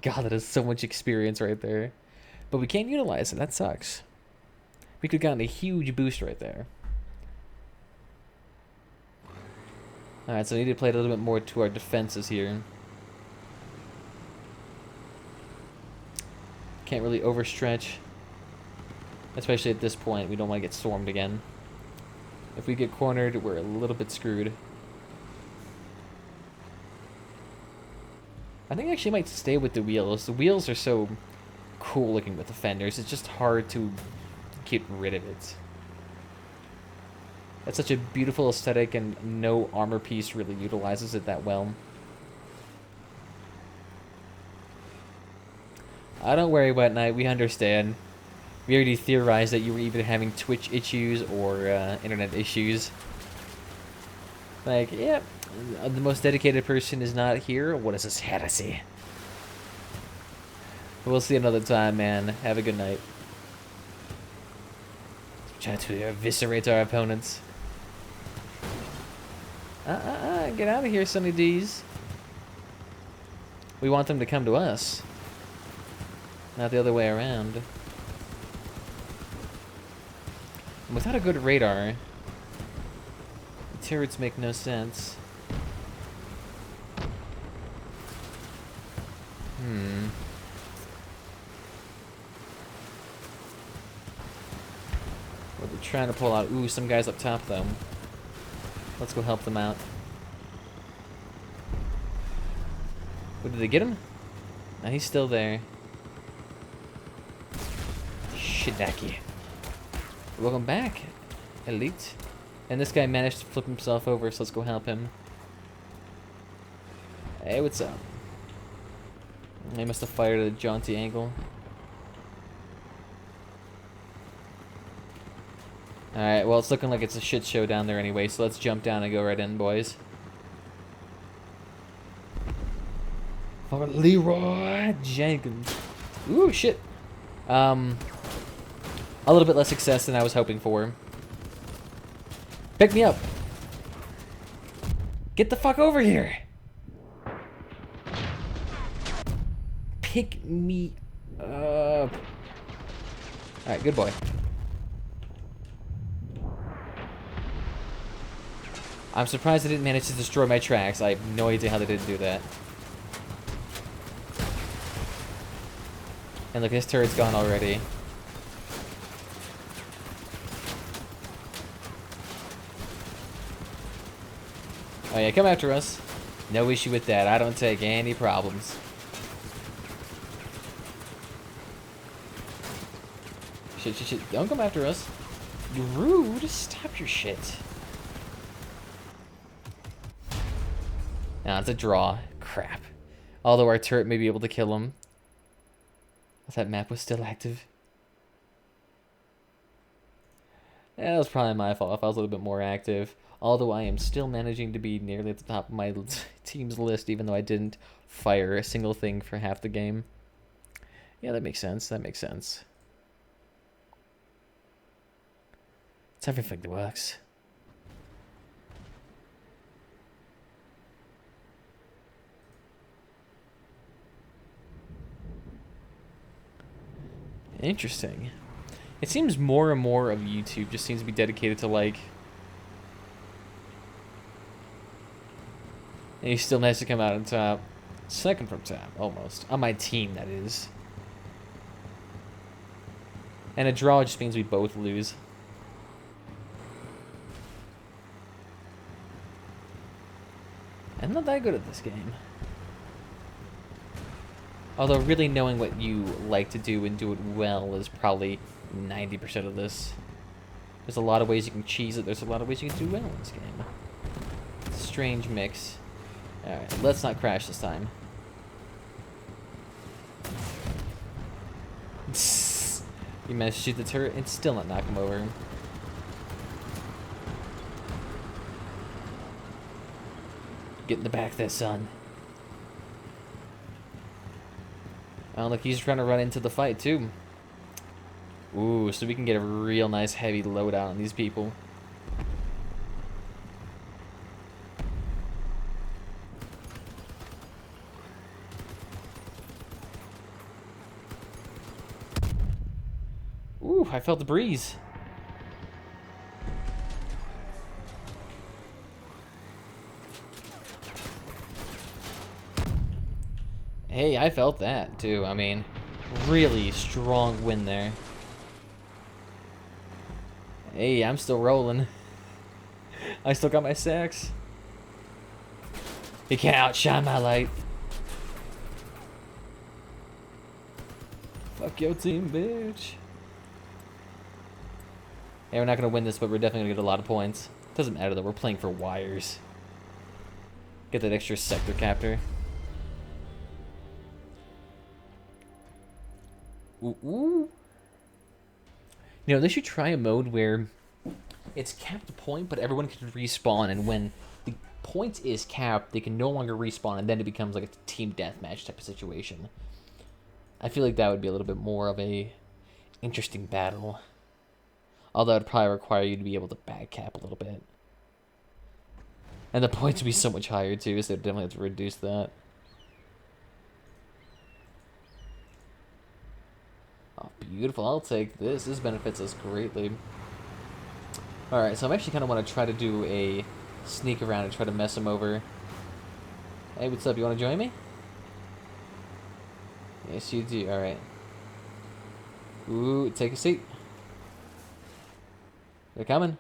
God, that is so much experience right there. But we can't utilize it. That sucks. We could have gotten a huge boost right there. Alright, so we need to play a little bit more to our defenses here. Can't really overstretch. Especially at this point, we don't want to get stormed again. If we get cornered, we're a little bit screwed. I think I actually might stay with the wheels. The wheels are so cool looking with the fenders. It's just hard to get rid of it. That's such a beautiful aesthetic, and no armor piece really utilizes it that well. Don't worry, Wet Knight. We understand. We already theorized that you were either having Twitch issues or internet issues. Like, yeah, the most dedicated person is not here. What is this heresy? We'll see another time, man. Have a good night. Try to eviscerate our opponents. Get out of here, Sunny D's. We want them to come to us. Not the other way around. And without a good radar, the turrets make no sense. What they're trying to pull out. Ooh, some guys up top, though. Let's go help them out. What, did they get him? No, he's still there. Shidaki. Welcome back, Elite. And this guy managed to flip himself over, so let's go help him. Hey, what's up? They must have fired at a jaunty angle. Alright, well, it's looking like it's a shit show down there anyway, so let's jump down and go right in, boys. For Leroy Jenkins. Ooh, shit. A little bit less success than I was hoping for. Pick me up. Get the fuck over here. Pick me up. Alright, good boy. I'm surprised they didn't manage to destroy my tracks. I have no idea how they didn't do that. And look, his turret's gone already. Oh yeah, come after us. No issue with that. I don't take any problems. Shit. Don't come after us. You're rude. Stop your shit. Nah, it's a draw. Crap. Although our turret may be able to kill him. If that map was still active. Yeah, that was probably my fault if I was a little bit more active. Although I am still managing to be nearly at the top of my team's list, even though I didn't fire a single thing for half the game. Yeah, that makes sense. That makes sense. It's everything that works. Interesting. It seems more and more of YouTube just seems to be dedicated to, like... And he still managed to come out on top. Second from top, almost. On my team, that is. And a draw just means we both lose. I'm not that good at this game. Although really knowing what you like to do and do it well is probably 90% of this. There's a lot of ways you can cheese it. There's a lot of ways you can do well in this game. It's a strange mix. Alright, let's not crash this time. You managed to shoot the turret and still not knock him over. Get in the back there, son. Oh, look, he's trying to run into the fight, too. Ooh, so we can get a real nice heavy loadout on these people. Ooh, I felt the breeze. Hey, I felt that, too. I mean, really strong wind there. Hey, I'm still rolling. I still got my sacks. You can't outshine my light. Fuck your team, bitch. Hey, we're not going to win this, but we're definitely going to get a lot of points. Doesn't matter, though. We're playing for wires. Get that extra sector captor. Ooh. You know, they should try a mode where it's capped point, but everyone can respawn, and when the point is capped, they can no longer respawn, and then it becomes like a team deathmatch type of situation. I feel like that would be a little bit more of a interesting battle. Although it'd probably require you to be able to back cap a little bit. And the points would be so much higher too, so they'd definitely have to reduce that. Oh, beautiful. I'll take this. This benefits us greatly. Alright, so I'm actually kind of want to try to do a sneak around and try to mess him over. Hey, what's up? You want to join me? Yes, you do. Alright. Ooh, take a seat. They're coming.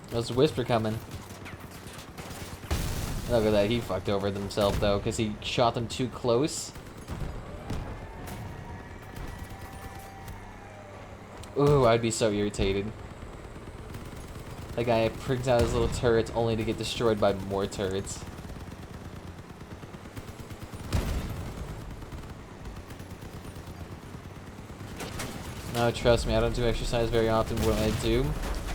There's a Whisper coming. Look at that. He fucked over himself, though, because he shot them too close. Ooh, I'd be so irritated. That guy brings out his little turrets only to get destroyed by more turrets. No, trust me, I don't do exercise very often. When I do,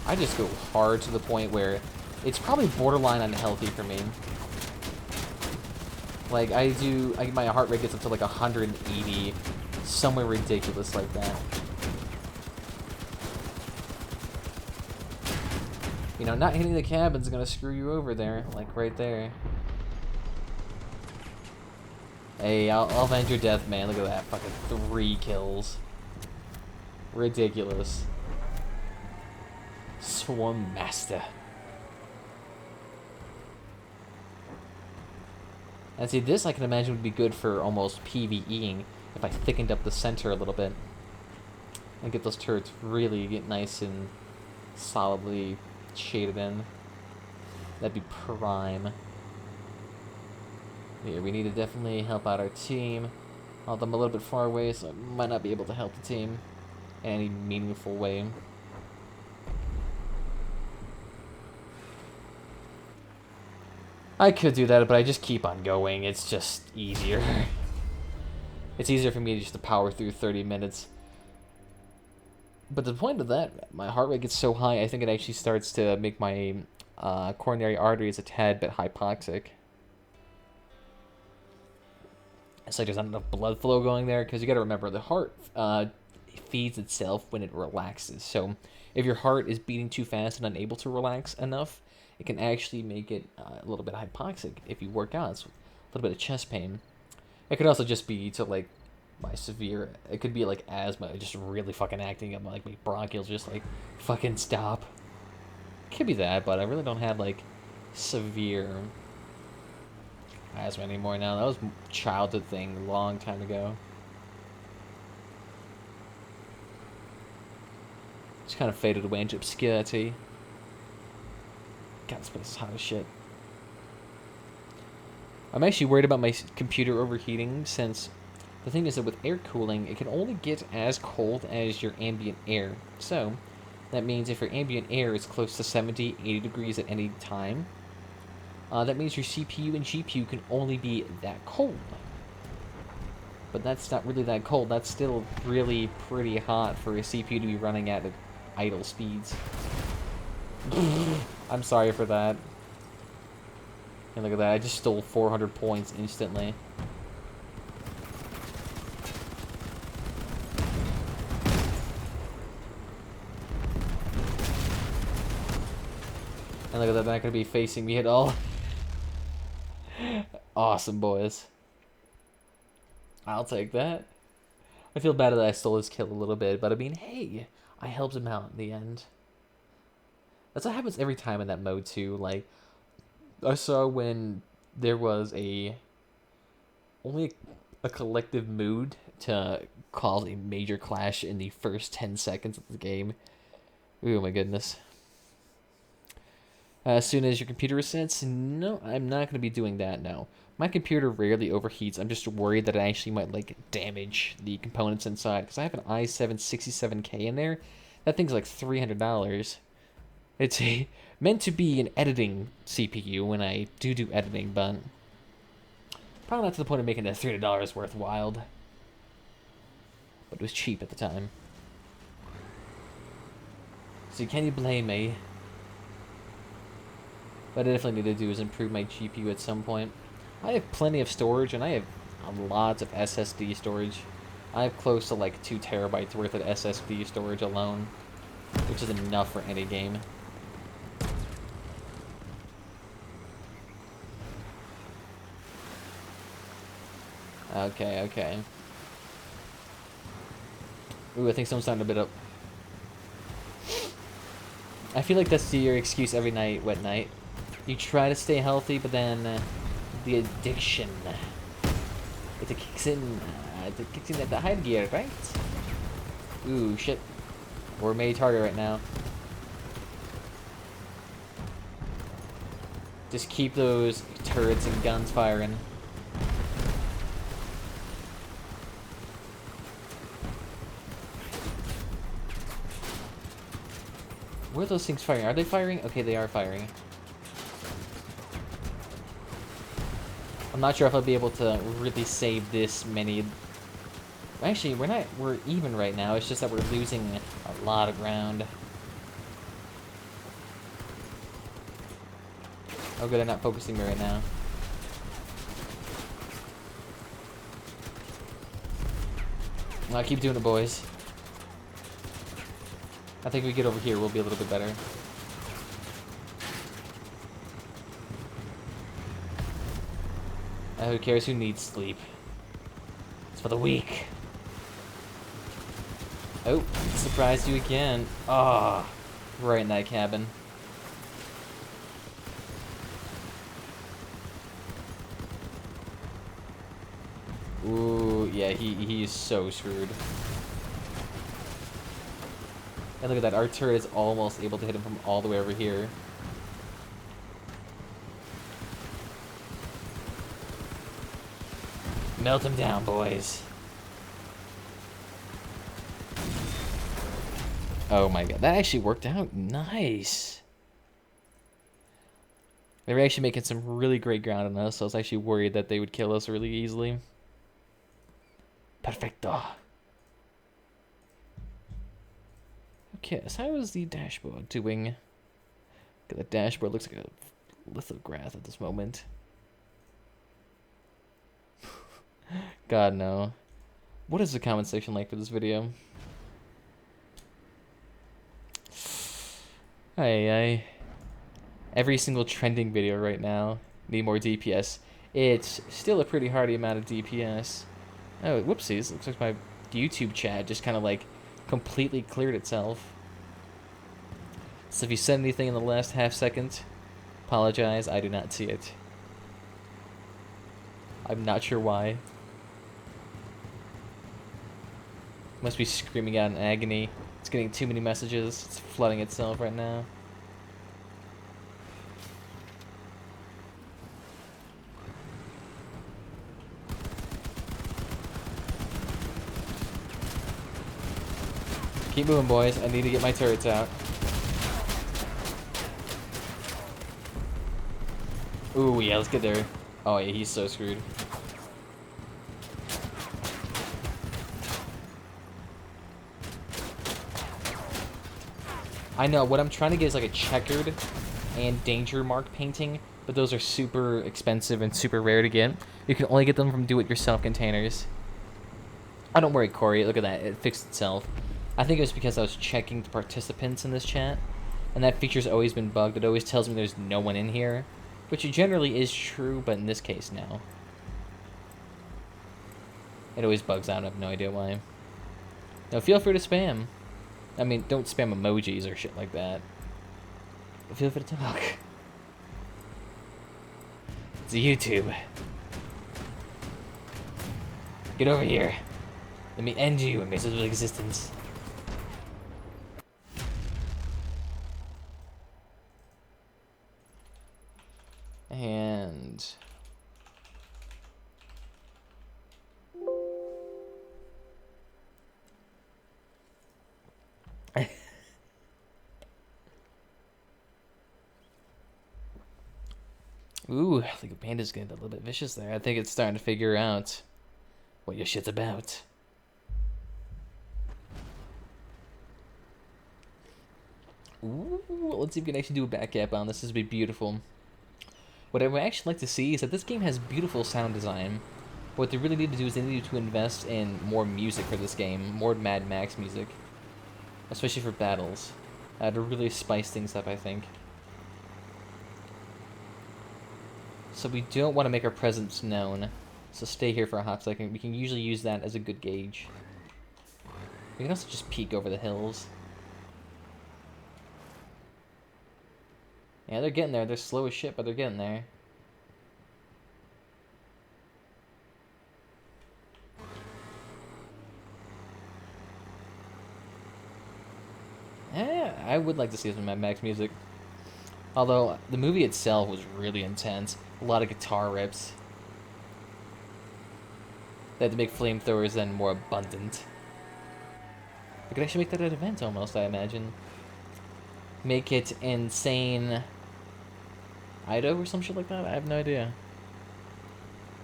I just go hard to the point where it's probably borderline unhealthy for me. Like, my heart rate gets up to like 180, somewhere ridiculous like that. You know, not hitting the cabin's gonna screw you over there, like right there. Hey, I'll avenge your death, man. Look at that, fucking 3 kills. Ridiculous. Swarm Master. And see, this I can imagine would be good for almost PvEing if I thickened up the center a little bit. And get those turrets really get nice and solidly shaded in. That'd be prime. Here, we need to definitely help out our team. Although I'm a little bit far away, so I might not be able to help the team in any meaningful way. I could do that, but I just keep on going. It's just easier. It's easier for me just to power through 30 minutes. But the point of that, my heart rate gets so high, I think it actually starts to make my coronary arteries a tad bit hypoxic. It's like there's not enough blood flow going there, because you gotta remember, the heart feeds itself when it relaxes. So if your heart is beating too fast and unable to relax enough, it can actually make it a little bit hypoxic if you work out. It's a little bit of chest pain. It could also just be to like my severe. It could be like asthma, just really fucking acting up. Like my bronchioles just like fucking stop. It could be that, but I really don't have like severe asthma anymore now. That was a childhood thing a long time ago. Just kind of faded away into obscurity. God, this place is hot as shit. I'm actually worried about my computer overheating, since the thing is that with air cooling, it can only get as cold as your ambient air. So, that means if your ambient air is close to 70, 80 degrees at any time, that means your CPU and GPU can only be that cold. But that's not really that cold. That's still really pretty hot for a CPU to be running at idle speeds. I'm sorry for that. And look at that, I just stole 400 points instantly. And look at that, they're not going to be facing me at all. Awesome, boys. I'll take that. I feel bad that I stole his kill a little bit, but I mean, hey, I helped him out in the end. That's what happens every time in that mode too. Like, I saw when there was only a collective mood to cause a major clash in the first 10 seconds of the game. Ooh, my goodness. As soon as your computer resets, no, I'm not going to be doing that now. My computer rarely overheats. I'm just worried that it actually might like damage the components inside, because I have an i7-67K in there. That thing's like $300. It's meant to be an editing CPU when I do editing, but probably not to the point of making that $300 worthwhile. But it was cheap at the time. So can you blame me? What I definitely need to do is improve my GPU at some point. I have plenty of storage, and I have lots of SSD storage. I have close to like 2 terabytes worth of SSD storage alone, which is enough for any game. Okay, okay. Ooh, I think someone's starting a bit up. I feel like that's your excuse every night, wet night. You try to stay healthy, but then the addiction, it kicks in at the high gear, right? Ooh, shit. We're made harder right now. Just keep those turrets and guns firing. Where are those things firing? Are they firing? Okay, they are firing. I'm not sure if I'll be able to really save this many. Actually, we're even right now. It's just that we're losing a lot of ground. Oh good, they're not focusing me right now. I'll keep doing it, boys. I think if we get over here, we'll be a little bit better. Who cares? Who needs sleep? It's for the weak. Oh, surprised you again. Ah, oh, right in that cabin. Ooh, yeah, he is so screwed. And look at that, our turret is almost able to hit him from all the way over here. Melt him down, boys. Oh my god, that actually worked out nice. They were actually making some really great ground on us, so I was actually worried that they would kill us really easily. Perfecto. Okay, so how is the dashboard doing? The dashboard looks like a lithograph at this moment. God, no. What is the comment section like for this video? Every single trending video right now. Need more DPS. It's still a pretty hardy amount of DPS. Oh, whoopsies. Looks like my YouTube chat just kind of like completely cleared itself. So if you said anything in the last half second, apologize, I do not see it. I'm not sure why. Must be screaming out in agony. It's getting too many messages. It's flooding itself right now. Keep moving, boys. I need to get my turrets out. Ooh, yeah, let's get there. Oh, yeah, he's so screwed. I know, what I'm trying to get is like a checkered and danger mark painting, but those are super expensive and super rare to get. You can only get them from do-it-yourself containers. Oh, don't worry, Corey. Look at that. It fixed itself. I think it was because I was checking the participants in this chat, and that feature's always been bugged. It always tells me there's no one in here, which generally is true, but in this case, no. It always bugs out. I have no idea why. Now, feel free to spam. I mean, don't spam emojis or shit like that. But feel free to talk. It's a YouTube. Get over here. Let me end you in miserable existence. And... Ooh, I think the panda's getting a little bit vicious there. I think it's starting to figure out what your shit's about. Ooh, let's see if we can actually do a back cap on this. This would be beautiful. What I would actually like to see is that this game has beautiful sound design. What they really need to do is they need to invest in more music for this game, more Mad Max music, especially for battles, to really spice things up, I think. So we don't want to make our presence known, so stay here for a hot second. We can usually use that as a good gauge. We can also just peek over the hills. Yeah, they're getting there. They're slow as shit, but they're getting there. Yeah, I would like to see some Mad Max music. Although, the movie itself was really intense. A lot of guitar rips. They had to make flamethrowers then more abundant. We could actually make that an event almost, I imagine. Make it insane Ido or some shit like that? I have no idea.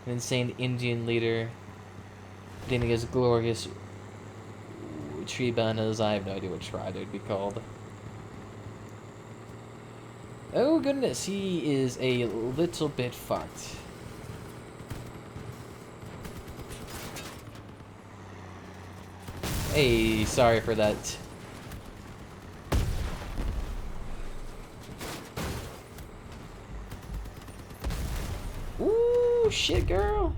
An insane Indian leader getting his glorious tree banners. I have no idea what tribe they'd be called. Oh goodness, he is a little bit fucked. Hey, sorry for that. Ooh, shit, girl.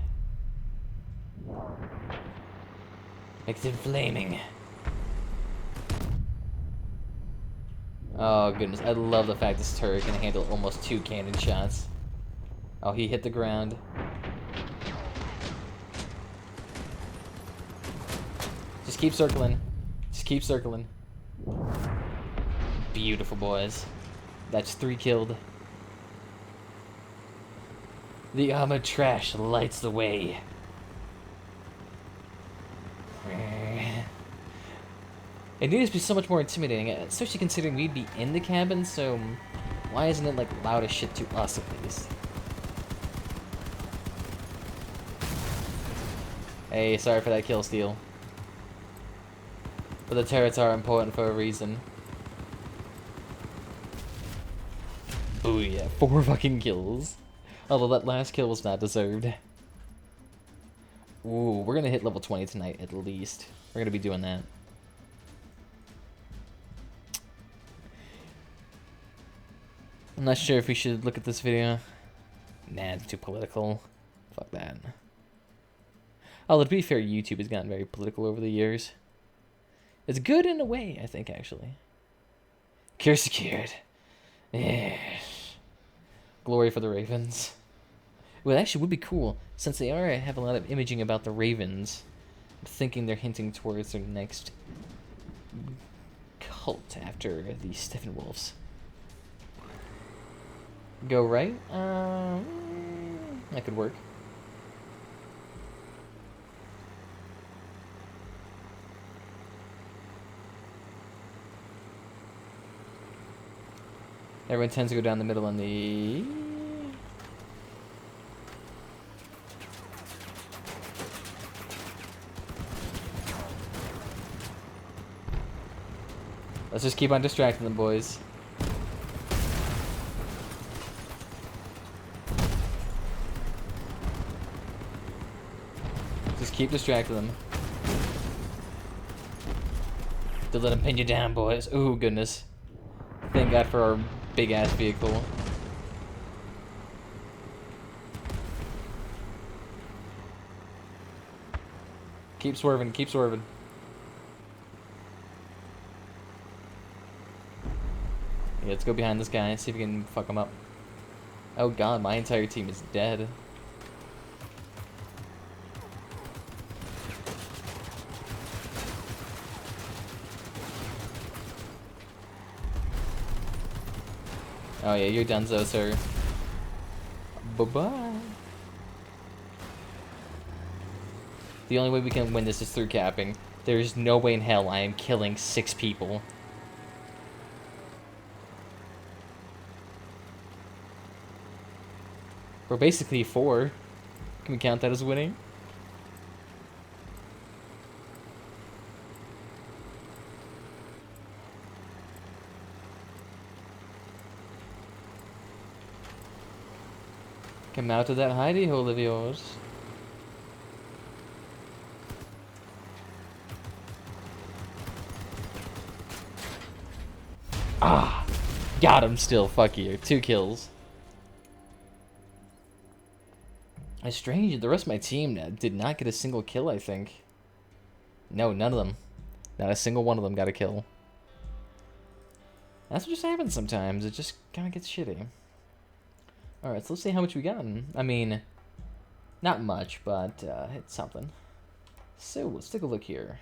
Makes it flaming. Oh goodness, I love the fact this turret can handle almost 2 cannon shots. Oh, he hit the ground. Just keep circling. Just keep circling. Beautiful, boys. That's 3 killed. The armored trash lights the way. It needs to be so much more intimidating, especially considering we'd be in the cabin, so why isn't it like loud as shit to us at least? Hey, sorry for that kill steal. But the turrets are important for a reason. Booyah, 4 fucking kills. Although that last kill was not deserved. Ooh, we're gonna hit level 20 tonight at least. We're gonna be doing that. I'm not sure if we should look at this video. Nah, it's too political. Fuck that. Although, to be fair, YouTube has gotten very political over the years. It's good in a way, I think, actually. Cure secured. Yes. Glory for the Ravens. Well, actually, would be cool, since they already have a lot of imaging about the Ravens. I'm thinking they're hinting towards their next cult after the Steppenwolves. Go right? That could work. Everyone tends to go down the middle on the... Let's just keep on distracting them, boys. Just keep distracting them. Don't let them pin you down, boys. Ooh, goodness. Thank God for our big-ass vehicle. Keep swerving, keep swerving. Yeah, let's go behind this guy and see if we can fuck him up. Oh god, my entire team is dead. Oh yeah, you're donezo, sir. Bye-bye. The only way we can win this is through capping. There's no way in hell I am killing 6 people. We're basically 4. Can we count that as winning? Come out of that hidey hole of yours. Ah! Got him still, fuck you. 2 kills. It's strange, the rest of my team did not get a single kill, I think. No, none of them. Not a single one of them got a kill. That's what just happens sometimes. It just kind of gets shitty. Alright, so let's see how much we gotten. I mean, not much, but it's something. So, let's take a look here.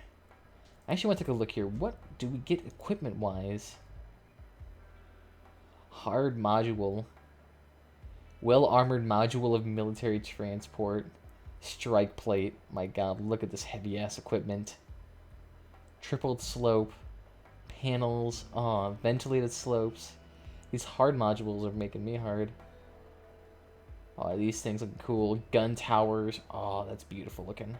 I actually want to take a look here. What do we get equipment-wise? Hard module. Well-armored module of military transport. Strike plate. My god, look at this heavy-ass equipment. Tripled slope. Panels. Ventilated slopes. These hard modules are making me hard. Oh, these things look cool. Gun towers. Oh, that's beautiful looking.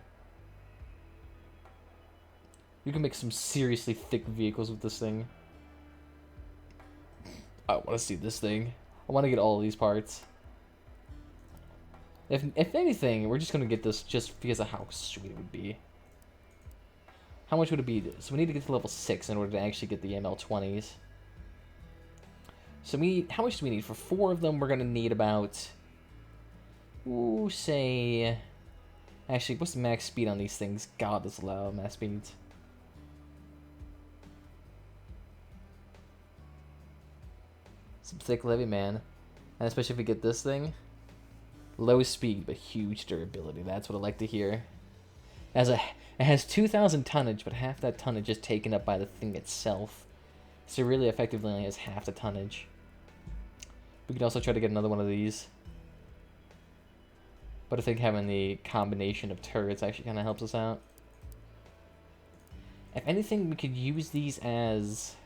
You can make some seriously thick vehicles with this thing. I want to see this thing. I want to get all of these parts. If anything, we're just going to get this just because of how sweet it would be. How much would it be? So we need to get to level 6 in order to actually get the ML20s. So how much do we need? For 4 of them, we're going to need about... Ooh, say... Actually, what's the max speed on these things? God, that's loud, max speeds. Some thick levy, man. And especially if we get this thing. Low speed, but huge durability. That's what I like to hear. It has 2,000 tonnage, but half that tonnage is taken up by the thing itself. So it really effectively only has half the tonnage. We could also try to get another one of these. But I think having the combination of turrets actually kind of helps us out. If anything, we could use these as...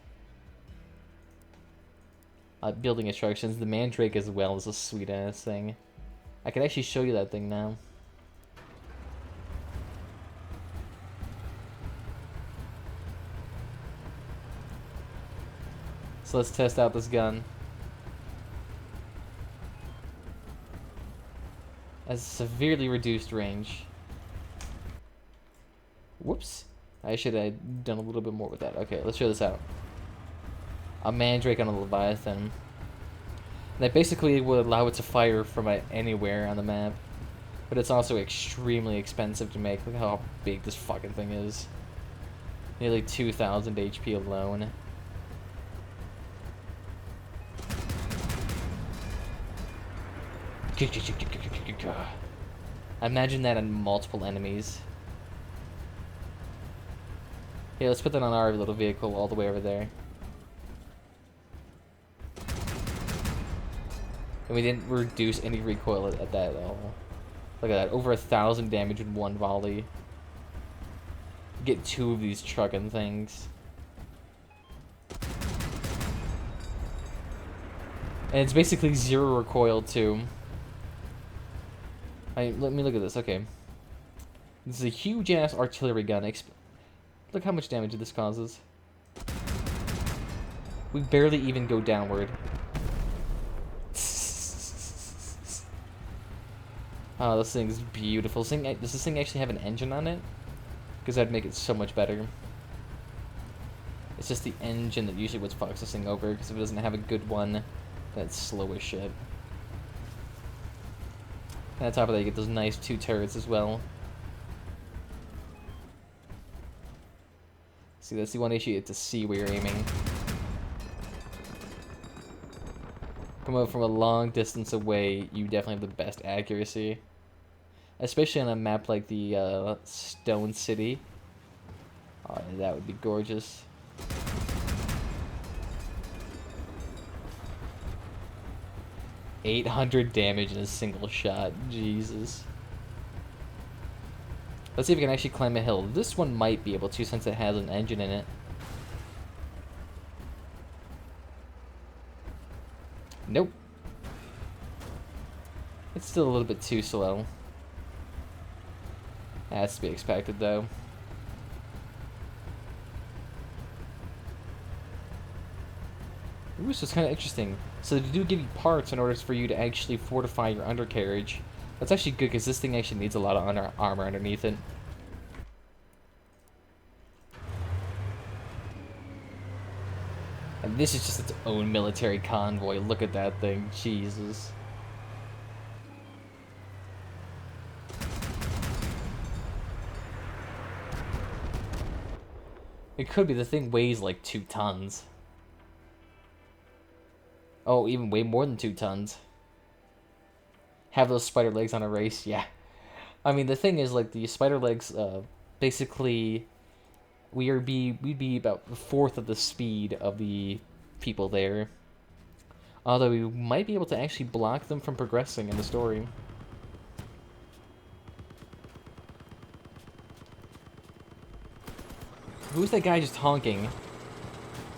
building instructions. The Mandrake as well is a sweet-ass thing. I could actually show you that thing now. So let's test out this gun. Has severely reduced range. Whoops. I should have done a little bit more with that. Okay, let's show this out. A Mandrake on a Leviathan. That basically would allow it to fire from anywhere on the map. But it's also extremely expensive to make. Look how big this fucking thing is. Nearly 2,000 HP alone. Imagine that on multiple enemies. Yeah, let's put that on our little vehicle all the way over there. And we didn't reduce any recoil at that at all. Look at that, over 1,000 damage in one volley. Get 2 of these trucking things. And it's basically 0 recoil too. Let me look at this, okay. This is a huge ass artillery gun. Look how much damage this causes. We barely even go downward. Oh, this thing's beautiful. Does this thing actually have an engine on it? Because that'd make it so much better. It's just the engine that usually what fucks this thing over, because if it doesn't have a good one, that's slow as shit. And on top of that, you get those nice 2 turrets as well. See, that's the one issue, you have to see where you're aiming. Come up from a long distance away, you definitely have the best accuracy. Especially on a map like the Stone City. Oh, that would be gorgeous. $800 damage in a single shot. Jesus. Let's see if we can actually climb a hill. This one might be able to since it has an engine in it. Nope. It's still a little bit too slow. That's to be expected, though. Ooh, so it's kind of interesting. So they do give you parts in order for you to actually fortify your undercarriage. That's actually good because this thing actually needs a lot of armor underneath it. And this is just its own military convoy. Look at that thing. Jesus. It could be. The thing weighs like 2 tons. Oh, even way more than 2 tons. Have those spider legs on a race? Yeah. I mean, the thing is, like, the spider legs, basically, we'd be about a fourth of the speed of the people there. Although we might be able to actually block them from progressing in the story. Who's that guy just honking?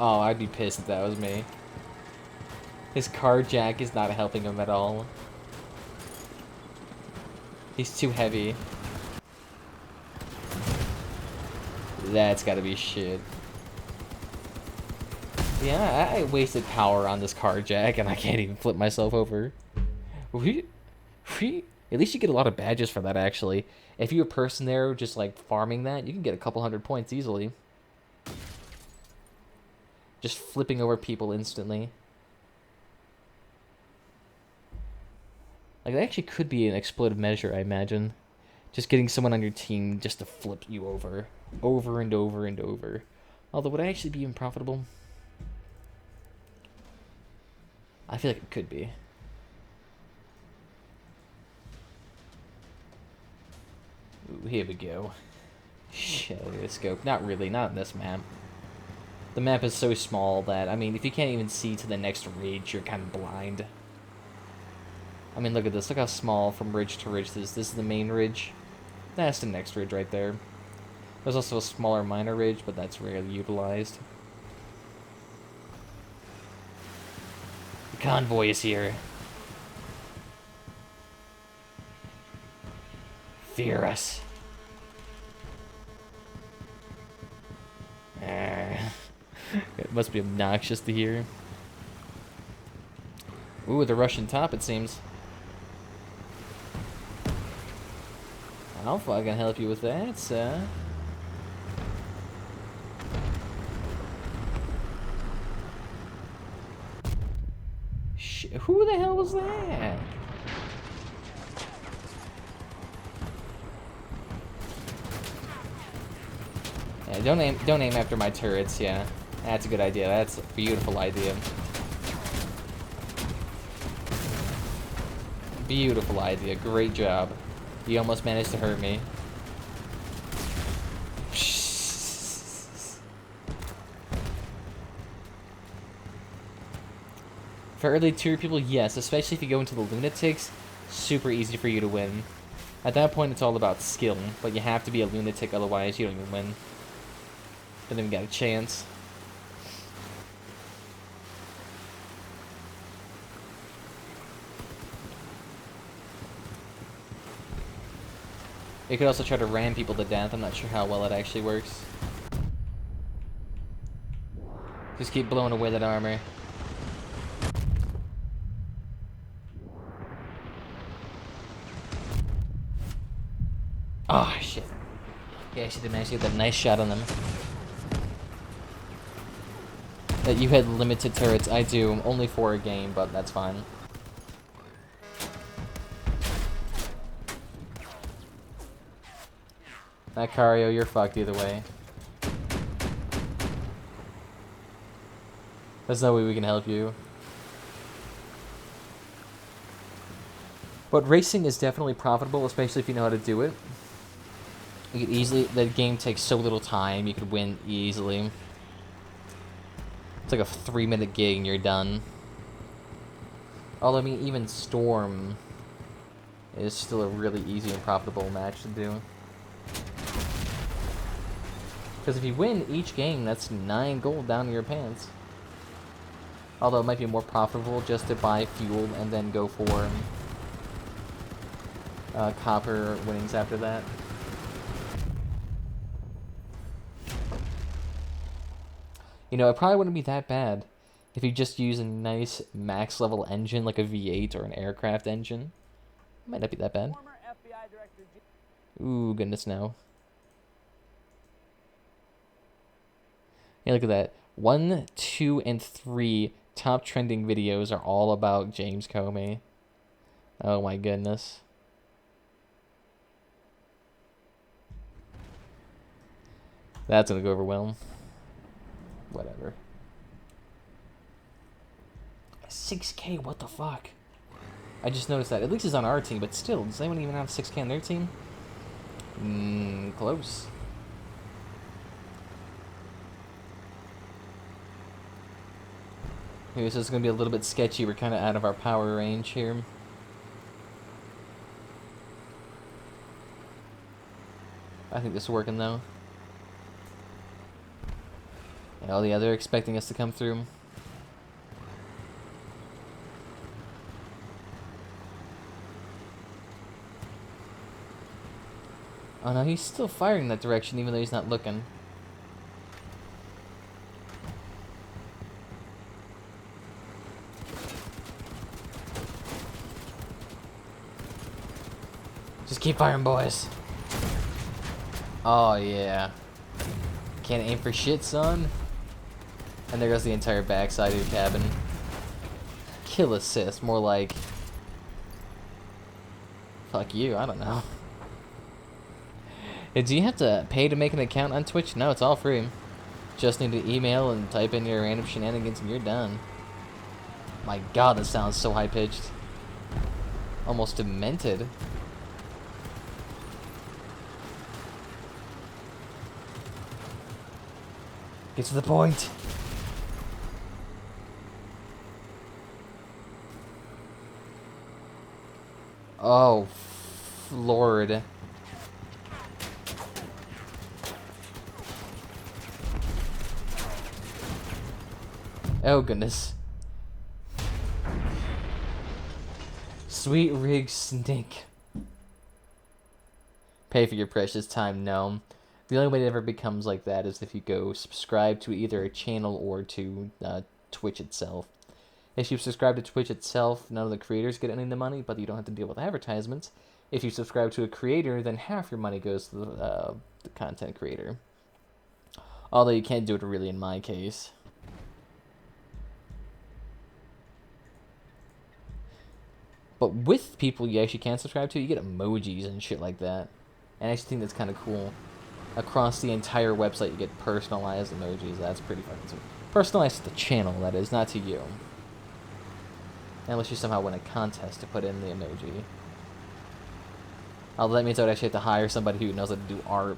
Oh, I'd be pissed if that was me. His car jack is not helping him at all. He's too heavy. That's gotta be shit. Yeah, I wasted power on this car jack and I can't even flip myself over. At least you get a lot of badges for that, actually. If you're a person there just like farming that, you can get a couple 100 points easily. Just flipping over people instantly. Like, that actually could be an exploitive measure, I imagine. Just getting someone on your team just to flip you over. Over and over and over. Although, would it actually be unprofitable? I feel like it could be. Ooh, here we go. Shit, let's go. Not really, not in this map. The map is so small that, I mean, if you can't even see to the next ridge, you're kind of blind. I mean, look at this. Look how small from ridge to ridge this is. This is the main ridge. That's the next ridge right there. There's also a smaller minor ridge, but that's rarely utilized. The convoy is here. Fear us. It must be obnoxious to hear. Ooh, the Russian top, it seems. I'll fucking help you with that, sir. Shit, who the hell was that? Yeah, don't aim after my turrets, yeah. That's a good idea. That's a beautiful idea. Beautiful idea. Great job. You almost managed to hurt me. For early tier people, yes. Especially if you go into the lunatics, super easy for you to win. At that point, it's all about skill. But you have to be a lunatic, otherwise you don't even win. Don't even got a chance. You could also try to ram people to death. I'm not sure how well it actually works. Just keep blowing away that armor. Oh, shit. Yeah, I actually did manage to get that nice shot on them. That you had limited turrets. I do. Only for a game, but that's fine. Macario, you're fucked either way. There's no way we can help you. But racing is definitely profitable, especially if you know how to do it. You could easily... The game takes so little time, you could win easily. It's like a 3-minute gig and you're done. Although, I mean, even Storm is still a really easy and profitable match to do. Because if you win each game, that's 9 gold down in your pants. Although it might be more profitable just to buy fuel and then go for copper winnings after that. You know, it probably wouldn't be that bad If you just use a nice max level engine like a V8 or an aircraft engine, it might not be that bad. Ooh, goodness no. Yeah, look at that. 1, 2, and 3 top trending videos are all about James Comey. Oh my goodness. That's gonna go over well. Whatever. 6K, what the fuck? I just noticed that. At least it's on our team, but still, does anyone even have 6K on their team? Close. Okay, so it's going to be a little bit sketchy. We're kind of out of our power range here. I think this is working, though. Oh, yeah, they're expecting us to come through. Oh, no, he's still firing in that direction, even though he's not looking. Just keep firing, boys. Oh, yeah. Can't aim for shit, son. And there goes the entire backside of your cabin. Kill assist, more like... Fuck you, I don't know. Do you have to pay to make an account on Twitch? No, it's all free. Just need to email and type in your random shenanigans and you're done. My god, that sounds so high-pitched. Almost demented. Get to the point. Oh, Lord. Oh, goodness. Sweet rig snake. Pay for your precious time, no. The only way it ever becomes like that is if you go subscribe to either a channel or to Twitch itself. If you subscribe to Twitch itself, none of the creators get any of the money, but you don't have to deal with advertisements. If you subscribe to a creator, then half your money goes to the content creator. Although you can't do it really in my case. But with people you actually can subscribe to, you get emojis and shit like that. And I actually think that's kind of cool. Across the entire website, you get personalized emojis. That's pretty fucking sweet. Personalized to the channel, that is, not to you. Unless you somehow win a contest to put in the emoji. Although that means I would actually have to hire somebody who knows how to do art.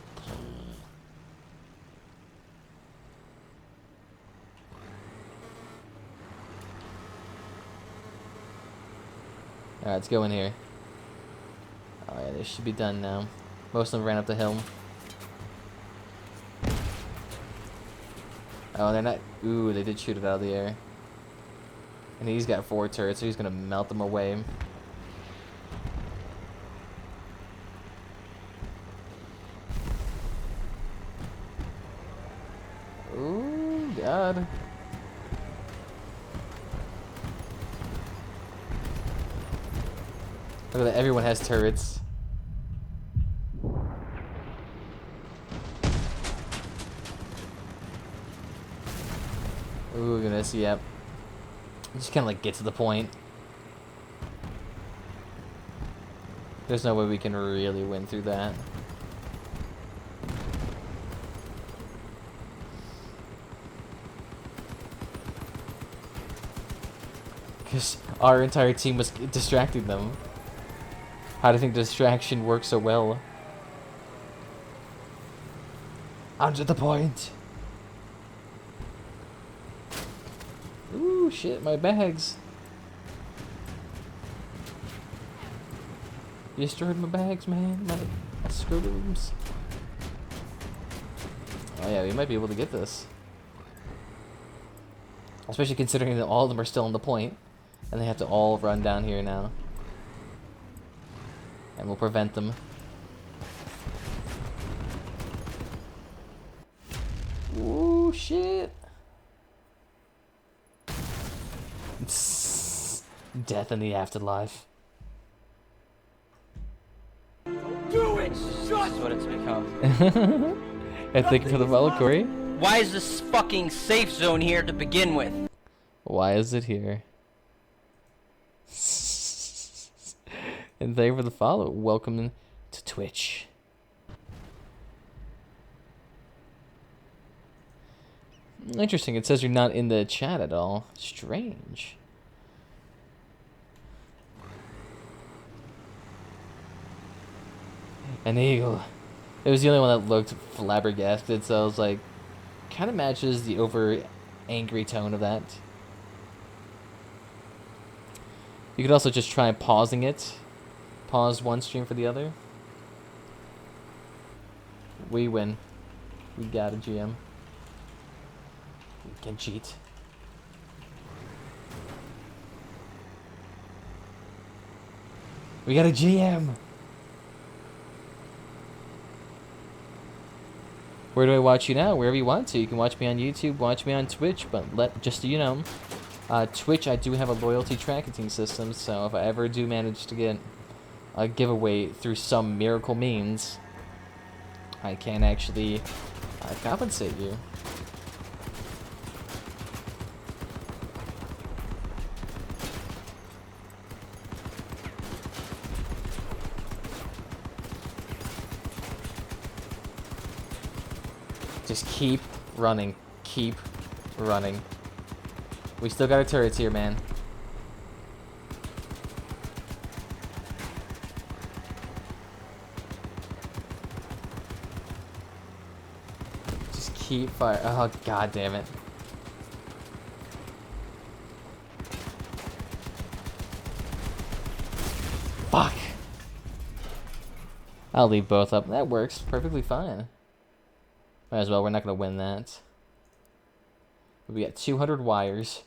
Alright, let's go in here. Oh yeah, this should be done now. Most of them ran up the hill. Oh, they're not... Ooh, they did shoot it out of the air. And he's got 4 turrets, so he's gonna melt them away. Ooh, God. Look at that, everyone has turrets. Ooh, goodness, yep. Just kind of like get to the point. There's no way we can really win through that. Because our entire team was distracting them. How do you think distraction works so well? On to the point. Ooh, shit, my bags. You destroyed my bags, man. My scrotums. Oh yeah, we might be able to get this. Especially considering that all of them are still on the point. And they have to all run down here now. And we'll prevent them. Ooh, shit. Death in the afterlife. Do it! Shut! That's what it's become. I think for the follow, Corey. Why is this fucking safe zone here to begin with? Why is it here? And thank you for the follow. Welcome to Twitch. Interesting. It says you're not in the chat at all. Strange. An eagle. It was the only one that looked flabbergasted, so I was like, kind of matches the over angry tone of that. You could also just try pausing it. Pause one stream for the other. We win. We got a GM. We can cheat. We got a GM! Where do I watch you now? Wherever you want to. You can watch me on YouTube, watch me on Twitch, but just so you know, Twitch, I do have a loyalty tracking system, so if I ever do manage to get a giveaway through some miracle means, I can actually compensate you. Just keep running. Keep running. We still got our turrets here, man. Just keep fire. Oh, god damn it. Fuck. I'll leave both up. That works perfectly fine. Might as well. We're not going to win that. We got 200 wires.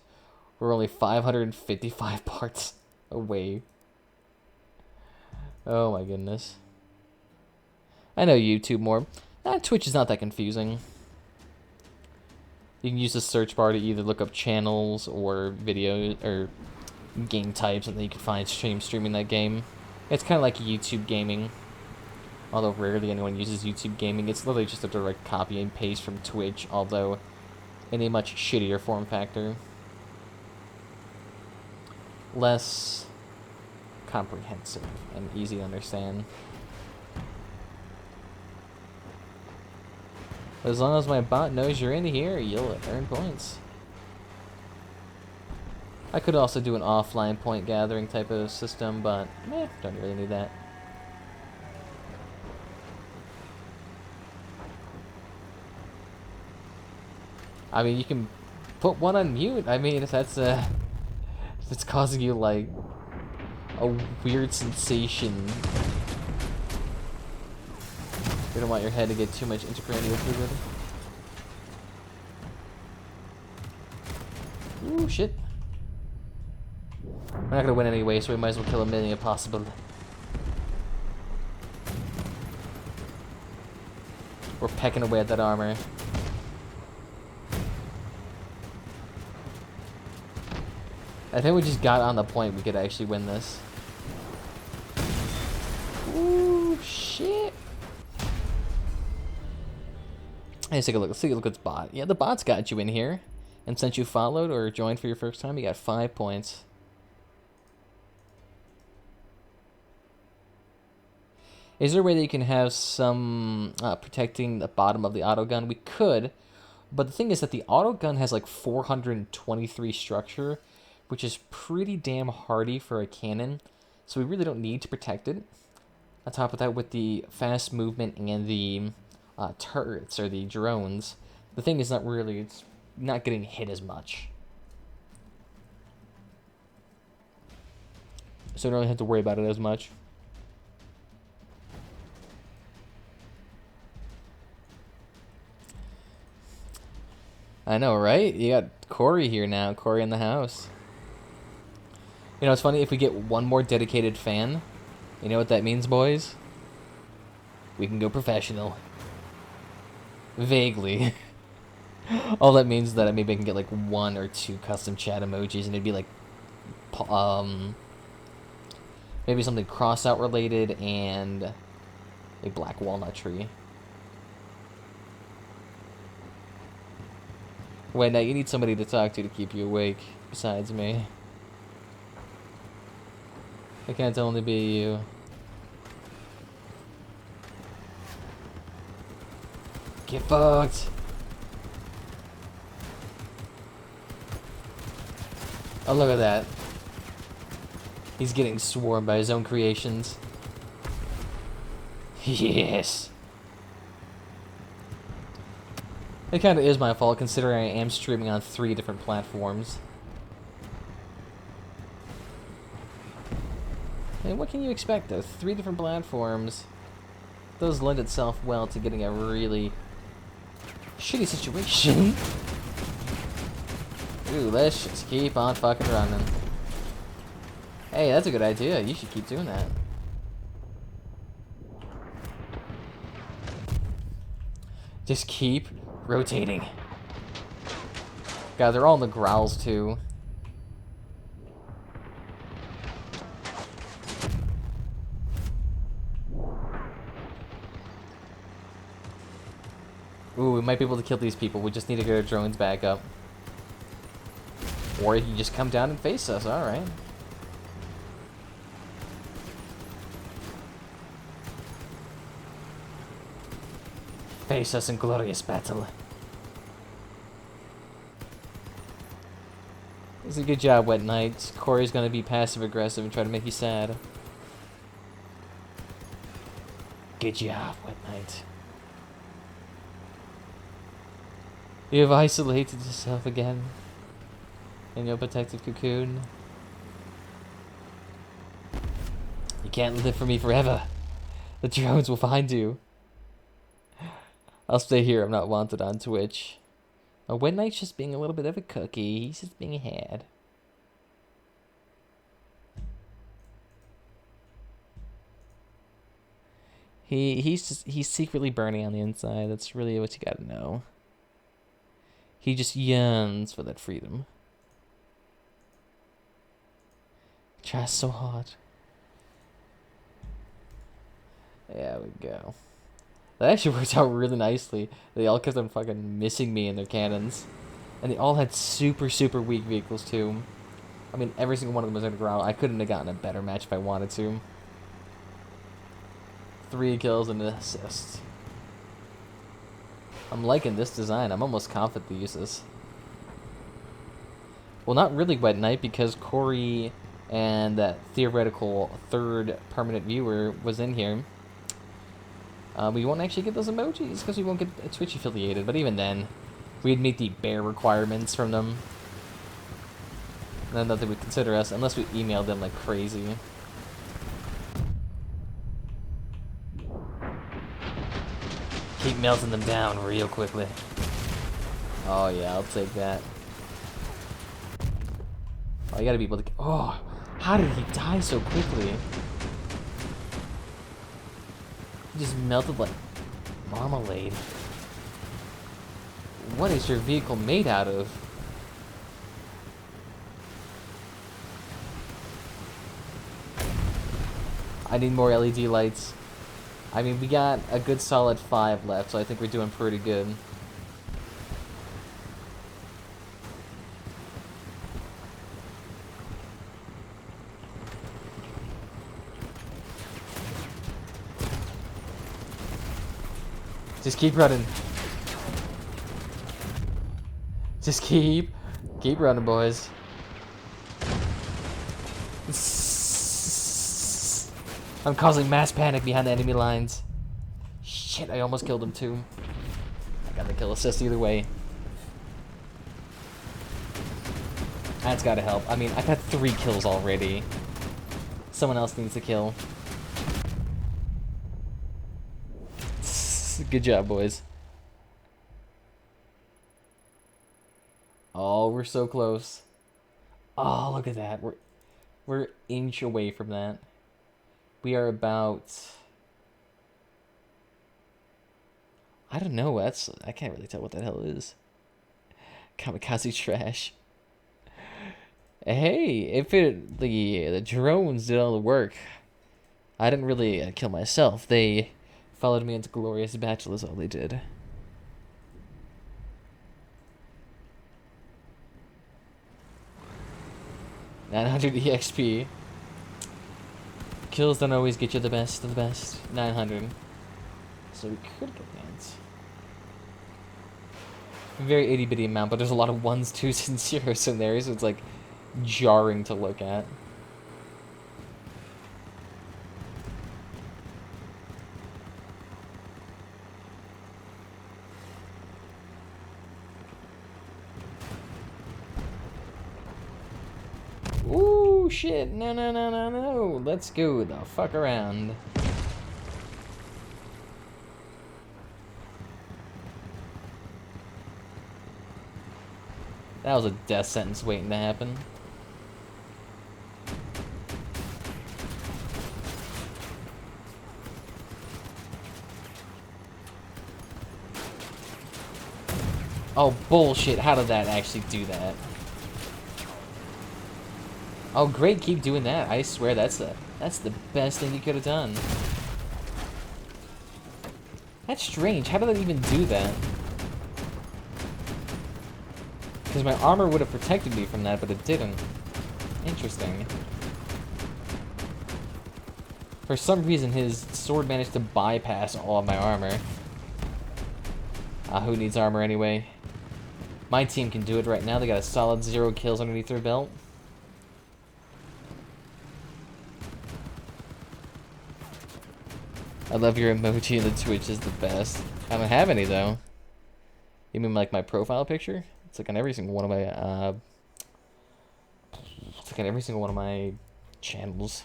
We're only 555 parts away. Oh my goodness. I know YouTube more. Twitch is not that confusing. You can use the search bar to either look up channels or videos or game types, and then you can find streaming that game. It's kind of like YouTube gaming. Although rarely anyone uses YouTube gaming, it's literally just a direct copy and paste from Twitch, although in a much shittier form factor. Less comprehensive and easy to understand. But as long as my bot knows you're in here, you'll earn points. I could also do an offline point gathering type of system, but don't really need that. I mean, you can put one on mute. I mean, if that's if it's causing you like a weird sensation, you don't want your head to get too much intracranial fluid. Ooh, shit. We're not gonna win anyway, so we might as well kill a million if possible. We're pecking away at that armor. I think we just got on the point we could actually win this. Ooh, shit. Let's take a look. Let's take a look at the bot. Yeah, the bot's got you in here. And since you followed or joined for your first time, you got 5 points. Is there a way that you can have some protecting the bottom of the autogun? We could. But the thing is that the autogun has like 423 structure, which is pretty damn hardy for a cannon, so we really don't need to protect it. On top of that, with the fast movement and the turrets or the drones, the thing is it's not getting hit as much. So we don't really have to worry about it as much. I know, right? You got Corey here now, Corey in the house. You know, it's funny, if we get one more dedicated fan, you know what that means, boys? We can go professional. Vaguely. All that means is that maybe I can get like 1 or 2 custom chat emojis and it'd be like maybe something Crossout related and a black walnut tree. Wait, now you need somebody to talk to keep you awake besides me. It can't only be you. Get fucked! Oh, look at that. He's getting swarmed by his own creations. Yes! It kind of is my fault, considering I am streaming on 3 different platforms. And what can you expect, though? 3 different platforms. Those lend itself well to getting a really shitty situation. Ooh, let's just keep on fucking running. Hey, that's a good idea. You should keep doing that. Just keep rotating. God, they're all in the growls, too. Ooh, we might be able to kill these people. We just need to get our drones back up. Or you just come down and face us. Alright. Face us in glorious battle. It's a good job, Wet Knight. Corey's gonna be passive-aggressive and try to make you sad. Good job, Wet Knight. You have isolated yourself again in your protective cocoon. You can't live for me forever. The drones will find you. I'll stay here. I'm not wanted on Twitch. Oh, Wet Knight's just being a little bit of a cookie. He's just being a had. He's secretly burning on the inside. That's really what you gotta know. He just yearns for that freedom. Tries so hard. There we go. That actually worked out really nicely. They all kept on fucking missing me in their cannons. And they all had super, super weak vehicles, too. I mean, every single one of them was in the ground. I couldn't have gotten a better match if I wanted to. 3 kills and an assist. I'm liking this design. I'm almost confident to use this. Well, not really Wet Knight, because Corey and that theoretical 3rd permanent viewer was in here. We won't actually get those emojis because we won't get a Twitch affiliated, but even then, we'd meet the bare requirements from them. None that they would consider us unless we emailed them like crazy. Keep melting them down real quickly. Oh yeah, I'll take that. Oh, you gotta be able to. Oh, how did he die so quickly? He just melted like marmalade. What is your vehicle made out of? I need more LED lights. I mean, we got a good solid 5 left, so I think we're doing pretty good. Just keep running. Just keep running, boys. I'm causing mass panic behind the enemy lines. Shit, I almost killed him too. I got the kill assist either way. That's gotta help. I mean, I've had 3 kills already. Someone else needs to kill. Good job, boys. Oh, we're so close. Oh, look at that. We're an inch away from that. We are about... I don't know. I can't really tell what that hell is. Kamikaze trash. Hey, if the drones did all the work, I didn't really kill myself. They followed me into glorious bachelors. All they did. 900 EXP. Kills don't always get you the best of the best. 900. So we could get that. Very itty bitty amount, but there's a lot of ones, twos, and zeros in there, so it's like jarring to look at. Ooh, shit. No, no, no, no, no. Let's go the fuck around. That was a death sentence waiting to happen. Oh, bullshit. How did that actually do that? Oh, great. Keep doing that. I swear that's the best thing you could have done. That's strange. How did that even do that? Because my armor would have protected me from that, but it didn't. Interesting. For some reason, his sword managed to bypass all of my armor. Who needs armor anyway? My team can do it right now. They got a solid 0 kills underneath their belt. I love your emoji in the Twitch is the best. I don't have any though. You mean like my profile picture? It's like on every single one of my it's like on every single one of my channels.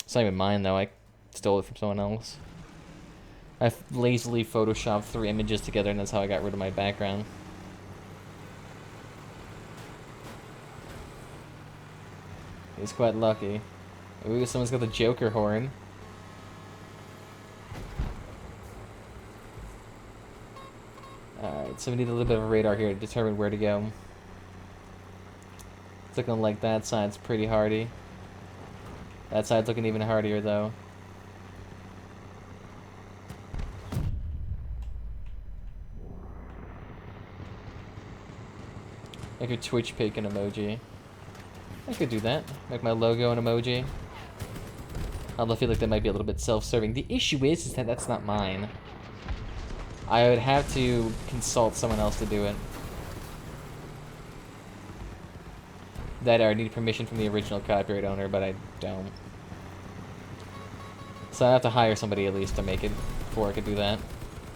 It's not even mine though. I stole it from someone else. I lazily photoshopped 3 images together, and that's how I got rid of my background. He's quite lucky. Ooh, someone's got the Joker horn. Alright, so we need a little bit of a radar here to determine where to go. It's looking like that side's pretty hardy. That side's looking even hardier, though. Make your Twitch pic an emoji. I could do that. Make my logo an emoji. Although I feel like that might be a little bit self-serving. The issue is that that's not mine. I would have to consult someone else to do it. That I would need permission from the original copyright owner, but I don't. So I have to hire somebody at least to make it before I could do that.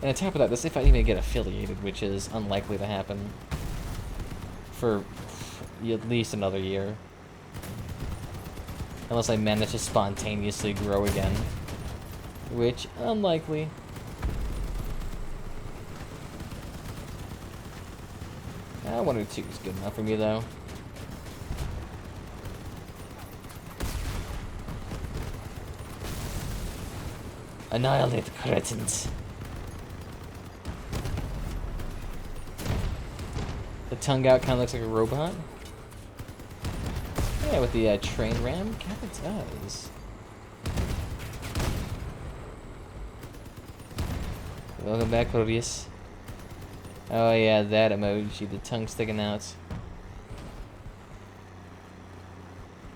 And on top of that, this if I even get affiliated, which is unlikely to happen for at least another year. Unless I manage to spontaneously grow again. Which, unlikely. One or two is good enough for me, though. Annihilate the cretins. The tongue out kind of looks like a robot. Yeah, with the train ram, kind of does. Welcome back, Proteus. Oh yeah, that emoji, the tongue sticking out.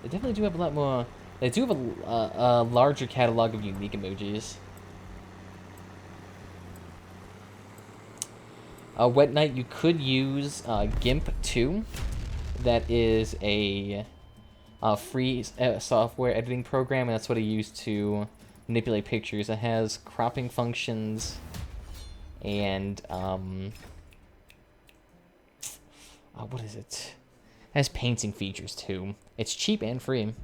They definitely do have a lot more. They do have a larger catalog of unique emojis. Wet Night, you could use GIMP 2. That is a free software editing program, and that's what I use to manipulate pictures. It has cropping functions and what is it? It has painting features too. It's cheap and free.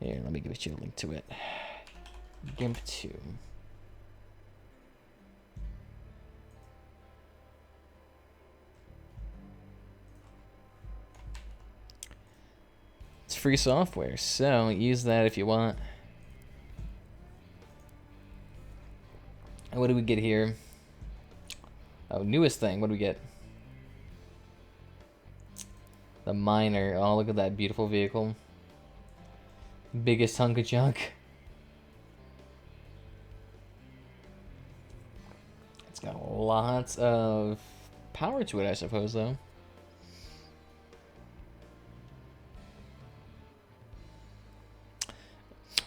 Here, let me give you a link to it. GIMP 2. It's free software, so use that if you want. And what do we get here? Oh, newest thing. What do we get? The miner. Oh, look at that beautiful vehicle. Biggest hunk of junk. It's got lots of power to it, I suppose, though.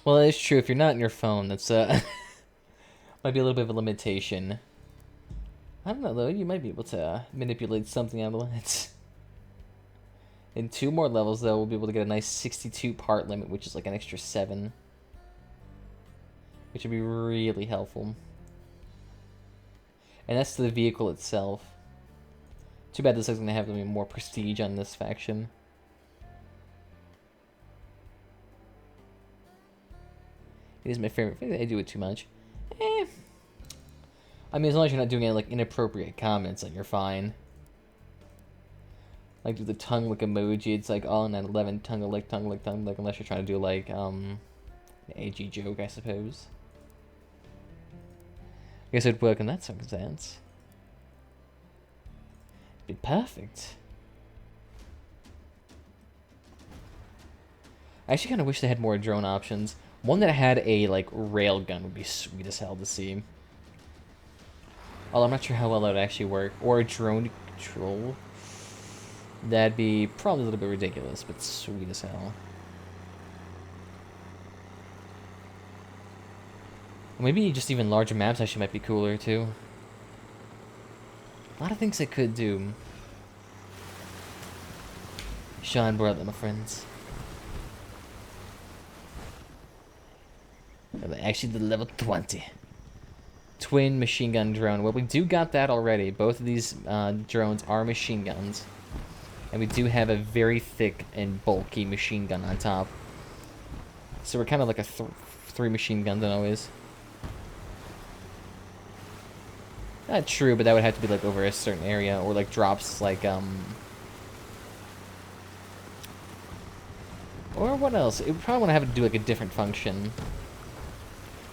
Well, it's true. If you're not in your phone, that's might be a little bit of a limitation. I don't know, though. You might be able to manipulate something out of it. In 2 more levels, though, we'll be able to get a nice 62 part limit, which is like an extra 7. Which would be really helpful. And that's the vehicle itself. Too bad this is going to have more prestige on this faction. It is my favorite. I do it too much. I mean, as long as you're not doing any like inappropriate comments, then you're fine. Like do the tongue lick emoji. It's like all in that 11 tongue lick, unless you're trying to do like an AG joke, I suppose. I guess it'd work in that circumstance. It'd be perfect. I actually kind of wish they had more drone options. One that had a like rail gun would be sweet as hell to see. Although I'm not sure how well that would actually work. Or a drone control. That'd be probably a little bit ridiculous, but sweet as hell. Maybe just even larger maps actually might be cooler too. A lot of things I could do. Shine brother, my friends. Actually, the level 20. Twin machine gun drone. Well, we do got that already. Both of these drones are machine guns. And we do have a very thick and bulky machine gun on top. So we're kind of like a 3 machine guns in always. Not true, but that would have to be like over a certain area. Or like drops like or what else? It would probably want to have to do like a different function.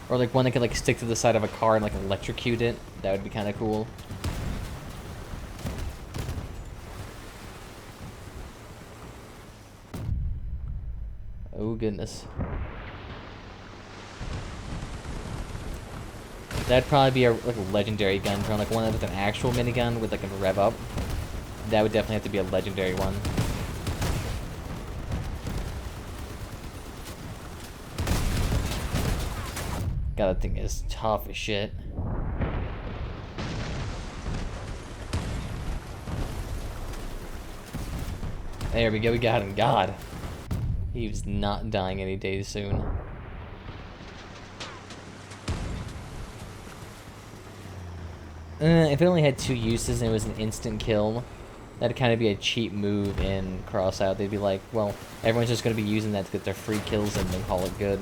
Or like one that could like stick to the side of a car and like electrocute it. That would be kind of cool. Oh goodness. That'd probably be like a legendary gun drone, like one with an actual minigun with like a rev up. That would definitely have to be a legendary one. God, that thing is tough as shit. There we go, we got him. God. He was not dying any day soon. If it only had 2 uses and it was an instant kill, that'd kind of be a cheap move in Crossout. They'd be like, well, everyone's just going to be using that to get their free kills and then call it good.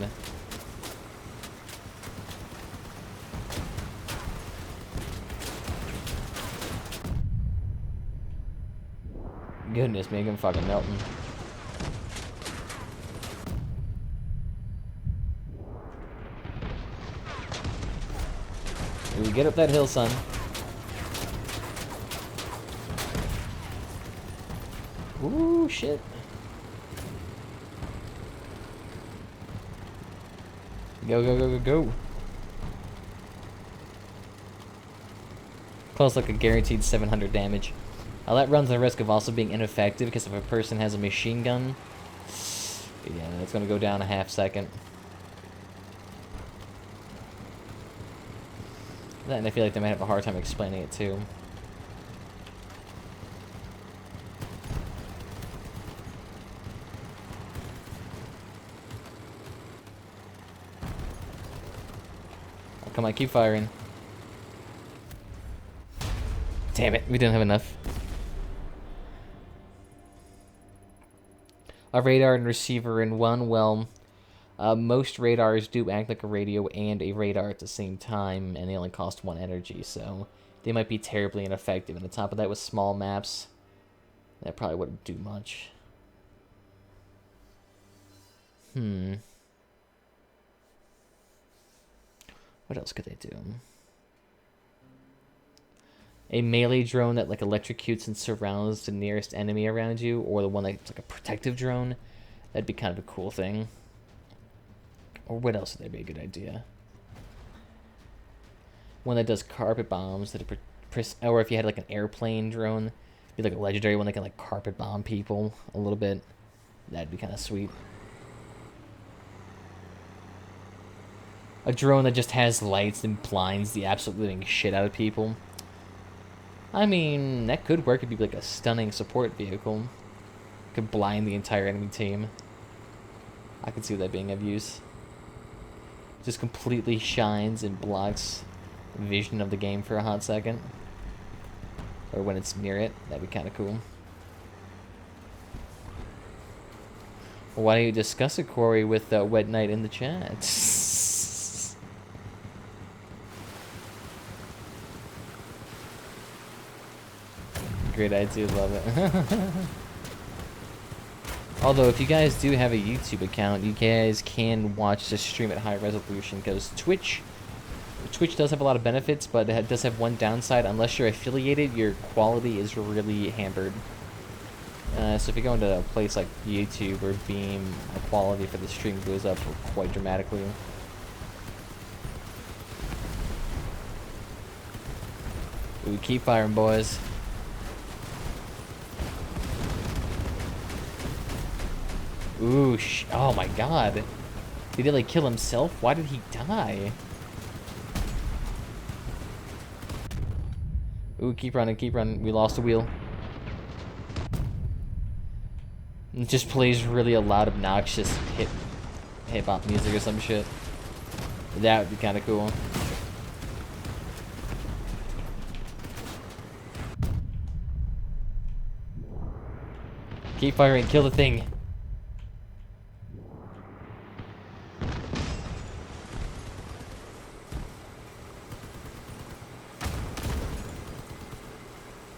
Goodness, make him fucking melting. Ooh, get up that hill, son. Ooh, shit. Go, go, go, go, go. Close like a guaranteed 700 damage. That runs the risk of also being ineffective, because if a person has a machine gun, yeah, it's going to go down a half second. And I feel like they might have a hard time explaining it too. Oh, come on, keep firing. Damn it, we didn't have enough. A radar and receiver in one. Well, most radars do act like a radio and a radar at the same time, and they only cost 1 energy, so they might be terribly ineffective. And on top of that, with small maps, that probably wouldn't do much. What else could they do? A melee drone that like electrocutes and surrounds the nearest enemy around you, or the one that's like a protective drone. That'd be kind of a cool thing. Or what else would that be a good idea? One that does carpet bombs that or if you had like an airplane drone, be like a legendary one that can like carpet bomb people a little bit. That'd be kind of sweet. A drone that just has lights and blinds the absolute living shit out of people. I mean, that could work. It'd be like a stunning support vehicle. Could blind the entire enemy team. I could see that being of use. Just completely shines and blocks vision of the game for a hot second. Or when it's near it. That'd be kind of cool. Well, why don't you discuss it, Corey, with Wet Knight in the chat? Great idea, love it. Although, if you guys do have a YouTube account, you guys can watch the stream at high resolution, because Twitch does have a lot of benefits, but it does have one downside. Unless you're affiliated, your quality is really hampered. So if you go into a place like YouTube or Beam, the quality for the stream goes up quite dramatically. Ooh, keep firing, boys. Ooh, oh my god. Did he, like, kill himself? Why did he die? Ooh, keep running, keep running. We lost the wheel. It just plays really a loud, obnoxious hip-hop music or some shit. That would be kind of cool. Keep firing, kill the thing.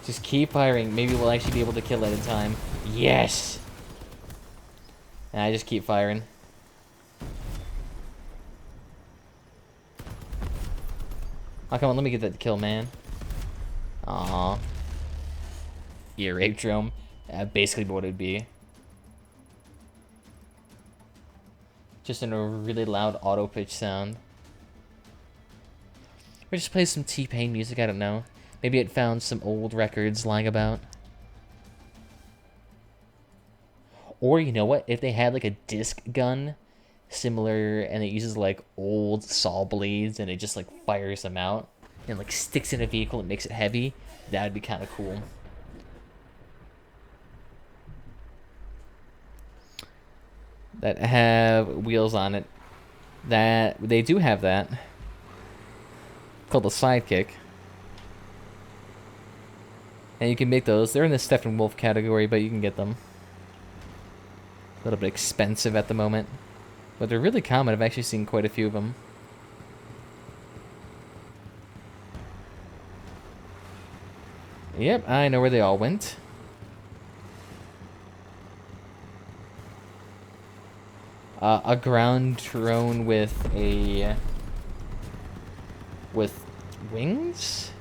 Just keep firing. Maybe we'll actually be able to kill it in time. Yes! And I just keep firing. Oh, come on, let me get that kill, man. Aww. Ear rape drone. Basically what it'd be. Just in a really loud auto pitch sound. Or just play some T-Pain music, I don't know. Maybe it found some old records lying about. Or, you know what? If they had, like, a disc gun, similar, and it uses, like, old saw blades, and it just, like, fires them out, and, like, sticks in a vehicle and makes it heavy, that would be kind of cool. That have wheels on it. That, they do have that. Called a sidekick. And you can make those. They're in the Steppenwolf category, but you can get them. A little bit expensive at the moment. But they're really common. I've actually seen quite a few of them. Yep, I know where they all went. A ground drone with a... with wings?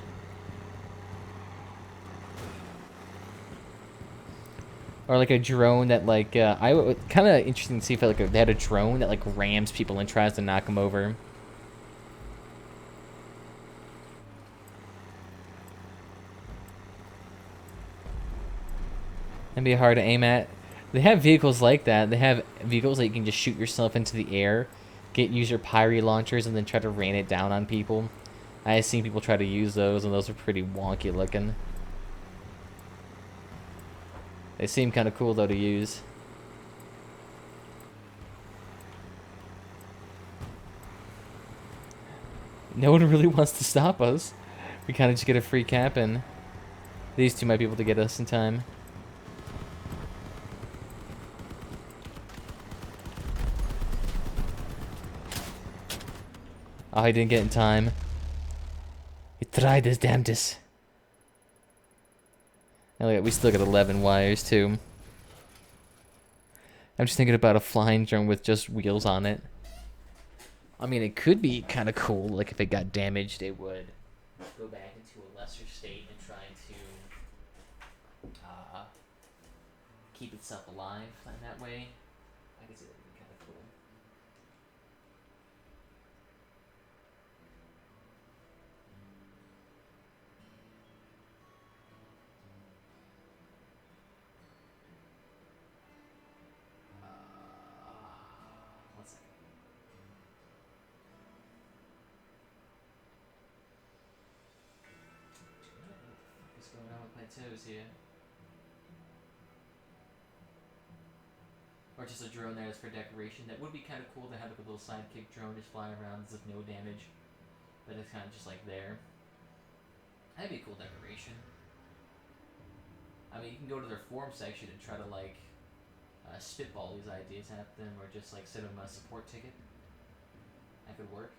Or like a drone that like I kind of interesting to see if like they had a drone that like rams people and tries to knock them over. That'd be hard to aim at. They have vehicles like that. They have vehicles that you can just shoot yourself into the air, use your Pyre launchers, and then try to rain it down on people. I've seen people try to use those, and those are pretty wonky looking. They seem kind of cool, though, to use. No one really wants to stop us. We kind of just get a free cap, and these two might be able to get us in time. Oh, he didn't get in time. He tried his damnedest. And look, we still got 11 wires, too. I'm just thinking about a flying drone with just wheels on it. I mean, it could be kind of cool. Like, if it got damaged, it would go back into a lesser state and keep itself alive in that way. I can see that would be kind of cool. One second. What's going on with my toes here? Or just a drone there that's for decoration. That would be kind of cool to have like a little sidekick drone just flying around as if no damage. But it's kind of just like there. That'd be a cool decoration. I mean, you can go to their forum section and try to like spitball these ideas at them, or just like send them a support ticket. That could work.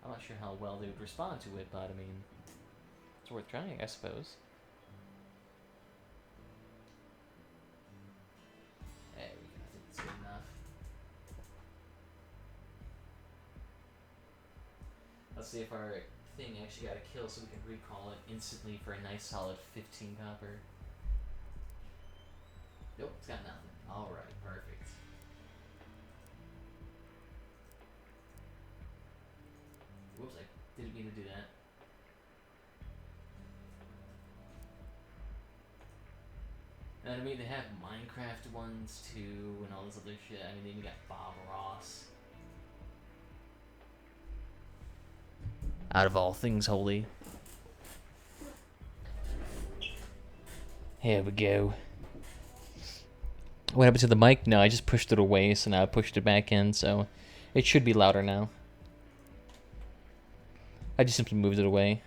I'm not sure how well they would respond to it, but I mean, it's worth trying, I suppose. There we go. I think it's good enough. Let's see if our thing actually got a kill, so we can recall it instantly for a nice solid 15 copper. Nope, it's got nothing. Alright, perfect. Whoops, I didn't mean to do that. And I mean, they have Minecraft ones too, and all this other shit. I mean, they even got Bob Ross. Out of all things holy. Here we go. What happened to the mic? No, I just pushed it away, so now I pushed it back in, so it should be louder now. I just simply moved it away.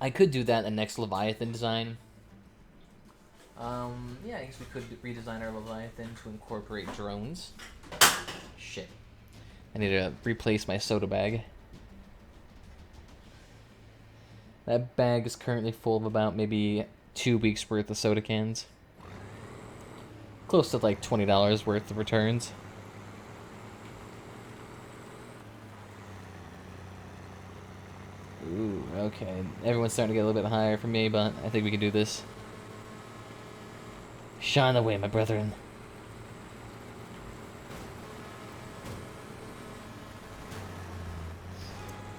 I could do that in the next Leviathan design. Yeah, I guess we could redesign our Leviathan to incorporate drones. Shit. I need to replace my soda bag. That bag is currently full of about maybe 2 weeks worth of soda cans. Close to like $20 worth of returns. Ooh, okay. Everyone's starting to get a little bit higher for me, but I think we can do this. Shine the way, my brethren.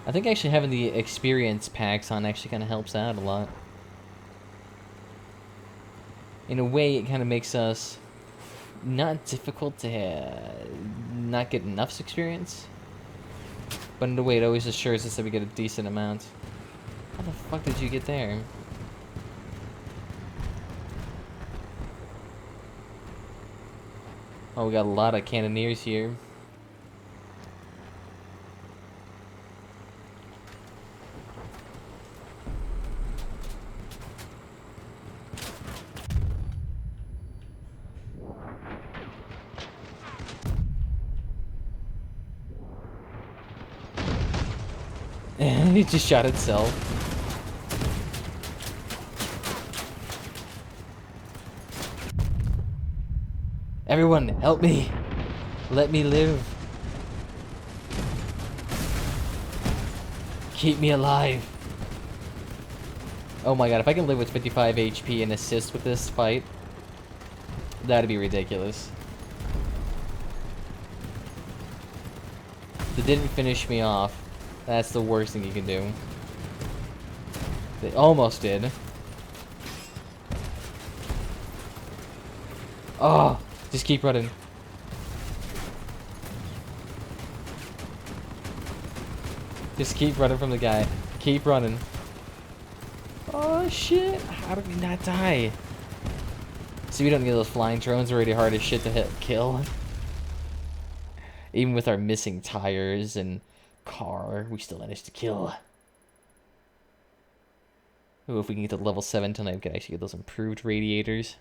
I think actually having the experience packs on actually kind of helps out a lot. In a way, it kind of makes us not difficult to not get enough experience. But in a way, it always assures us that we get a decent amount. How the fuck did you get there? Oh, we got a lot of cannoneers here. It just shot itself. Everyone, help me. Let me live. Keep me alive. Oh my god, if I can live with 55 HP and assist with this fight, that'd be ridiculous. They didn't finish me off. That's the worst thing you can do. They almost did. Oh, just keep running. Just keep running from the guy. Keep running. Oh shit, how did we not die? See, we don't get those flying drones, already hard as shit to hit kill. Even with our missing tires and car, we still managed to kill. Ooh, if we can get to level 7 tonight, we can actually get those improved radiators.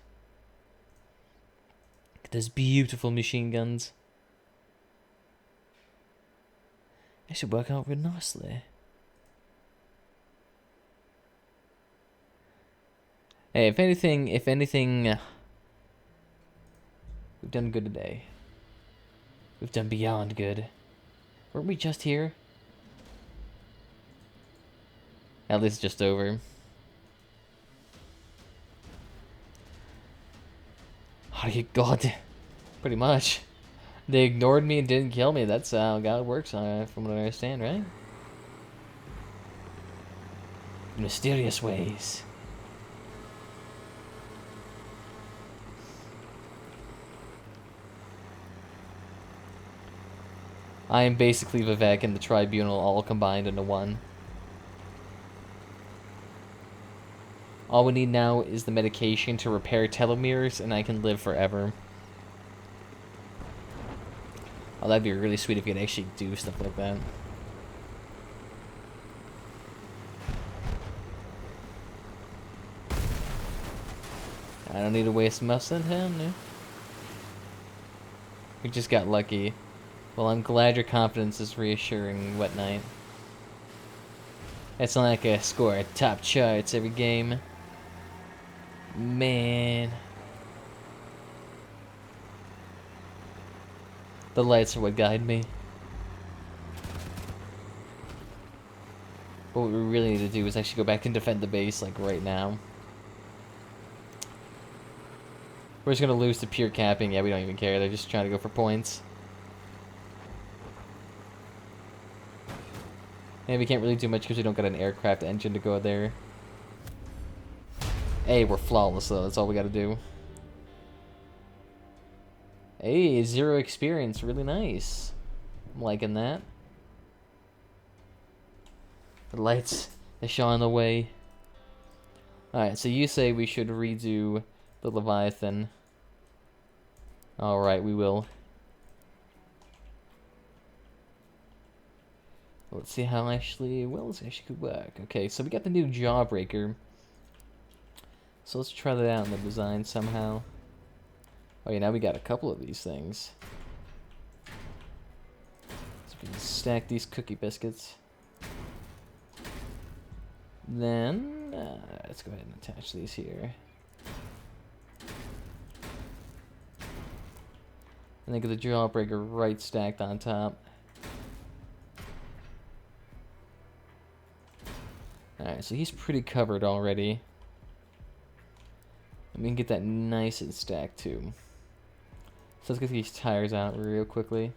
Get those beautiful machine guns. They should work out real nicely. Hey, if anything, we've done good today. We've done beyond good. Weren't we just here? At least just over. Oh, you god. Pretty much. They ignored me and didn't kill me. That's how God works, from what I understand, right? In mysterious ways. I am basically Vivek and the Tribunal all combined into one. All we need now is the medication to repair telomeres, and I can live forever. Oh, that'd be really sweet if you could actually do stuff like that. I don't need to waste much on him, no. We just got lucky. Well, I'm glad your confidence is reassuring, Wet Knight. It's not like I score top charts every game. Man. The lights are what guide me. But what we really need to do is actually go back and defend the base, like, right now. We're just gonna lose to pure capping. Yeah, we don't even care. They're just trying to go for points. And we can't really do much because we don't got an aircraft engine to go there. Hey, we're flawless, though. That's all we gotta do. Hey, 0 experience. Really nice. I'm liking that. The lights, they shine the way. Alright, so you say we should redo the Leviathan. Alright, we will. Let's see how this actually could work. Okay, so we got the new Jawbreaker. So let's try that out in the design somehow. Oh yeah, now we got a couple of these things. So we can stack these cookie biscuits. Then, let's go ahead and attach these here. And then get the Jawbreaker right stacked on top. Alright, so he's pretty covered already. And we can get that nice and stacked too. So let's get these tires out real quickly.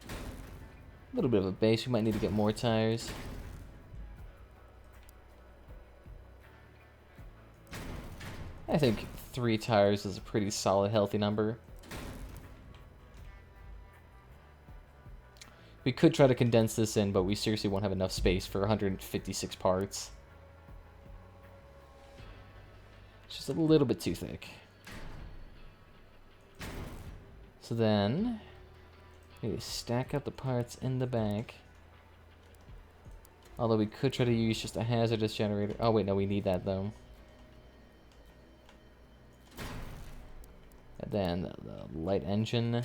A little bit of a base, we might need to get more tires. I think 3 tires is a pretty solid, healthy number. We could try to condense this in, but we seriously won't have enough space for 156 parts. It's just a little bit too thick. So then, we stack up the parts in the back. Although we could try to use just a hazardous generator. Oh wait, no, we need that though. And then the light engine.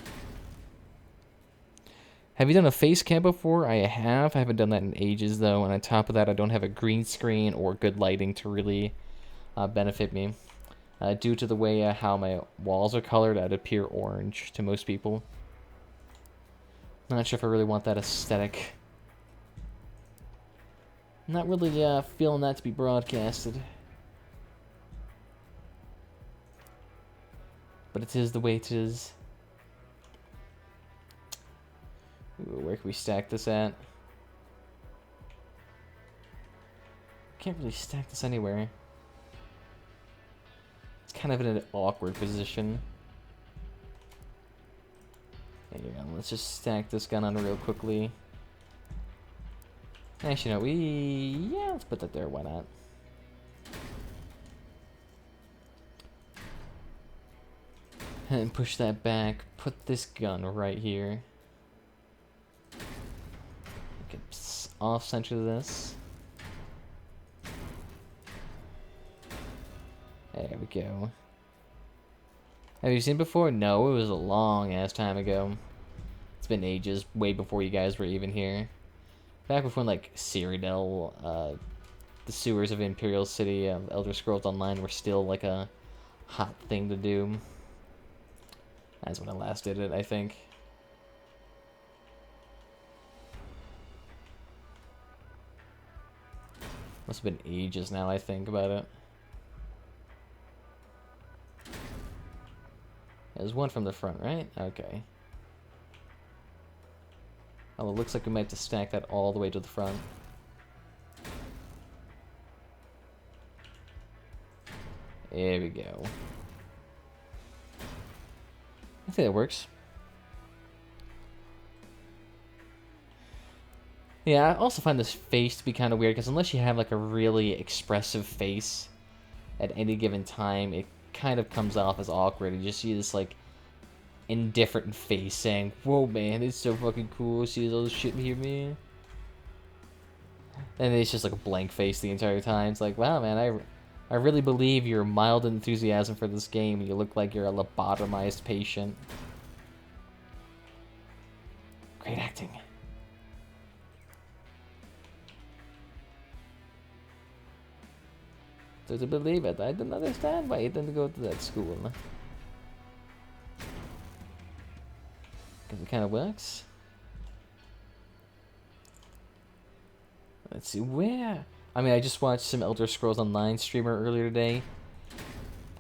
Have you done a face cam before? I have. I haven't done that in ages though. And on top of that, I don't have a green screen or good lighting to really benefit me. Due to the way how my walls are colored, I'd appear orange to most people. Not sure if I really want that aesthetic. Not really feeling that to be broadcasted. But it is the way it is. Ooh, where can we stack this at? Can't really stack this anywhere. It's kind of in an awkward position. There you go. Let's just stack this gun on real quickly. Actually, no, yeah, let's put that there. Why not? And push that back. Put this gun right here. Okay, off-center this. There we go. Have you seen before? No, it was a long-ass time ago. It's been ages, way before you guys were even here. Back before, like, Cyrodiil, the sewers of Imperial City, Elder Scrolls Online were still, like, a hot thing to do. That's when I last did it, I think. Must have been ages now, I think about it. There's one from the front, right? Okay. Oh, it looks like we might have to stack that all the way to the front. There we go. I think that works. Yeah, I also find this face to be kind of weird, because unless you have like a really expressive face at any given time, it kind of comes off as awkward. You just see this like indifferent face saying, "Whoa, man, it's so fucking cool. See all this shit in here, man." And it's just like a blank face the entire time. It's like, wow, man, I really believe your mild enthusiasm for this game. You look like you're a lobotomized patient. Great acting. To believe it. I don't understand why you didn't go to that school. Because it kind of works. Let's see, where? I mean, I just watched some Elder Scrolls Online streamer earlier today.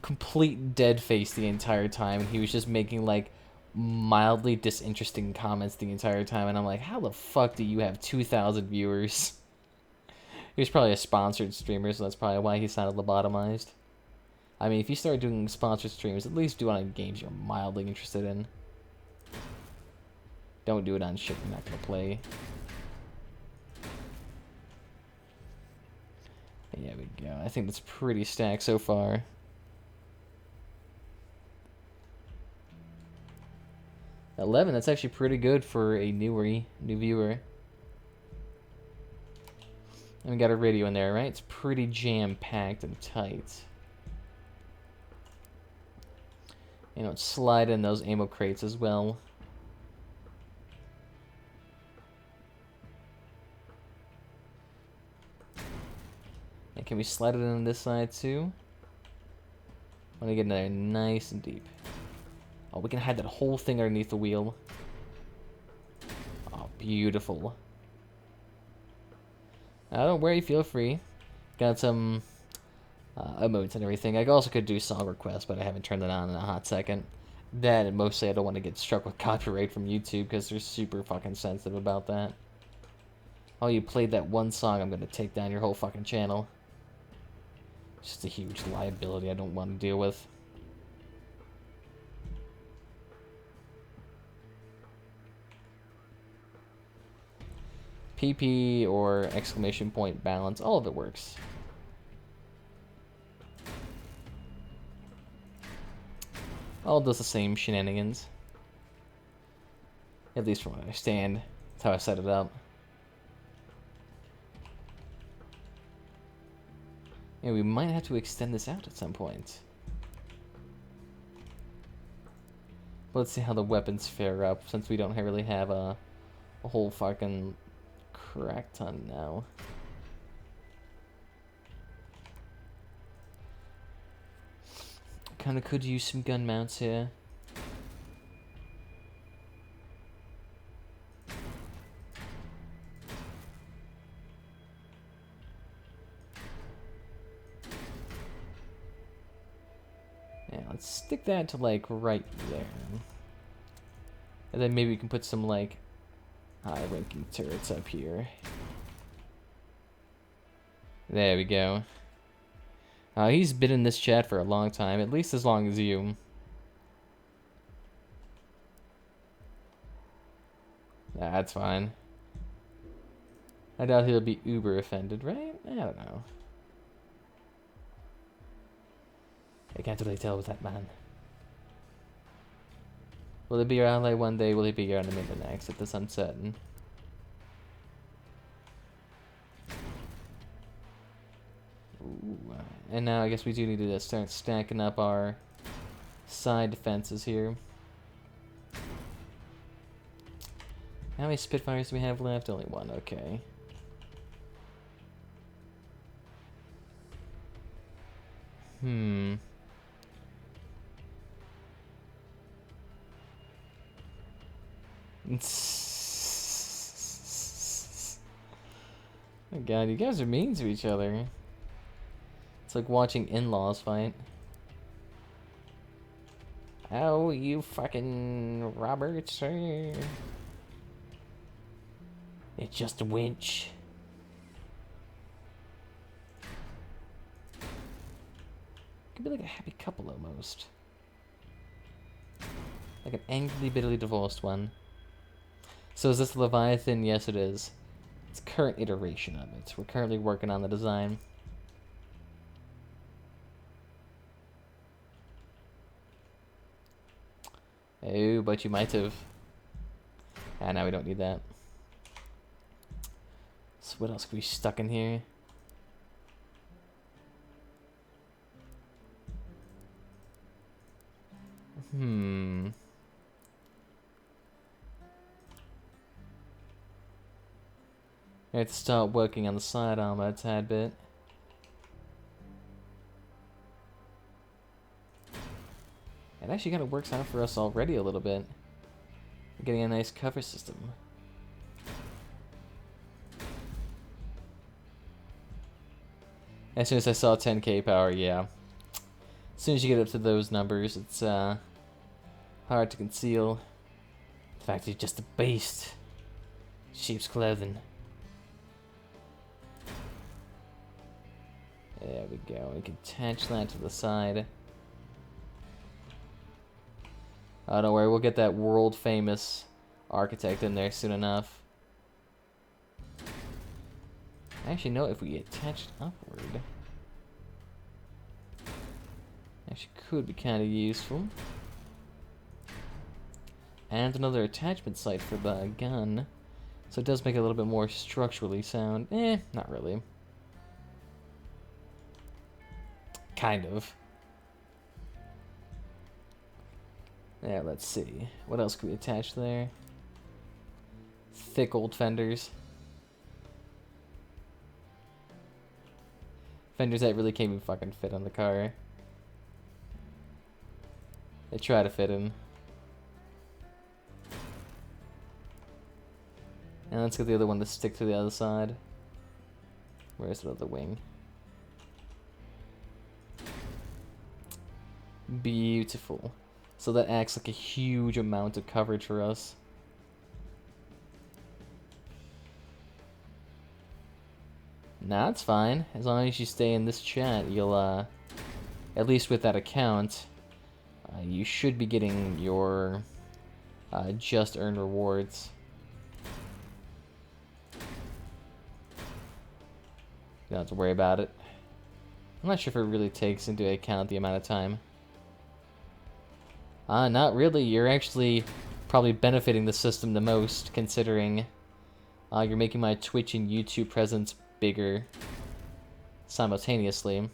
Complete dead face the entire time. And he was just making, like, mildly disinteresting comments the entire time. And I'm like, how the fuck do you have 2,000 viewers? He was probably a sponsored streamer, so that's probably why he sounded lobotomized. I mean, if you start doing sponsored streams, at least do it on games you're mildly interested in. Don't do it on shit you're not gonna play. There we go. I think that's pretty stacked so far. $11, that's actually pretty good for a new viewer. And we got a radio in there, right? It's pretty jam-packed and tight. You know, slide in those ammo crates as well. And can we slide it in on this side too? I want to get in there nice and deep. Oh, we can hide that whole thing underneath the wheel. Oh, beautiful. Don't worry, feel free. Got some emotes and everything. I also could do song requests, but I haven't turned it on in a hot second. That, and mostly I don't want to get struck with copyright from YouTube, because they're super fucking sensitive about that. Oh, you played that one song, I'm going to take down your whole fucking channel. It's just a huge liability I don't want to deal with. PP or exclamation point balance, all of it works. All does the same shenanigans. At least from what I understand. That's how I set it up. Yeah, we might have to extend this out at some point. Let's see how the weapons fare up, since we don't really have a whole fucking crack ton now. Kinda could use some gun mounts here. Yeah, let's stick that to like right there. And then maybe we can put some like high-ranking turrets up here. There we go. He's been in this chat for a long time, at least as long as you. That's fine. I doubt he'll be uber offended, right? I don't know. I can't really tell with that man. Will he be your ally one day? Will he be your enemy the next? At this uncertain. Ooh, and now I guess we do need to start stacking up our side defenses here. How many Spitfires do we have left? Only one, okay. Oh god, you guys are mean to each other. It's like watching in-laws fight. Oh, you fucking Robert, sir. It's just a winch. Could be like a happy couple almost. Like an angrily, bitterly divorced one. So is this Leviathan? Yes, it is. It's current iteration of it. We're currently working on the design. Oh, but you might have. Ah, now we don't need that. So what else could be stuck in here? I have to start working on the side armor a tad bit. It actually kind of works out for us already a little bit. We're getting a nice cover system. As soon as I saw 10k power, yeah. As soon as you get up to those numbers, it's hard to conceal the fact he's just a beast. Sheep's clothing. There we go. We can attach that to the side. Oh, don't worry. We'll get that world famous architect in there soon enough. Actually, no. If we attach it upward, actually could be kind of useful. And another attachment site for the gun, so it does make it a little bit more structurally sound. Not really. Kind of. Yeah, let's see. What else could we attach there? Thick old fenders. Fenders that really can't even fucking fit on the car. They try to fit in. And let's get the other one to stick to the other side. Where's the other wing? Beautiful. So that acts like a huge amount of coverage for us. Nah, it's fine. As long as you stay in this chat, you'll, at least with that account, you should be getting your just earned rewards. You don't have to worry about it. I'm not sure if it really takes into account the amount of time. Not really. You're actually probably benefiting the system the most, considering you're making my Twitch and YouTube presence bigger simultaneously.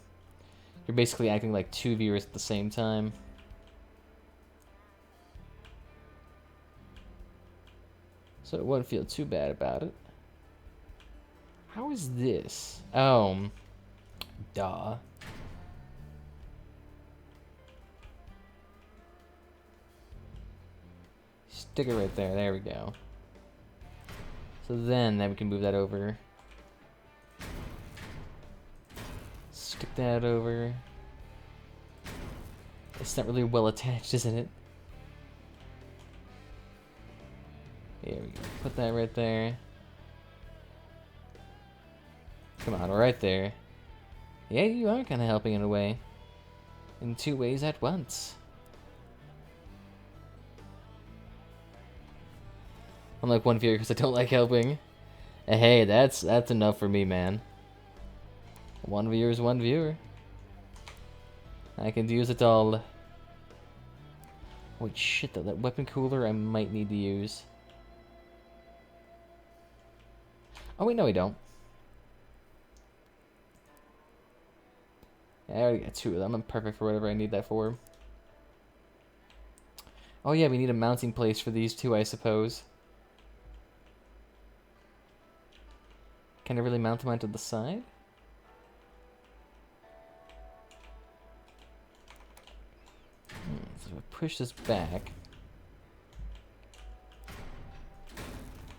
You're basically acting like two viewers at the same time. So it wouldn't feel too bad about it. How is this? Oh, duh. Stick it right there. There we go. So then we can move that over. Stick that over. It's not really well attached, isn't it? There we go. Put that right there. Come on, right there. Yeah, you are kind of helping in a way. In two ways at once. I'm like one viewer because I don't like helping. Hey, that's enough for me, man. One viewer is one viewer. I can use it all. Wait, shit though, that weapon cooler I might need to use. Oh wait, no we don't. I already got two of them. I'm perfect for whatever I need that for. Oh yeah, we need a mounting place for these two, I suppose. Can I really mount them onto the side? So if I push this back,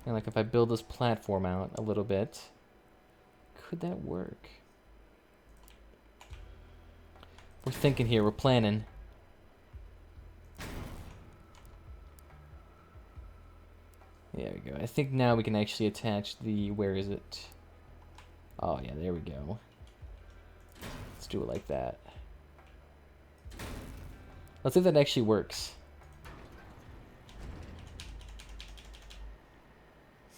and like if I build this platform out a little bit, could that work? We're thinking here. We're planning. There we go. I think now we can actually attach the... Where is it? Oh, yeah, there we go. Let's do it like that. Let's see if that actually works.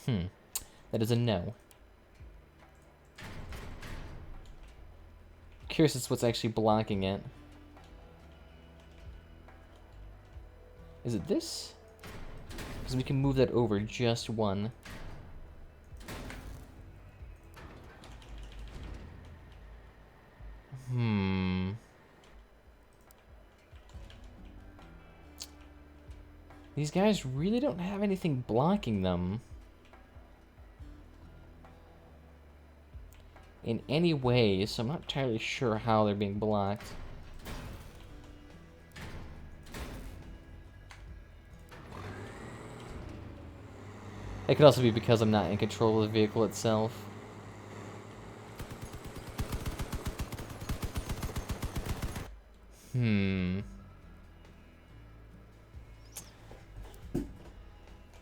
That is a no. Curious as to what's actually blocking it. Is it this? Because we can move that over just one. These guys really don't have anything blocking them in any way, so I'm not entirely sure how they're being blocked. It could also be because I'm not in control of the vehicle itself.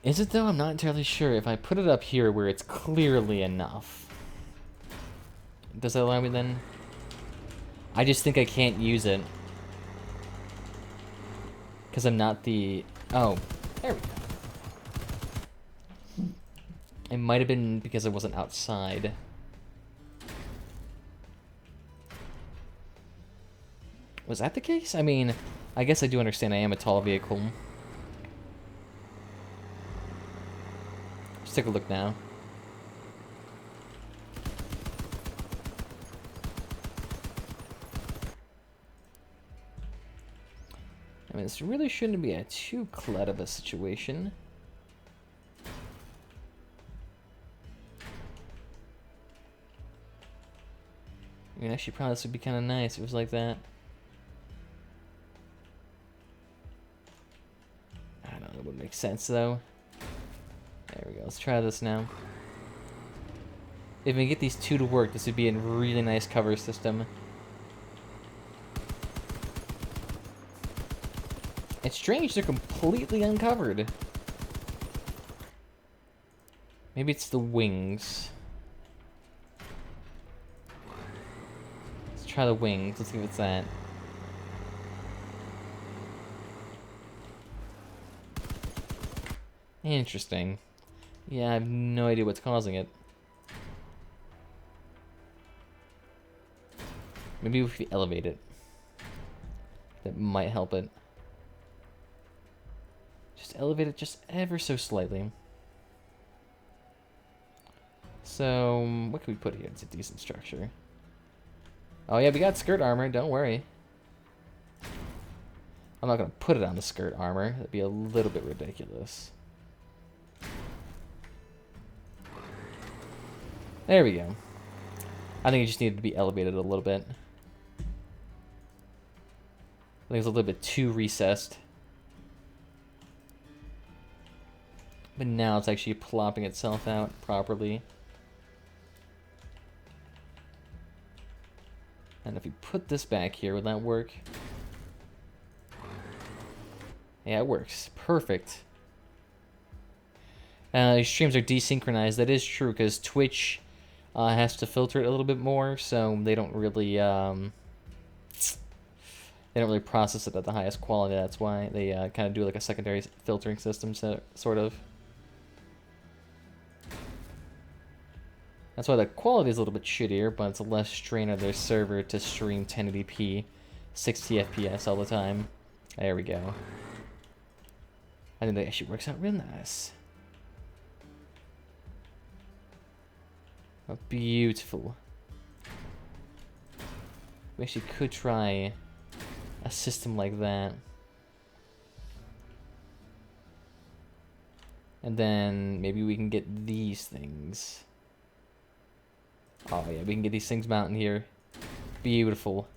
Is it though? I'm not entirely sure. If I put it up here where it's clearly enough, does that allow me then? I just think I can't use it. Because I'm not the... Oh, there we go. It might have been because I wasn't outside. Was that the case? I mean, I guess I do understand I am a tall vehicle. Let's take a look now. I mean, this really shouldn't be a too cluttered of a situation. I mean, actually, probably this would be kind of nice if it was like that. I don't know, it would make sense though. There we go, let's try this now. If we can get these two to work, this would be a really nice cover system. It's strange, they're completely uncovered. Maybe it's the wings. Let's try the wings, let's see if it's that. Interesting. Yeah, I have no idea what's causing it. Maybe if we elevate it, that might help it. Just elevate it just ever so slightly. So, what can we put here? It's a decent structure. Oh yeah, we got skirt armor, don't worry. I'm not gonna put it on the skirt armor. That'd be a little bit ridiculous. There we go. I think it just needed to be elevated a little bit. I think it's a little bit too recessed. But now it's actually plopping itself out properly. And if we put this back here, would that work? Yeah, it works. Perfect. Streams are desynchronized. That is true, because Twitch has to filter it a little bit more, so they don't really process it at the highest quality. That's why they kind of do like a secondary filtering system, sort of. That's why the quality is a little bit shittier, but it's less strain on their server to stream 1080p, 60 FPS all the time. There we go. I think that actually works out real nice. Oh, beautiful. We actually could try a system like that. And then maybe we can get these things. Oh yeah, we can get these things mounted here. Beautiful.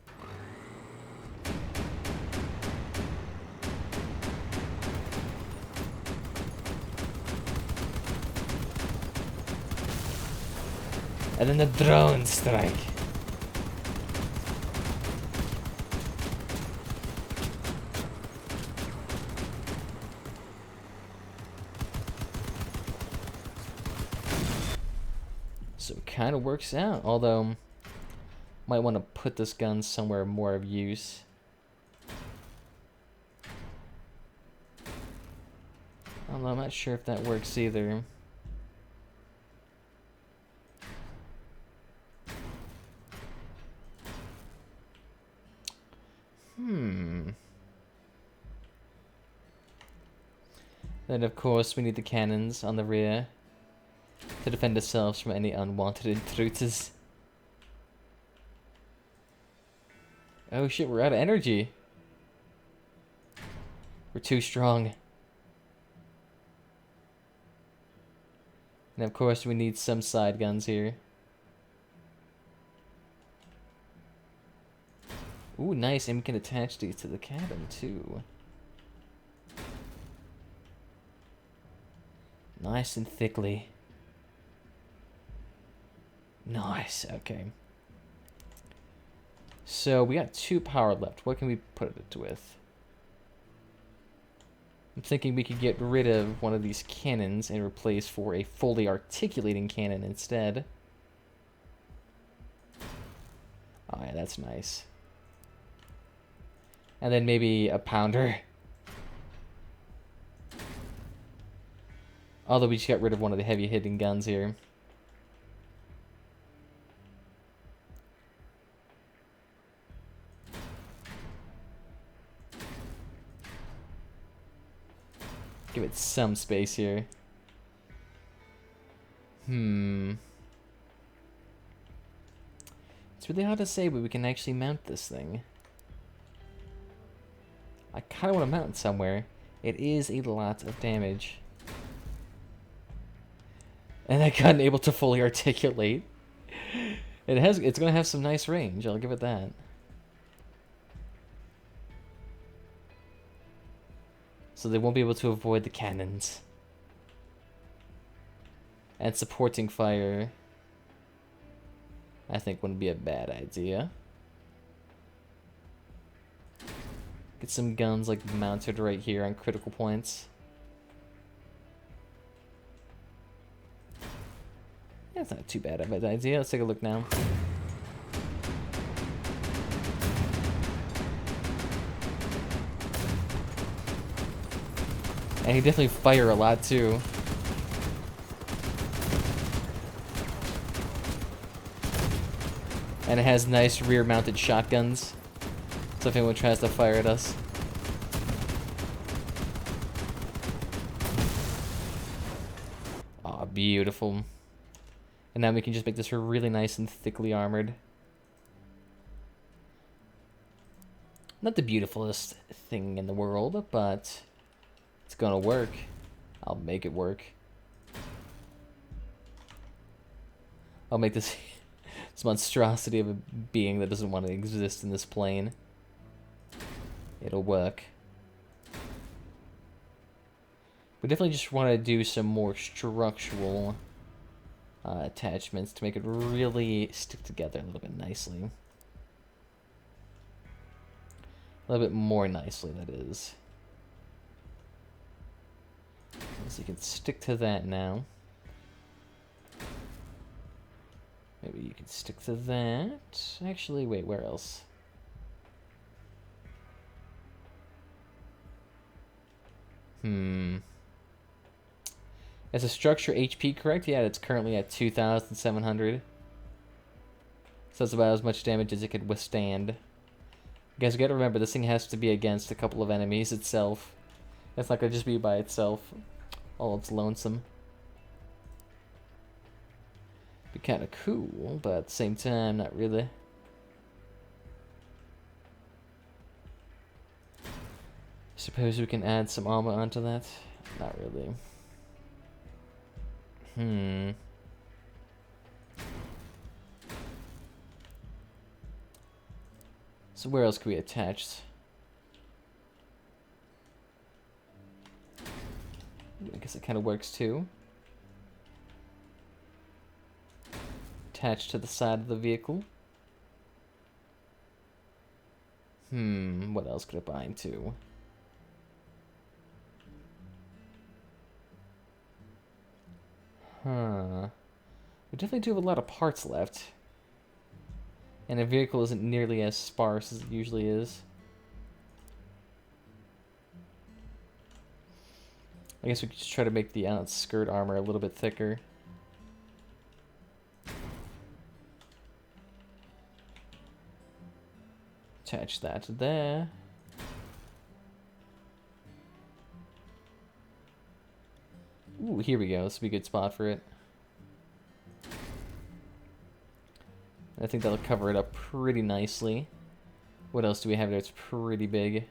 And then the drone strike. So it kind of works out, although might want to put this gun somewhere more of use. Although I'm not sure if that works either. Then of course we need the cannons on the rear to defend ourselves from any unwanted intruders. Oh shit, we're out of energy. We're too strong. And of course we need some side guns here. Ooh, nice, and we can attach these to the cabin too. Nice and thickly. Nice, okay. So we got 2 power left. What can we put it with? I'm thinking we could get rid of one of these cannons and replace for a fully articulating cannon instead. Oh yeah, that's nice. And then maybe a pounder. Although we just got rid of one of the heavy hitting guns here. Give it some space here. It's really hard to say, but we can actually mount this thing. I kind of want to mount it somewhere. It is a lot of damage. And I got able to fully articulate. It's gonna have some nice range, I'll give it that. So they won't be able to avoid the cannons. And supporting fire, I think wouldn't be a bad idea. Get some guns like mounted right here on critical points. That's not too bad of an idea. Let's take a look now. And he definitely fire a lot too. And it has nice rear mounted shotguns. So if anyone tries to fire at us. Aw, beautiful. And now we can just make this really nice and thickly armored. Not the beautifulest thing in the world, but it's gonna work. I'll make it work. I'll make this this monstrosity of a being that doesn't want to exist in this plane. It'll work. We definitely just want to do some more structural attachments to make it really stick together a little bit nicely. A little bit more nicely, that is. So you can stick to that now. Maybe you can stick to that. Actually, wait, where else? Is the structure HP correct? Yeah, it's currently at 2,700. So that's about as much damage as it could withstand. You guys gotta remember, this thing has to be against a couple of enemies itself. It's not gonna just be by itself. All it's lonesome. Be kind of cool, but at the same time, not really. Suppose we can add some armor onto that? Not really. So where else can we attach? I guess it kind of works too. attached to the side of the vehicle. What else could it bind to? We definitely do have a lot of parts left. And a vehicle isn't nearly as sparse as it usually is. I guess we could just try to make the outskirt armor a little bit thicker. Attach that to there. Ooh, here we go. This would be a good spot for it. I think that'll cover it up pretty nicely. What else do we have there? It's pretty big.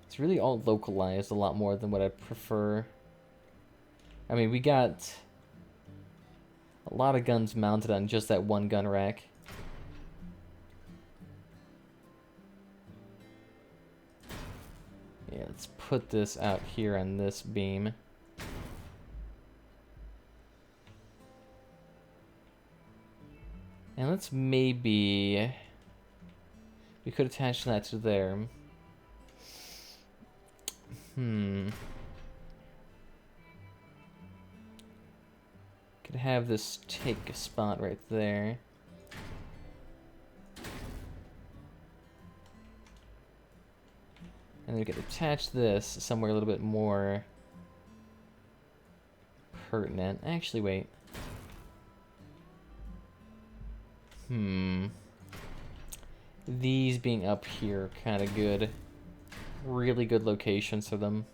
It's really all localized a lot more than what I prefer. I mean, we got a lot of guns mounted on just that one gun rack. Yeah, let's put this out here on this beam. And let's maybe... we could attach that to there. Could have this take a spot right there. And then we could attach this somewhere a little bit more pertinent. Actually, wait. These being up here, kind of good. Really good locations for them.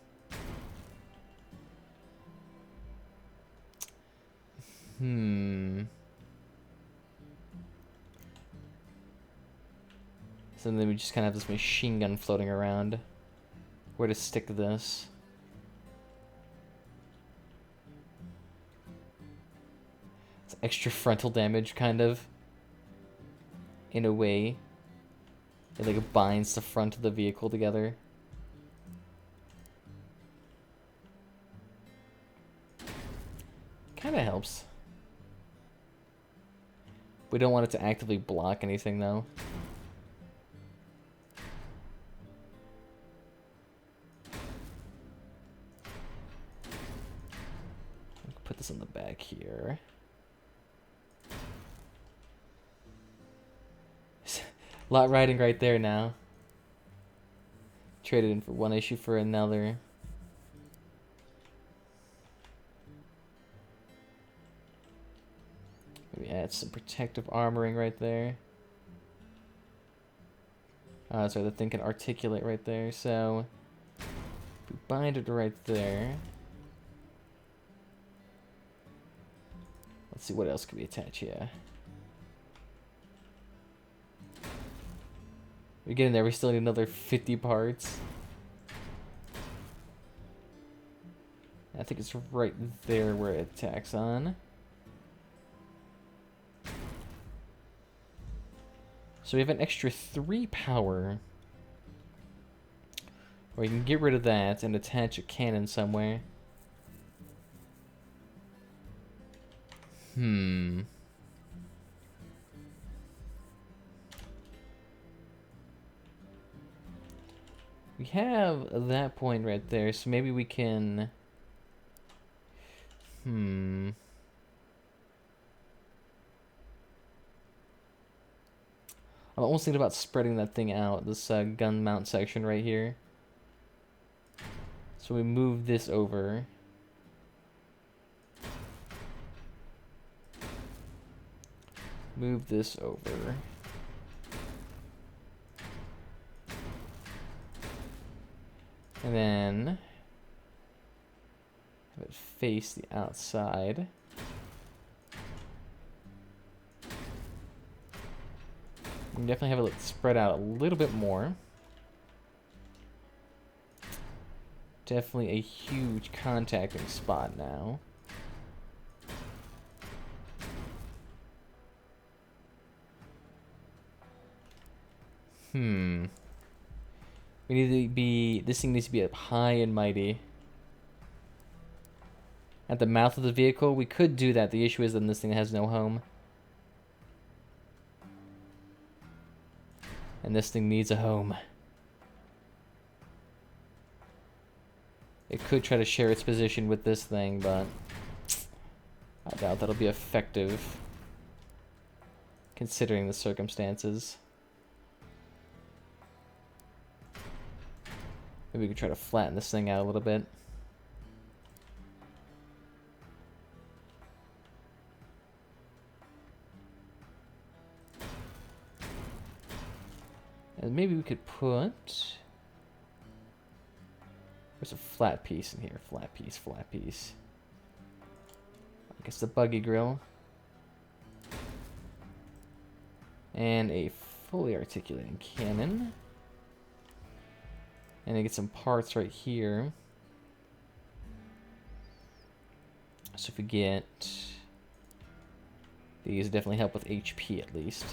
So then we just kind of have this machine gun floating around. Where to stick this? It's extra frontal damage, kind of. In a way. It like binds the front of the vehicle together. Kind of helps. We don't want it to actively block anything, though. Put this on the back here. A lot riding right there now. Traded in for one issue for another. Maybe add some protective armoring right there. So the thing can articulate right there. So we bind it right there. Let's see what else can we attach here. We get in there, we still need another 50 parts. I think it's right there where it attacks on. So we have an extra 3 power. Or we can get rid of that and attach a cannon somewhere. We have that point right there, so maybe we can... I'm almost thinking about spreading that thing out, this gun mount section right here. So we move this over. Move this over. And then have it face the outside. We can definitely have it spread out a little bit more. Definitely a huge contacting spot now. We need to be, this thing needs to be up high and mighty. at the mouth of the vehicle. We could do that. The issue is that this thing has no home. And this thing needs a home. It could try to share its position with this thing, but I doubt that'll be effective, considering the circumstances. Maybe we could try to flatten this thing out a little bit. And maybe we could put... There's a flat piece in here. Flat piece, flat piece. I guess the buggy grill. And a fully articulating cannon. And I get some parts right here. So if we get... These definitely help with HP at least.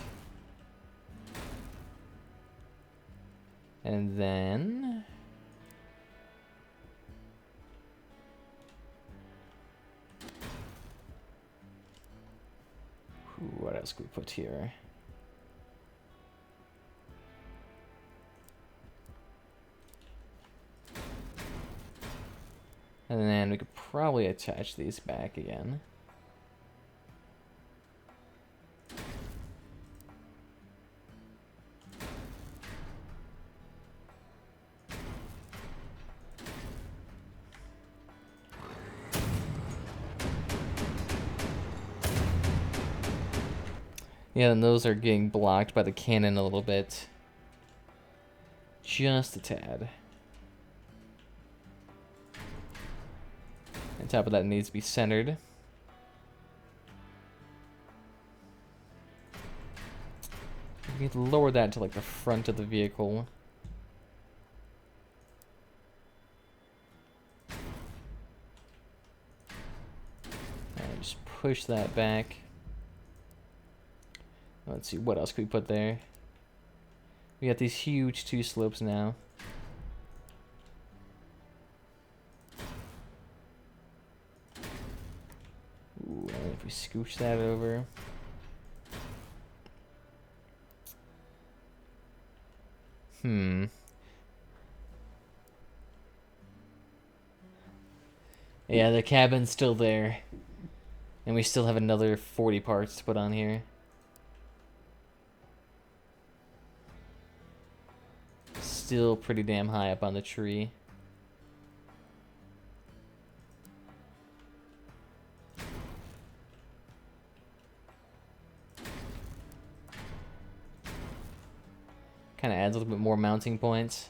And then... What else can we put here? And then we could probably attach these back again. Yeah, and those are getting blocked by the cannon a little bit. Just a tad. On top of that, it needs to be centered. We can lower that to like the front of the vehicle. And just push that back. Let's see, what else could we put there? We got these huge two slopes now. Ooh, and if we scooch that over. Yeah, the cabin's still there. And we still have another 40 parts to put on here. Still pretty damn high up on the tree. Kind of adds a little bit more mounting points.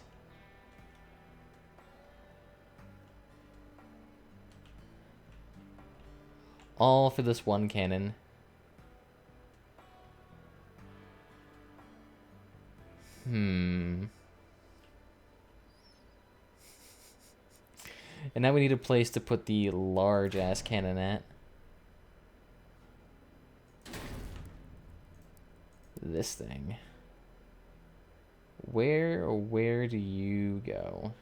All for this one cannon. And now we need a place to put the large-ass cannon at. This thing. Where do you go?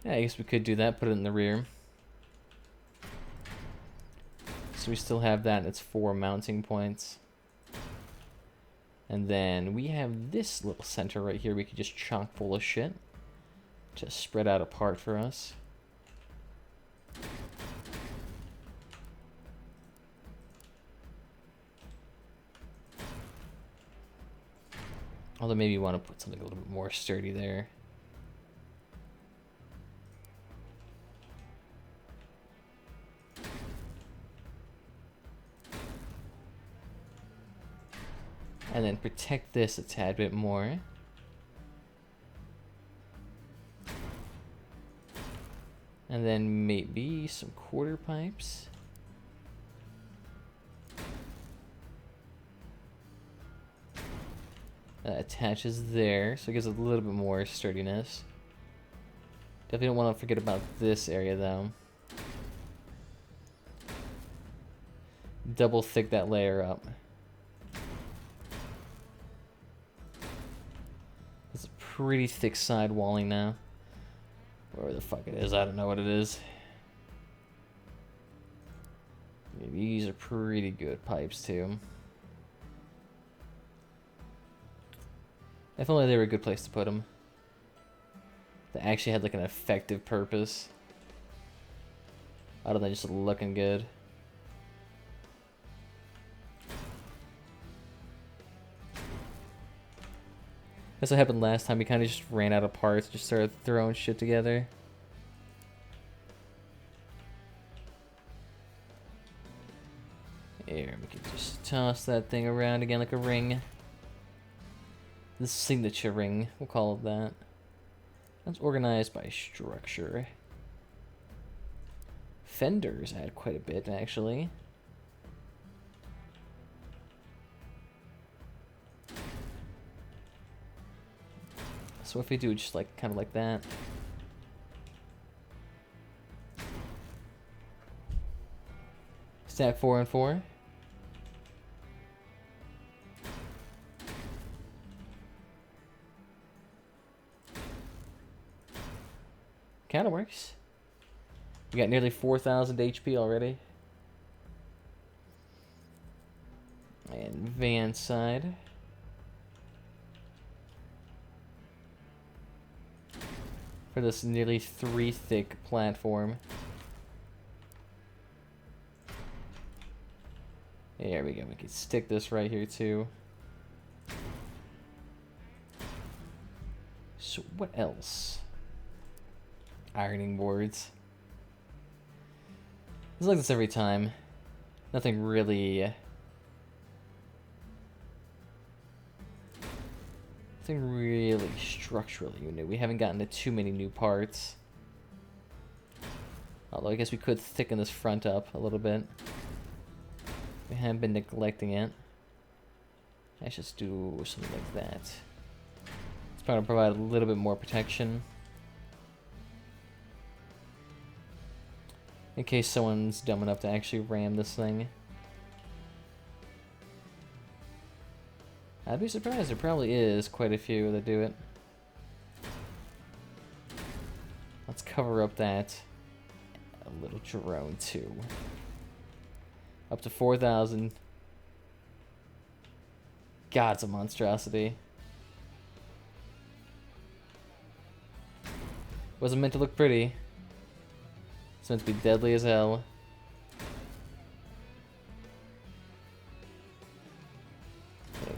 Yeah, I guess we could do that, put it in the rear. So we still have that, and it's 4 mounting points. And then we have this little center right here we could just chock full of shit. Just spread out apart for us. Although maybe you want to put something a little bit more sturdy there. And then protect this a tad bit more. And then maybe some quarter pipes. That attaches there, so it gives a little bit more sturdiness. Definitely don't want to forget about this area, though. Double thick that layer up. It's a pretty thick side walling now. Where the fuck it is, I don't know what it is. Yeah, these are pretty good pipes, too. If only they were a good place to put them. They actually had like an effective purpose. Other than just looking good. That's what happened last time. We kind of just ran out of parts, just started throwing shit together. Here, we can just toss that thing around again like a ring. The signature ring, we'll call it that. That's organized by structure. Fenders add quite a bit, actually. So if we do just like kind of like that. Stack 4 and 4. Kind of works. We got nearly 4,000 HP already. And van side. For this nearly 3 thick platform. There we go. We can stick this right here too. So what else? Ironing boards. It's like this every time. Nothing really... Nothing really structurally new. We haven't gotten to too many new parts. Although I guess we could thicken this front up a little bit. We haven't been neglecting it. Let's just do something like that. It's probably provide a little bit more protection. In case someone's dumb enough to actually ram this thing. I'd be surprised. There probably is quite a few that do it. Let's cover up that a little drone too. Up to 4,000. God, it's a monstrosity. Wasn't meant to look pretty. It's meant to be deadly as hell.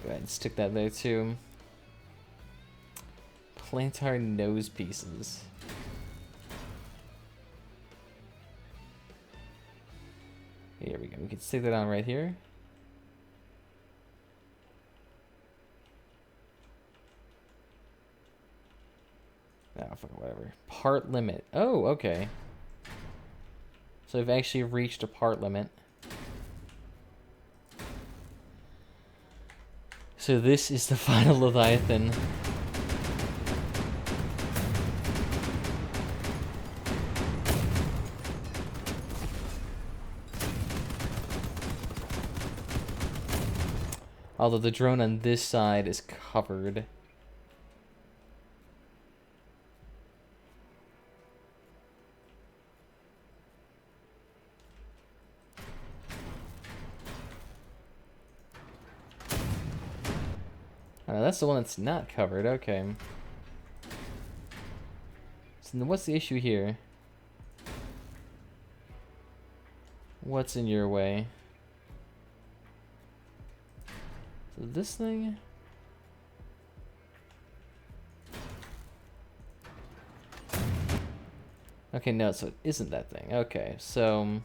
Go ahead and stick that there too. Plantar nose pieces. Here we go. We can stick that on right here. Oh, fuck, whatever. Part limit. Oh, okay. So I've actually reached a part limit. So this is the final Leviathan. Although the drone on this side is covered. Oh, that's the one that's not covered. Okay. So then what's the issue here? What's in your way? So this thing? Okay, no, so it isn't that thing. Okay, so...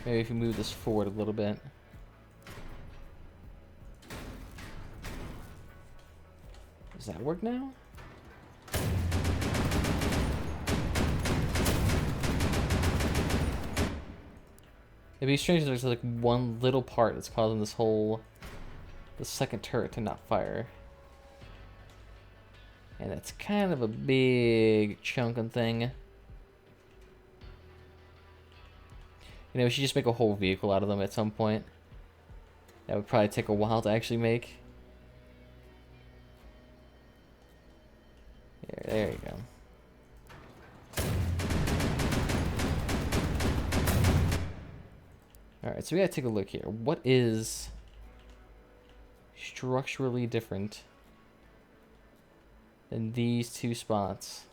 maybe if you move this forward a little bit. Does that work now? It'd be strange if there's like one little part that's causing the second turret to not fire. And that's kind of a big chunking thing. You know, we should just make a whole vehicle out of them at some point. That would probably take a while to actually make. There you go. Alright, so we gotta take a look here. What is structurally different than these two spots?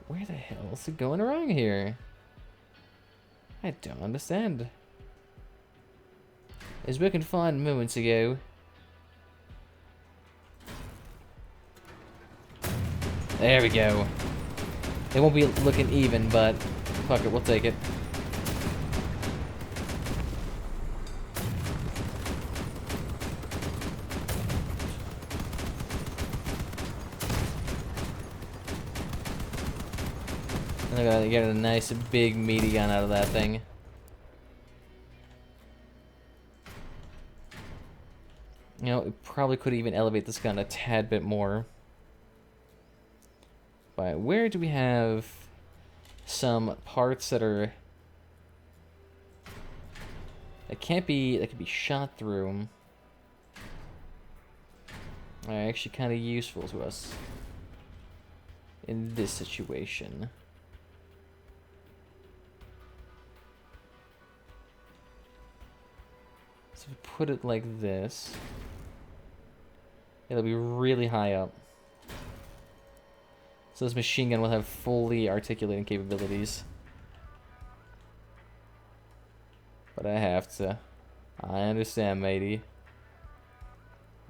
Where the hell is it going wrong here? I don't understand. It was working fine moments ago. There we go. They won't be looking even, but fuck it, we'll take it. And I gotta get a nice big meaty gun out of that thing. You know, it probably could even elevate this gun a tad bit more. But where do we have some parts that are... that can be shot through? Are actually kind of useful to us in this situation. So if we put it like this, it'll be really high up. So this machine gun will have fully articulating capabilities. But I have to. I understand, matey.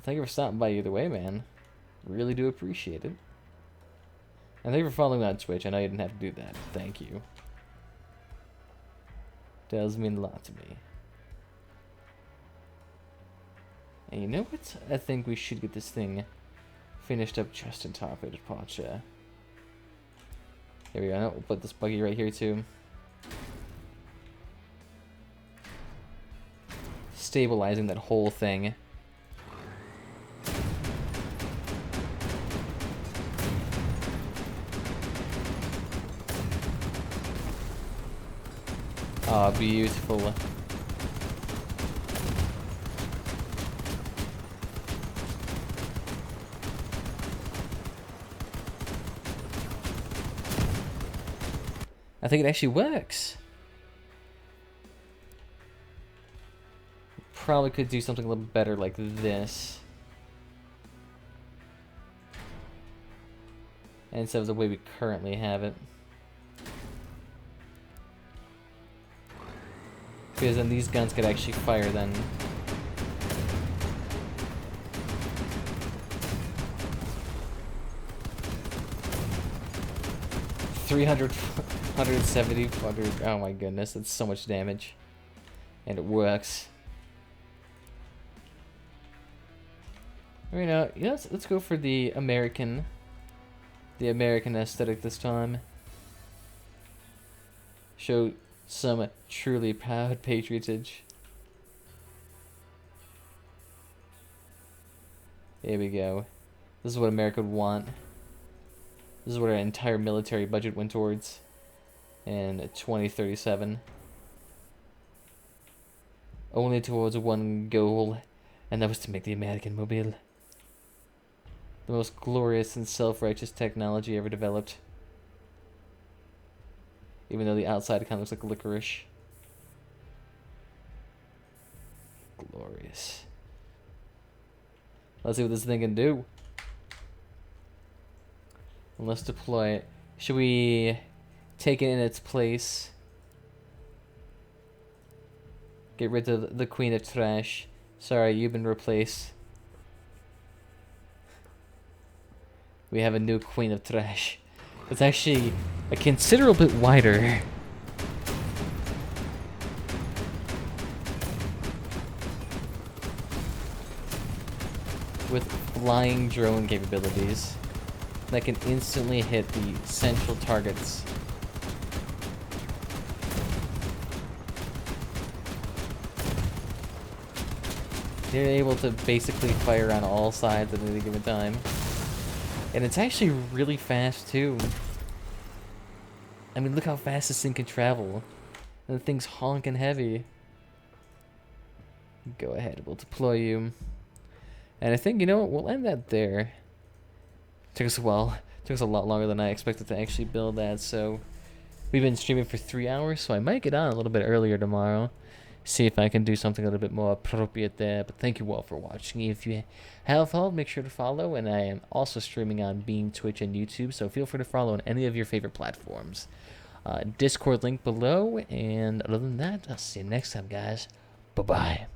Thank you for stopping by either way, man. Really do appreciate it. And thank you for following me on Twitch. I know you didn't have to do that. Thank you. Does mean a lot to me. And you know what? I think we should get this thing finished up just in time for the departure. Here we go. We'll put this buggy right here too. Stabilizing that whole thing. Oh, beautiful. I think it actually works. Probably could do something a little better like this. Instead of the way we currently have it. Because then these guns could actually fire then. $300, 170, 100. Oh my goodness, that's so much damage. And it works. You know, let's go for the American aesthetic this time. Show some truly proud patriotage. Here we go. This is what America would want. This is what our entire military budget went towards in 2037. Only towards one goal, and that was to make the American mobile the most glorious and self-righteous technology ever developed. Even though the outside kind of looks like licorice. Glorious. Let's see what this thing can do. And let's deploy it. Should we take it in its place? Get rid of the queen of trash. Sorry, you've been replaced. We have a new queen of trash. It's actually a considerable bit wider. With flying drone capabilities that can instantly hit the central targets. They're able to basically fire on all sides at any given time. And it's actually really fast too. I mean, look how fast this thing can travel. And the thing's honking heavy. Go ahead, we'll deploy you. And I think, you know what, we'll end that there. Took us a while. Took us a lot longer than I expected to actually build that, so we've been streaming for 3 hours, so I might get on a little bit earlier tomorrow. See if I can do something a little bit more appropriate there. But thank you all for watching. If you have followed, make sure to follow. And I am also streaming on Beam, Twitch, and YouTube, so feel free to follow on any of your favorite platforms. Discord link below. And other than that, I'll see you next time, guys. Bye-bye.